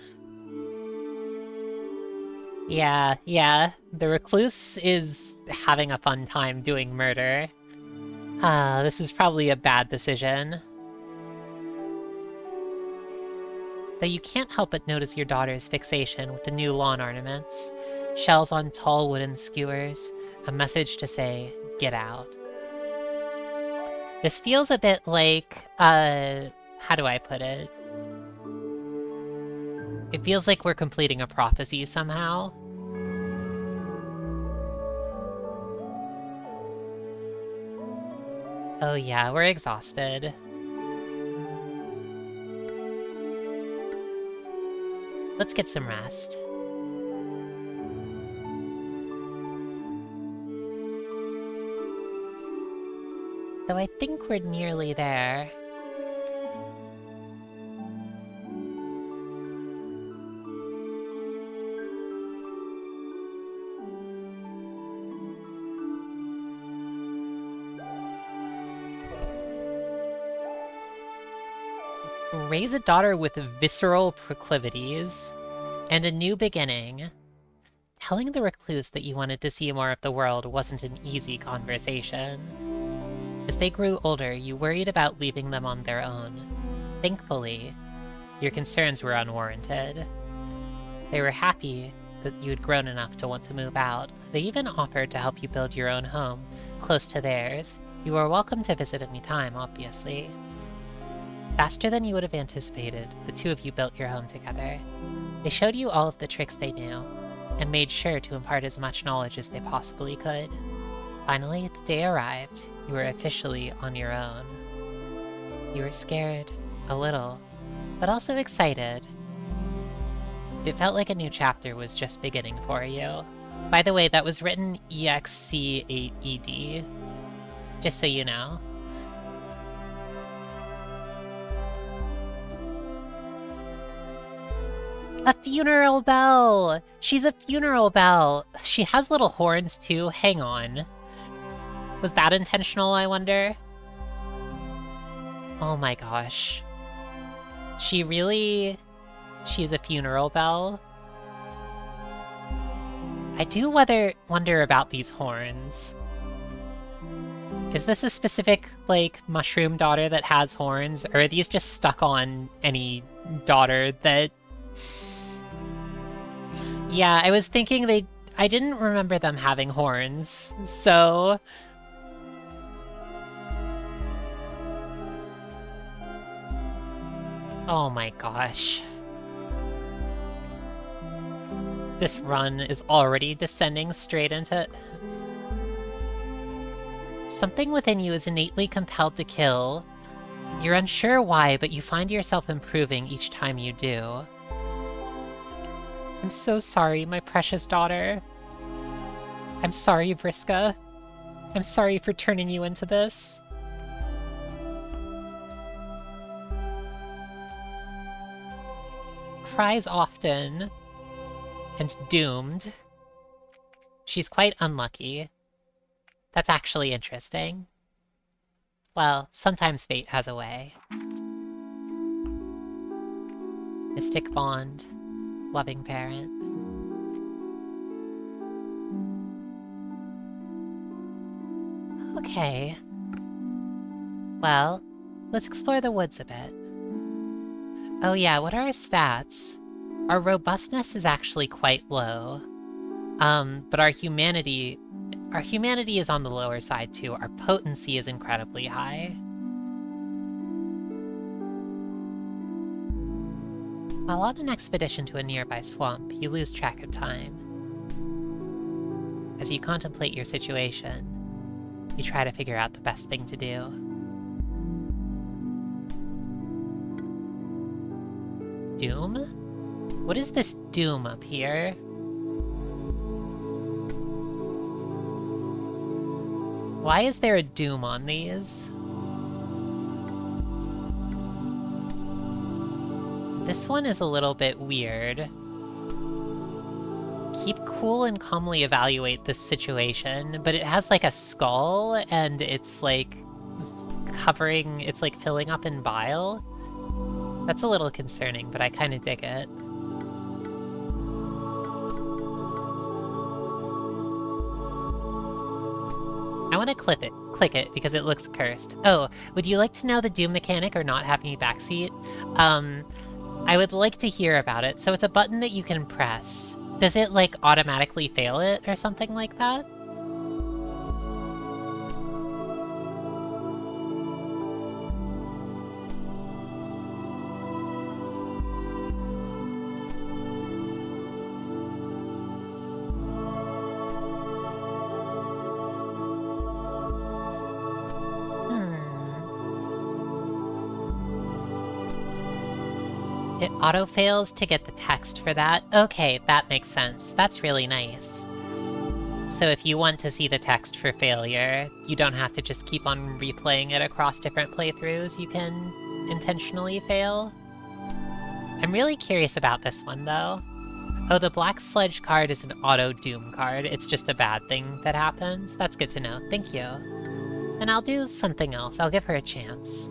Yeah. The recluse is having a fun time doing murder. This is probably a bad decision. Though you can't help but notice your daughter's fixation with the new lawn ornaments. Shells on tall wooden skewers. A message to say, get out. This feels a bit like, how do I put it? It feels like we're completing a prophecy somehow. Oh yeah, we're exhausted. Let's get some rest. Though I think we're nearly there. Raise a daughter with visceral proclivities, and a new beginning. Telling the recluse that you wanted to see more of the world wasn't an easy conversation. As they grew older, you worried about leaving them on their own. Thankfully, your concerns were unwarranted. They were happy that you had grown enough to want to move out. They even offered to help you build your own home, close to theirs. You are welcome to visit any time, obviously. Faster than you would have anticipated, the two of you built your home together. They showed you all of the tricks they knew, and made sure to impart as much knowledge as they possibly could. Finally, the day arrived. You were officially on your own. You were scared, a little, but also excited. It felt like a new chapter was just beginning for you. By the way, that was written EXC8ED, just so you know. A funeral bell! She's a funeral bell! She has little horns too, hang on. Was that intentional, I wonder? Oh my gosh. She's a funeral bell? I do wonder about these horns. Is this a specific, like, mushroom daughter that has horns, or are these just stuck on any daughter that... Yeah, I was thinking I didn't remember them having horns, so... Oh my gosh. This run is already descending straight into... Something within you is innately compelled to kill. You're unsure why, but you find yourself improving each time you do. I'm so sorry, my precious daughter. I'm sorry, Vriska. I'm sorry for turning you into this. Cries often. And doomed. She's quite unlucky. That's actually interesting. Well, sometimes fate has a way. Mystic bond. Loving parent. Okay. Well, let's explore the woods a bit. Oh yeah, what are our stats? Our robustness is actually quite low. But our humanity is on the lower side too. Our potency is incredibly high. While on an expedition to a nearby swamp, you lose track of time. As you contemplate your situation, you try to figure out the best thing to do. Doom? What is this doom up here? Why is there a doom on these? This one is a little bit weird. Keep cool and calmly evaluate this situation, but it has like a skull and it's like covering, it's like filling up in bile. That's a little concerning, but I kind of dig it. I want to click it because it looks cursed. Oh, would you like to know the Doom mechanic or not have any backseat? I would like to hear about it. So it's a button that you can press. Does it like automatically fail it or something like that? It auto-fails to get the text for that. Okay, that makes sense. That's really nice. So if you want to see the text for failure, you don't have to just keep on replaying it across different playthroughs. You can intentionally fail. I'm really curious about this one, though. Oh, the Black Sledge card is an auto-doom card. It's just a bad thing that happens. That's good to know. Thank you. And I'll do something else. I'll give her a chance.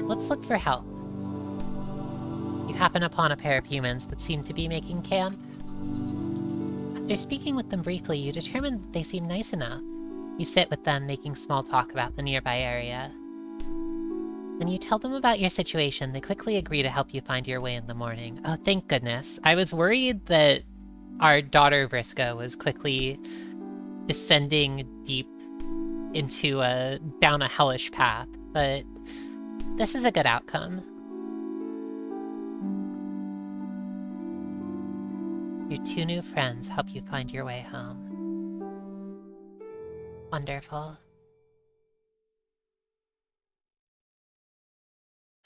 Let's look for help. You happen upon a pair of humans that seem to be making camp. After speaking with them briefly, you determine that they seem nice enough. You sit with them, making small talk about the nearby area. When you tell them about your situation, they quickly agree to help you find your way in the morning. Oh, thank goodness. I was worried that our daughter Vriska was quickly descending deep into down a hellish path, but this is a good outcome. Your two new friends help you find your way home. Wonderful.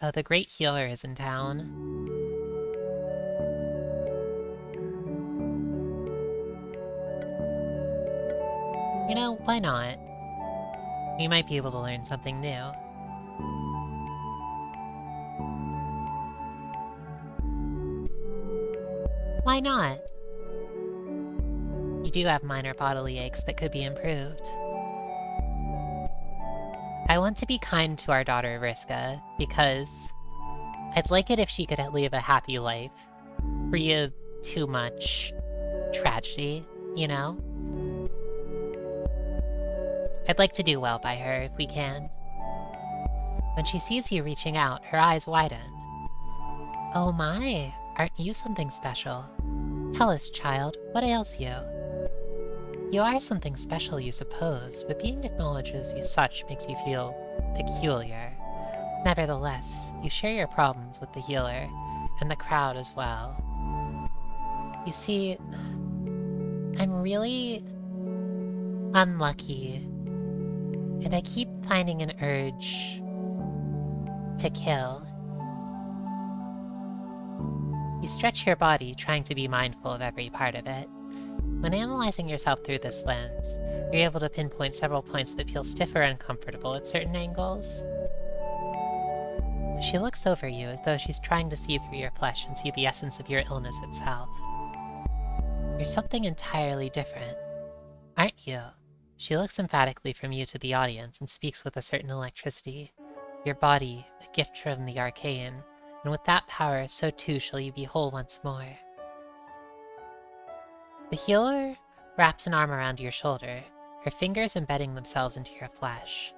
Oh, the Great Healer is in town. You know, why not? We might be able to learn something new. Why not? You do have minor bodily aches that could be improved. I want to be kind to our daughter Vriska, because I'd like it if she could live a happy life, free of too much tragedy, you know? I'd like to do well by her if we can. When she sees you reaching out, her eyes widen. Oh my, aren't you something special? Tell us, child, what ails you? You are something special, you suppose, but being acknowledged as such makes you feel peculiar. Nevertheless, you share your problems with the healer, and the crowd as well. You see, I'm really unlucky, and I keep finding an urge to kill. You stretch your body, trying to be mindful of every part of it. When analyzing yourself through this lens, you're able to pinpoint several points that feel stiff or uncomfortable at certain angles. She looks over you as though she's trying to see through your flesh and see the essence of your illness itself. You're something entirely different, aren't you? She looks emphatically from you to the audience and speaks with a certain electricity. Your body, a gift from the arcane, and with that power, so too shall you be whole once more. The healer wraps an arm around your shoulder, her fingers embedding themselves into your flesh.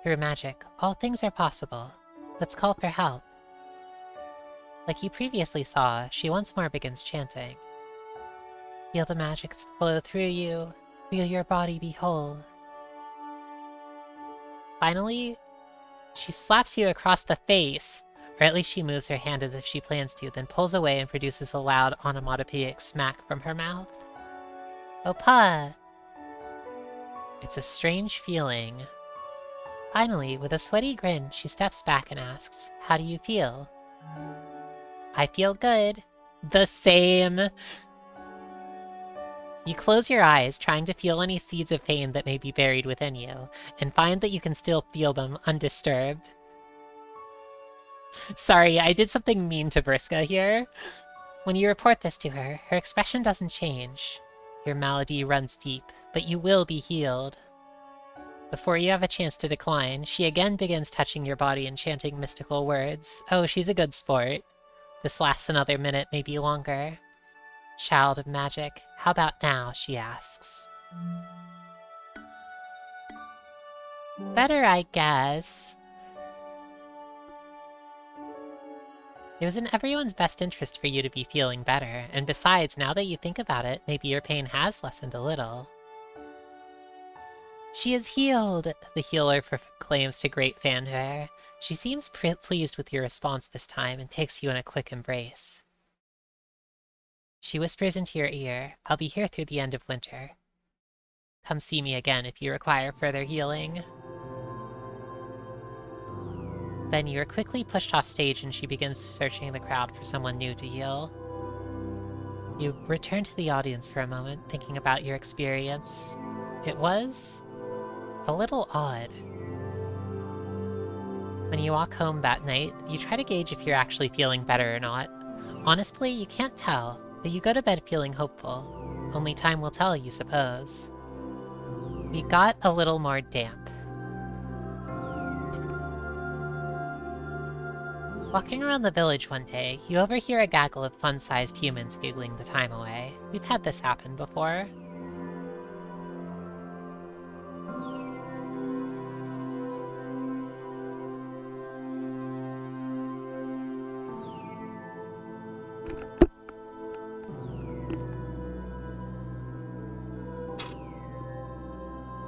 Through magic, all things are possible. Let's call for help. Like you previously saw, she once more begins chanting. Feel the magic flow through you. Feel your body be whole. Finally, she slaps you across the face, or at least she moves her hand as if she plans to, then pulls away and produces a loud onomatopoeic smack from her mouth. Opa! It's a strange feeling. Finally, with a sweaty grin, she steps back and asks, "How do you feel?" I feel good. The same. You close your eyes, trying to feel any seeds of pain that may be buried within you, and find that you can still feel them undisturbed. Sorry, I did something mean to Vriska here. When you report this to her, her expression doesn't change. Your malady runs deep, but you will be healed. Before you have a chance to decline, she again begins touching your body and chanting mystical words. Oh, she's a good sport. This lasts another minute, maybe longer. Child of magic, how about now, she asks. Better, I guess. It was in everyone's best interest for you to be feeling better, and besides, now that you think about it, maybe your pain has lessened a little. She is healed, the healer proclaims to great fanfare. She seems pleased with your response this time and takes you in a quick embrace. She whispers into your ear, I'll be here through the end of winter. Come see me again if you require further healing. Then you are quickly pushed off stage and she begins searching the crowd for someone new to heal. You return to the audience for a moment, thinking about your experience. It was a little odd. When you walk home that night, you try to gauge if you're actually feeling better or not. Honestly, you can't tell, but you go to bed feeling hopeful. Only time will tell, you suppose. You got a little more damp. Walking around the village one day, you overhear a gaggle of fun-sized humans giggling the time away. We've had this happen before.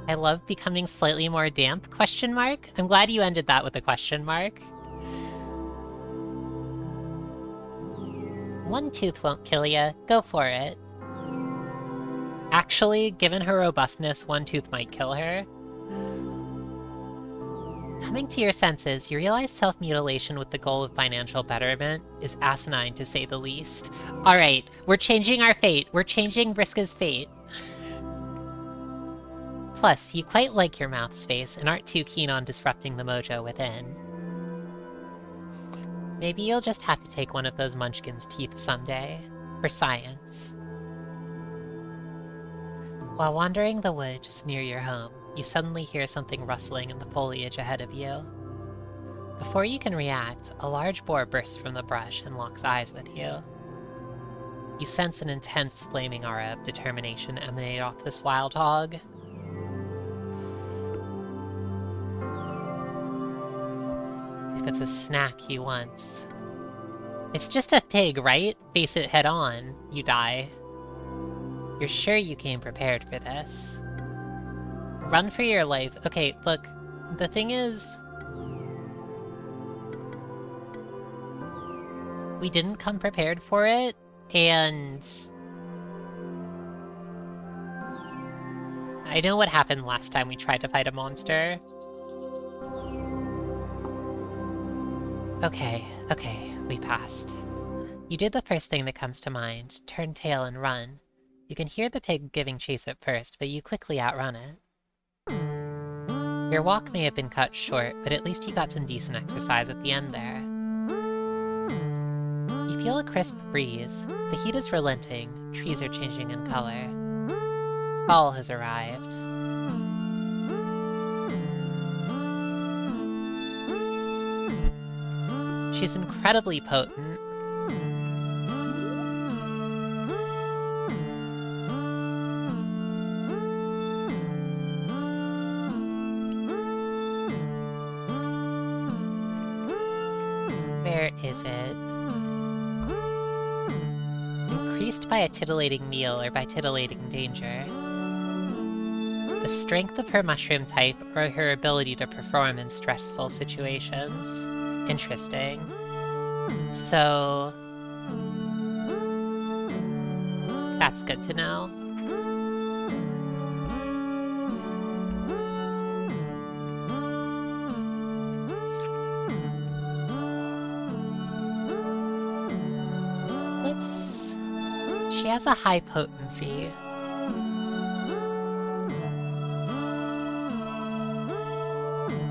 I love becoming slightly more damp, question mark? I'm glad you ended that with a question mark. One tooth won't kill ya. Go for it. Actually, given her robustness, one tooth might kill her. Coming to your senses, you realize self-mutilation with the goal of financial betterment is asinine to say the least. Alright, we're changing our fate. We're changing Vriska's fate. Plus, you quite like your mouth space and aren't too keen on disrupting the mojo within. Maybe you'll just have to take one of those munchkin's teeth someday. For science. While wandering the woods near your home, you suddenly hear something rustling in the foliage ahead of you. Before you can react, a large boar bursts from the brush and locks eyes with you. You sense an intense flaming aura of determination emanate off this wild hog. If it's a snack he wants. It's just a pig, right? Face it head on, you die. You're sure you came prepared for this. Run for your life. Okay, look, the thing is... we didn't come prepared for it, and... I know what happened last time we tried to fight a monster. Okay, we passed. You did the first thing that comes to mind, turn tail and run. You can hear the pig giving chase at first, but you quickly outrun it. Your walk may have been cut short, but at least you got some decent exercise at the end there. You feel a crisp breeze. The heat is relenting, trees are changing in color. Fall has arrived. She's incredibly potent. Where is it? Increased by a titillating meal or by titillating danger. The strength of her mushroom type or her ability to perform in stressful situations. Interesting. So... that's good to know. she has a high potency.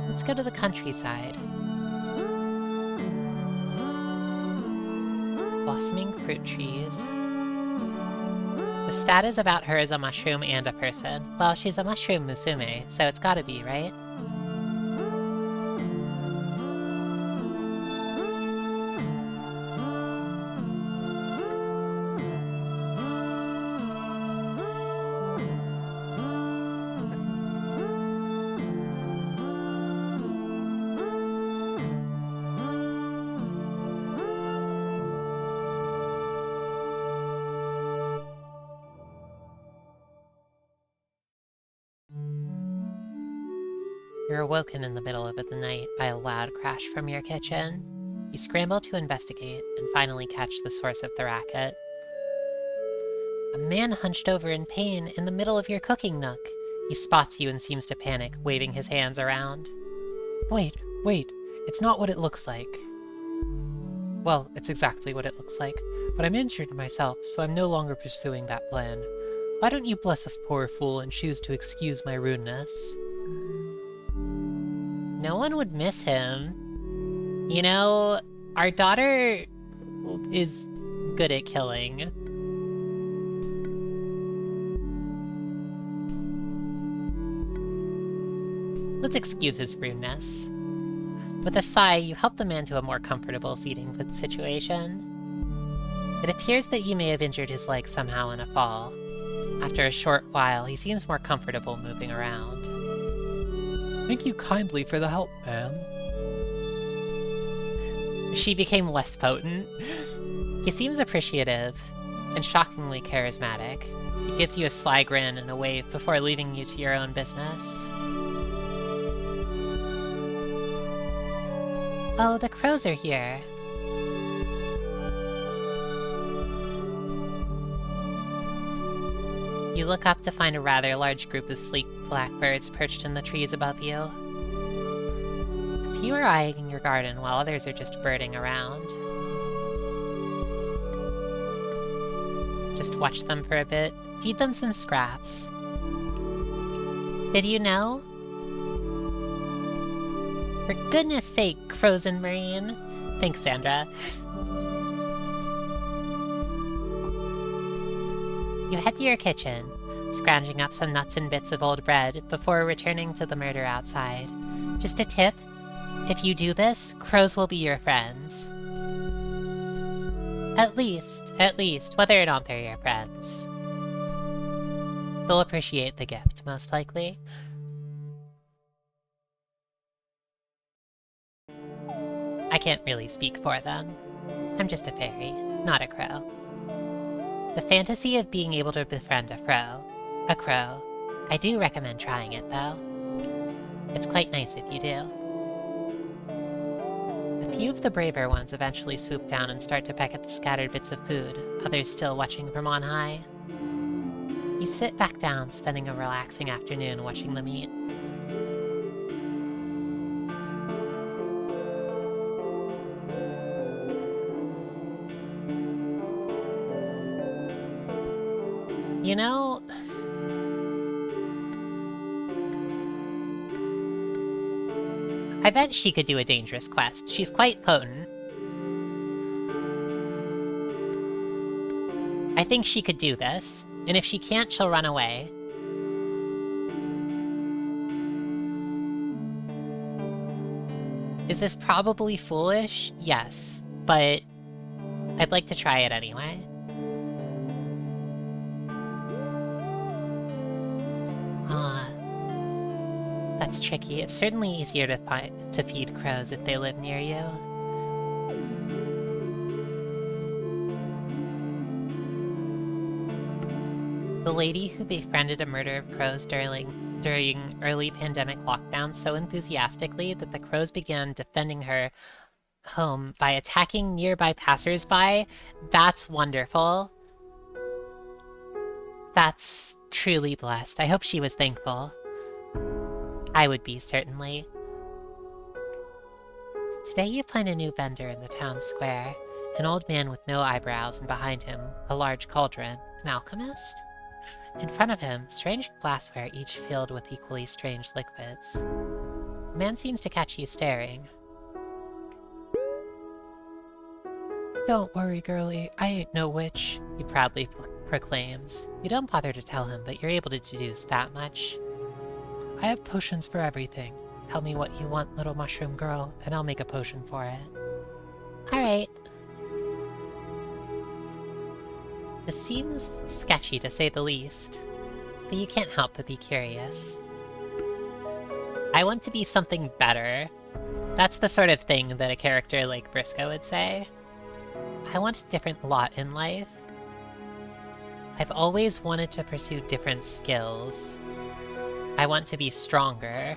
Let's go to the countryside. Blossoming fruit trees. The stat is about her as a mushroom and a person. Well, she's a mushroom MUSUME, so it's gotta be, right? You're awoken in the middle of the night by a loud crash from your kitchen. You scramble to investigate and finally catch the source of the racket. A man hunched over in pain in the middle of your cooking nook. He spots you and seems to panic, waving his hands around. Wait, it's not what it looks like. Well, it's exactly what it looks like, but I'm injured myself, so I'm no longer pursuing that plan. Why don't you bless a poor fool and choose to excuse my rudeness? No one would miss him. You know, our daughter is good at killing. Let's excuse his rudeness. With a sigh, you help the man to a more comfortable seating situation. It appears that you may have injured his leg somehow in a fall. After a short while, he seems more comfortable moving around. Thank you kindly for the help, ma'am. She became less potent. He seems appreciative and shockingly charismatic. He gives you a sly grin and a wave before leaving you to your own business. Oh, the crows are here. You look up to find a rather large group of sleek blackbirds perched in the trees above you. A few are eyeing your garden while others are just birding around. Just watch them for a bit, feed them some scraps. Did you know? For goodness sake, crows and marine. Thanks, Sandra. You head to your kitchen, scrounging up some nuts and bits of old bread before returning to the murder outside. Just a tip, if you do this, crows will be your friends. At least, whether or not they're your friends. They'll appreciate the gift, most likely. I can't really speak for them. I'm just a fairy, not a crow. The fantasy of being able to befriend a crow. I do recommend trying it, though. It's quite nice if you do. A few of the braver ones eventually swoop down and start to peck at the scattered bits of food, others still watching from on high. You sit back down, spending a relaxing afternoon watching them eat. You know, I bet she could do a dangerous quest. She's quite potent. I think she could do this, and if she can't, she'll run away. Is this probably foolish? Yes, but I'd like to try it anyway. That's tricky. It's certainly easier to feed crows if they live near you. The lady who befriended a murder of crows during early pandemic lockdown so enthusiastically that the crows began defending her home by attacking nearby passersby, that's wonderful. That's truly blessed. I hope she was thankful. I would be, certainly. Today you find a new vendor in the town square. An old man with no eyebrows, and behind him, a large cauldron. An alchemist? In front of him, strange glassware, each filled with equally strange liquids. The man seems to catch you staring. Don't worry, girlie, I ain't no witch, He proudly proclaims. You don't bother to tell him, but you're able to deduce that much. I have potions for everything. Tell me what you want, little mushroom girl, and I'll make a potion for it. Alright. This seems sketchy to say the least, but you can't help but be curious. I want to be something better. That's the sort of thing that a character like Briscoe would say. I want a different lot in life. I've always wanted to pursue different skills. I want to be stronger.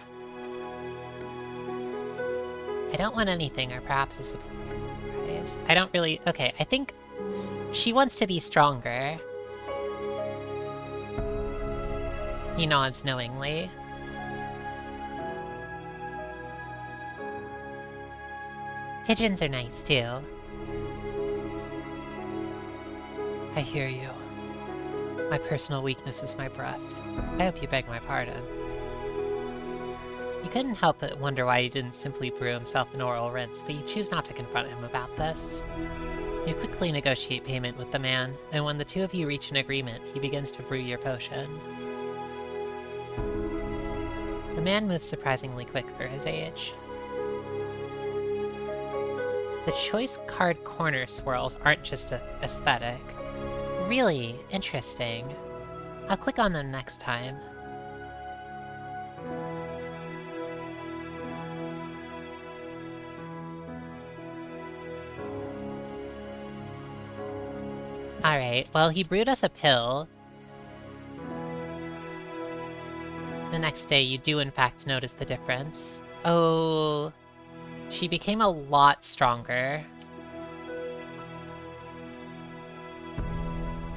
I don't want anything, or perhaps a surprise. I don't really... Okay, I think she wants to be stronger. He nods knowingly. Pigeons are nice, too. I hear you. My personal weakness is my breath. I hope you beg my pardon. You couldn't help but wonder why he didn't simply brew himself an oral rinse, but you choose not to confront him about this. You quickly negotiate payment with the man, and when the two of you reach an agreement, he begins to brew your potion. The man moves surprisingly quick for his age. The choice card corner swirls aren't just aesthetic. Really interesting. I'll click on them next time. Alright, well, he brewed us a pill. The next day, you do in fact notice the difference. Oh, she became a lot stronger.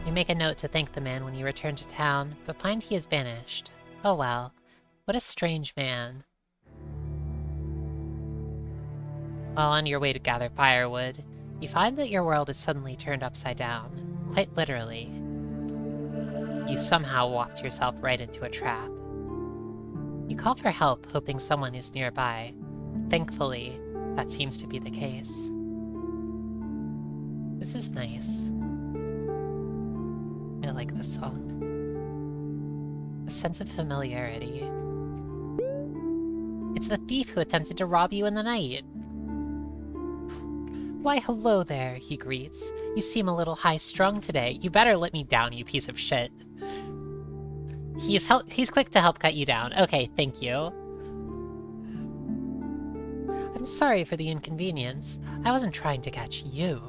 You make a note to thank the man when you return to town, but find he has vanished. Oh well, what a strange man. While on your way to gather firewood, you find that your world is suddenly turned upside down. Quite literally. You somehow walked yourself right into a trap. You call for help, hoping someone is nearby. Thankfully, that seems to be the case. This is nice. I like this song. A sense of familiarity. It's the thief who attempted to rob you in the night. Why, hello there, he greets. You seem a little high-strung today. You better let me down, you piece of shit. He's quick to help cut you down. Okay, thank you. I'm sorry for the inconvenience. I wasn't trying to catch you.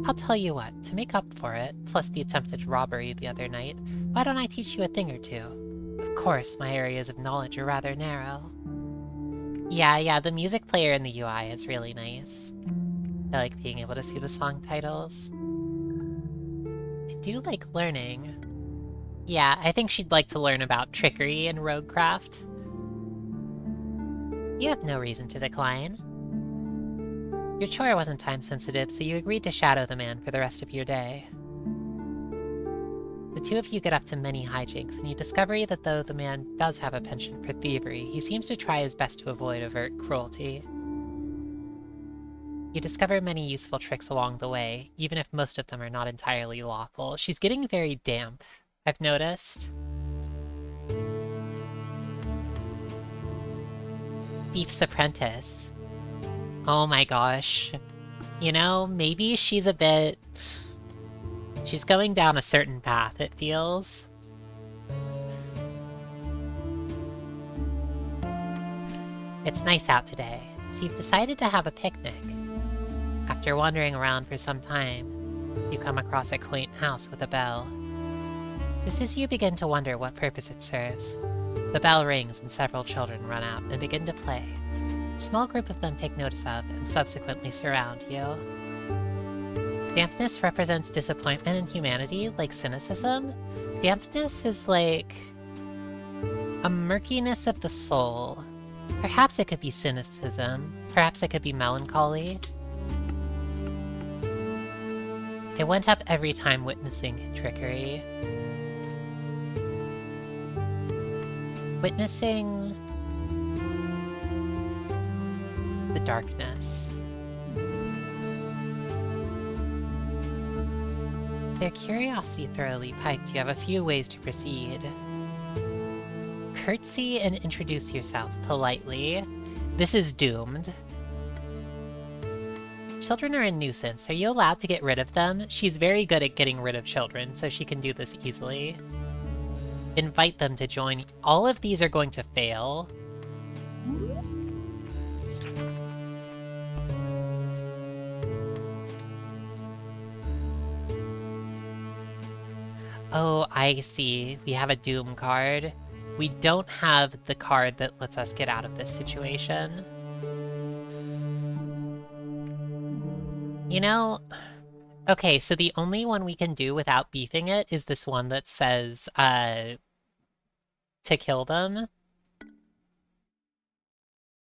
I'll tell you what, to make up for it, plus the attempted robbery the other night, why don't I teach you a thing or two? Of course, my areas of knowledge are rather narrow. Yeah, the music player in the UI is really nice. I like being able to see the song titles. I do like learning. Yeah, I think she'd like to learn about trickery and roguecraft. You have no reason to decline. Your chore wasn't time-sensitive, so you agreed to shadow the man for the rest of your day. The two of you get up to many hijinks, and you discover that though the man does have a penchant for thievery, he seems to try his best to avoid overt cruelty. You discover many useful tricks along the way, even if most of them are not entirely lawful. She's getting very damp, I've noticed. Thief's Apprentice. Oh my gosh. You know, maybe she's a bit... She's going down a certain path, it feels. It's nice out today, so you've decided to have a picnic. After wandering around for some time, you come across a quaint house with a bell. Just as you begin to wonder what purpose it serves, the bell rings and several children run out and begin to play. A small group of them take notice of and subsequently surround you. Dampness represents disappointment in humanity, like cynicism. Dampness is like a murkiness of the soul. Perhaps it could be cynicism. Perhaps it could be melancholy. It went up every time witnessing trickery. Witnessing the darkness. Their curiosity thoroughly piqued, you have a few ways to proceed. Curtsy and introduce yourself politely. This is doomed. Children are a nuisance. Are you allowed to get rid of them? She's very good at getting rid of children, so she can do this easily. Invite them to join. All of these are going to fail. Oh, I see. We have a Doom card. We don't have the card that lets us get out of this situation. You know... Okay, so the only one we can do without beefing it is this one that says, to kill them.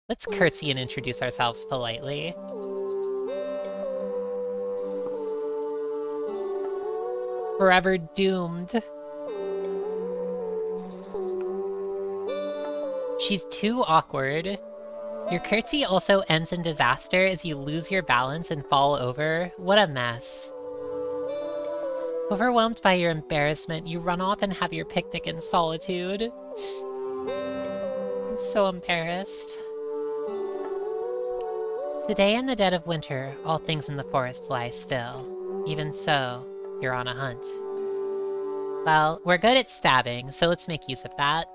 Let's curtsy and introduce ourselves politely. Forever doomed. She's too awkward. Your curtsy also ends in disaster as you lose your balance and fall over. What a mess. Overwhelmed by your embarrassment, you run off and have your picnic in solitude. I'm so embarrassed. Today in the dead of winter, all things in the forest lie still. Even so, you're on a hunt. Well, we're good at stabbing, so let's make use of that.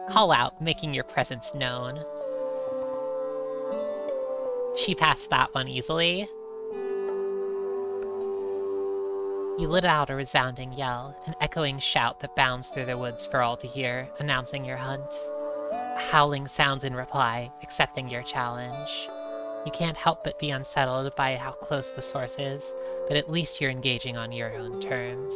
Call out, making your presence known. She passed that one easily. You let out a resounding yell, an echoing shout that bounds through the woods for all to hear, announcing your hunt. A howling sounds in reply, accepting your challenge. You can't help but be unsettled by how close the source is, but at least you're engaging on your own terms.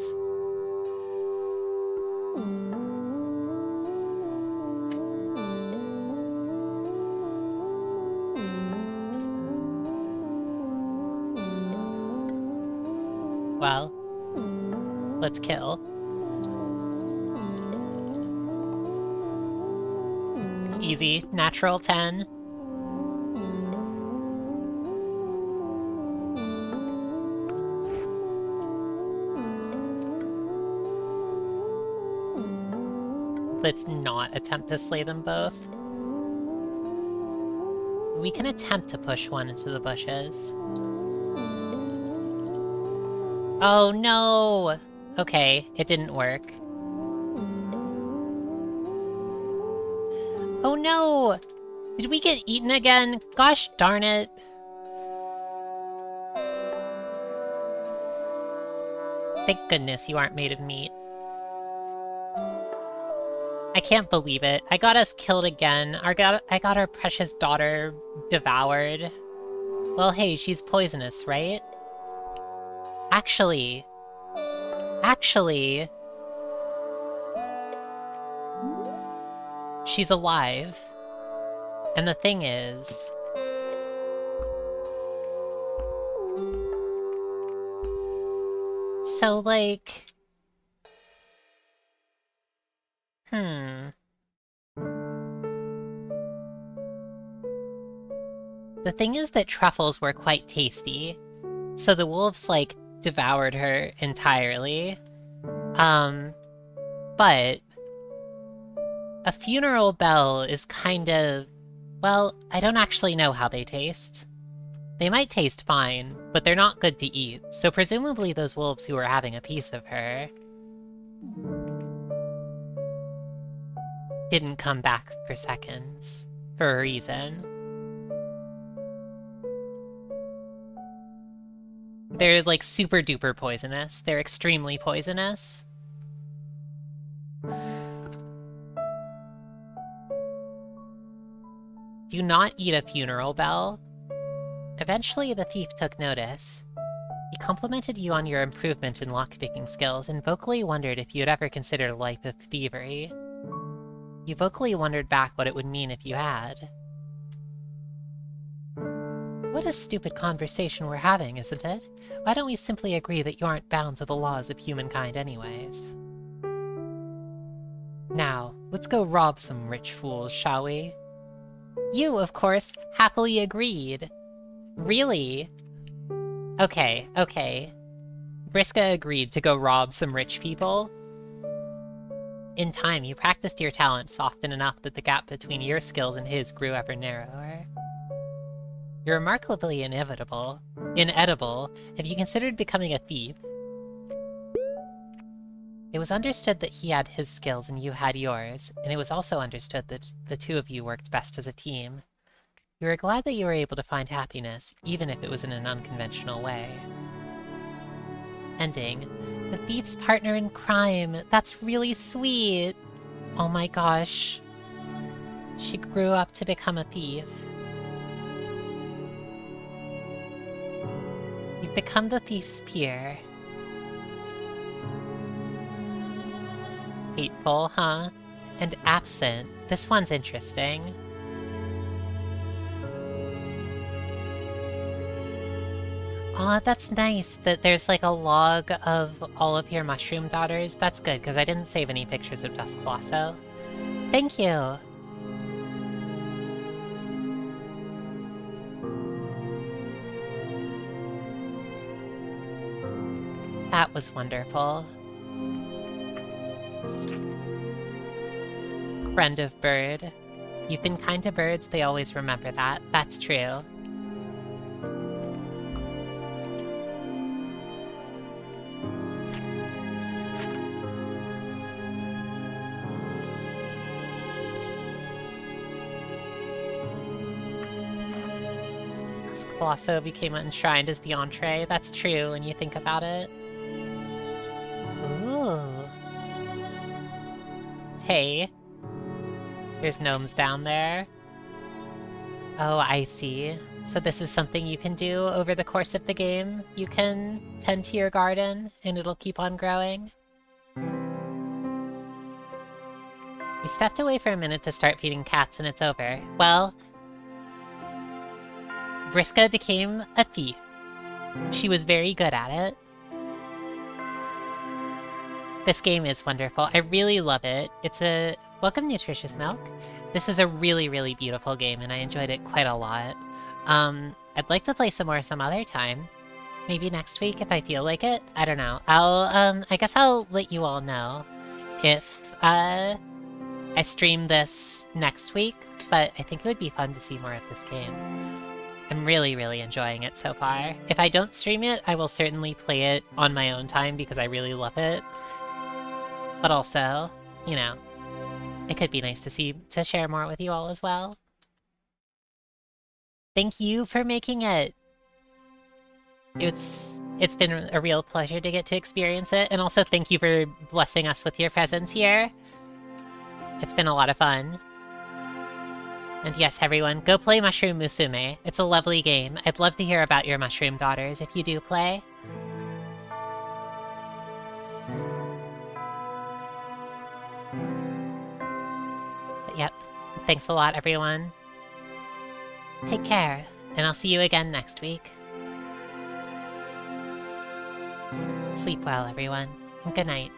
Well, let's kill. Easy, natural 10. Let's not attempt to slay them both. We can attempt to push one into the bushes. Oh no! Okay, it didn't work. Oh no! Did we get eaten again? Gosh darn it. Thank goodness you aren't made of meat. I can't believe it. I got us killed again. I got our precious daughter devoured. Well, hey, she's poisonous, right? Actually... she's alive. And the thing is... so, like... The thing is that truffles were quite tasty, so the wolves, like, devoured her entirely. But... a funeral bell is kind of... well, I don't actually know how they taste. They might taste fine, but they're not good to eat, so presumably those wolves who were having a piece of her didn't come back for seconds, for a reason. They're, like, super duper poisonous. They're extremely poisonous. Do not eat a funeral bell. Eventually, the thief took notice. He complimented you on your improvement in lockpicking skills and vocally wondered if you had ever considered a life of thievery. You vocally wondered back what it would mean if you had. What a stupid conversation we're having, isn't it? Why don't we simply agree that you aren't bound to the laws of humankind anyways? Now, let's go rob some rich fools, shall we? You, of course, happily agreed. Really? Okay. Vriska agreed to go rob some rich people. In time, you practiced your talents often enough that the gap between your skills and his grew ever narrower. You're remarkably inedible. Have you considered becoming a thief? It was understood that he had his skills and you had yours, and it was also understood that the two of you worked best as a team. You were glad that you were able to find happiness, even if it was in an unconventional way. Ending. The thief's partner in crime. That's really sweet. Oh my gosh. She grew up to become a thief. You've become the thief's peer. Hateful, huh? And absent. This one's interesting. Aw, that's nice that there's like a log of all of your mushroom daughters. That's good, because I didn't save any pictures of Dusk Colosso. Thank you! That was wonderful. Friend of bird. You've been kind to birds, they always remember that. That's true. Colosso became enshrined as the entree. That's true when you think about it. Ooh. Hey. There's gnomes down there. Oh, I see. So this is something you can do over the course of the game? You can tend to your garden, and it'll keep on growing? You stepped away for a minute to start feeding cats and it's over. Well, Vriska became a thief. She was very good at it. This game is wonderful. I really love it. It's a... Welcome, Nutritious Milk. This was a really, really beautiful game, and I enjoyed it quite a lot. I'd like to play some more some other time. Maybe next week if I feel like it. I don't know. I guess I'll let you all know if, I stream this next week, but I think it would be fun to see more of this game. I'm really, really enjoying it so far. If I don't stream it, I will certainly play it on my own time because I really love it. But also, you know, it could be nice to share more with you all as well. Thank you for making it! It's been a real pleasure to get to experience it, and also thank you for blessing us with your presence here. It's been a lot of fun. And yes, everyone, go play Mushroom Musume. It's a lovely game. I'd love to hear about your mushroom daughters if you do play. But yep, thanks a lot, everyone. Take care, and I'll see you again next week. Sleep well, everyone, and good night.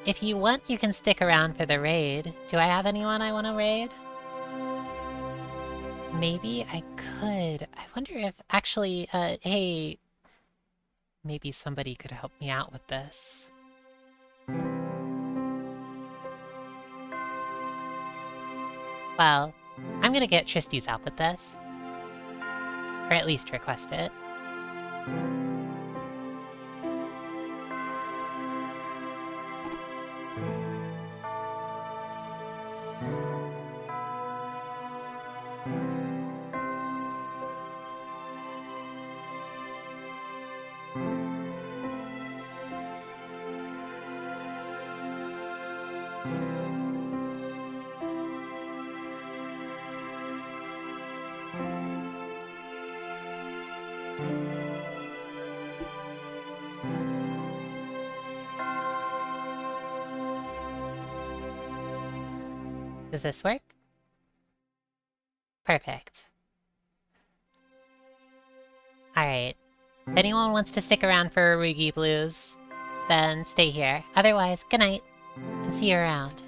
If you want, you can stick around for the raid. Do I have anyone I want to raid? Maybe I could. I wonder if, actually, hey... Maybe somebody could help me out with this. Well, I'm gonna get Tristy's help with this. Or at least request it. Does this work? Perfect. Alright. If anyone wants to stick around for Rugi Blues, then stay here. Otherwise, good night, and see you around.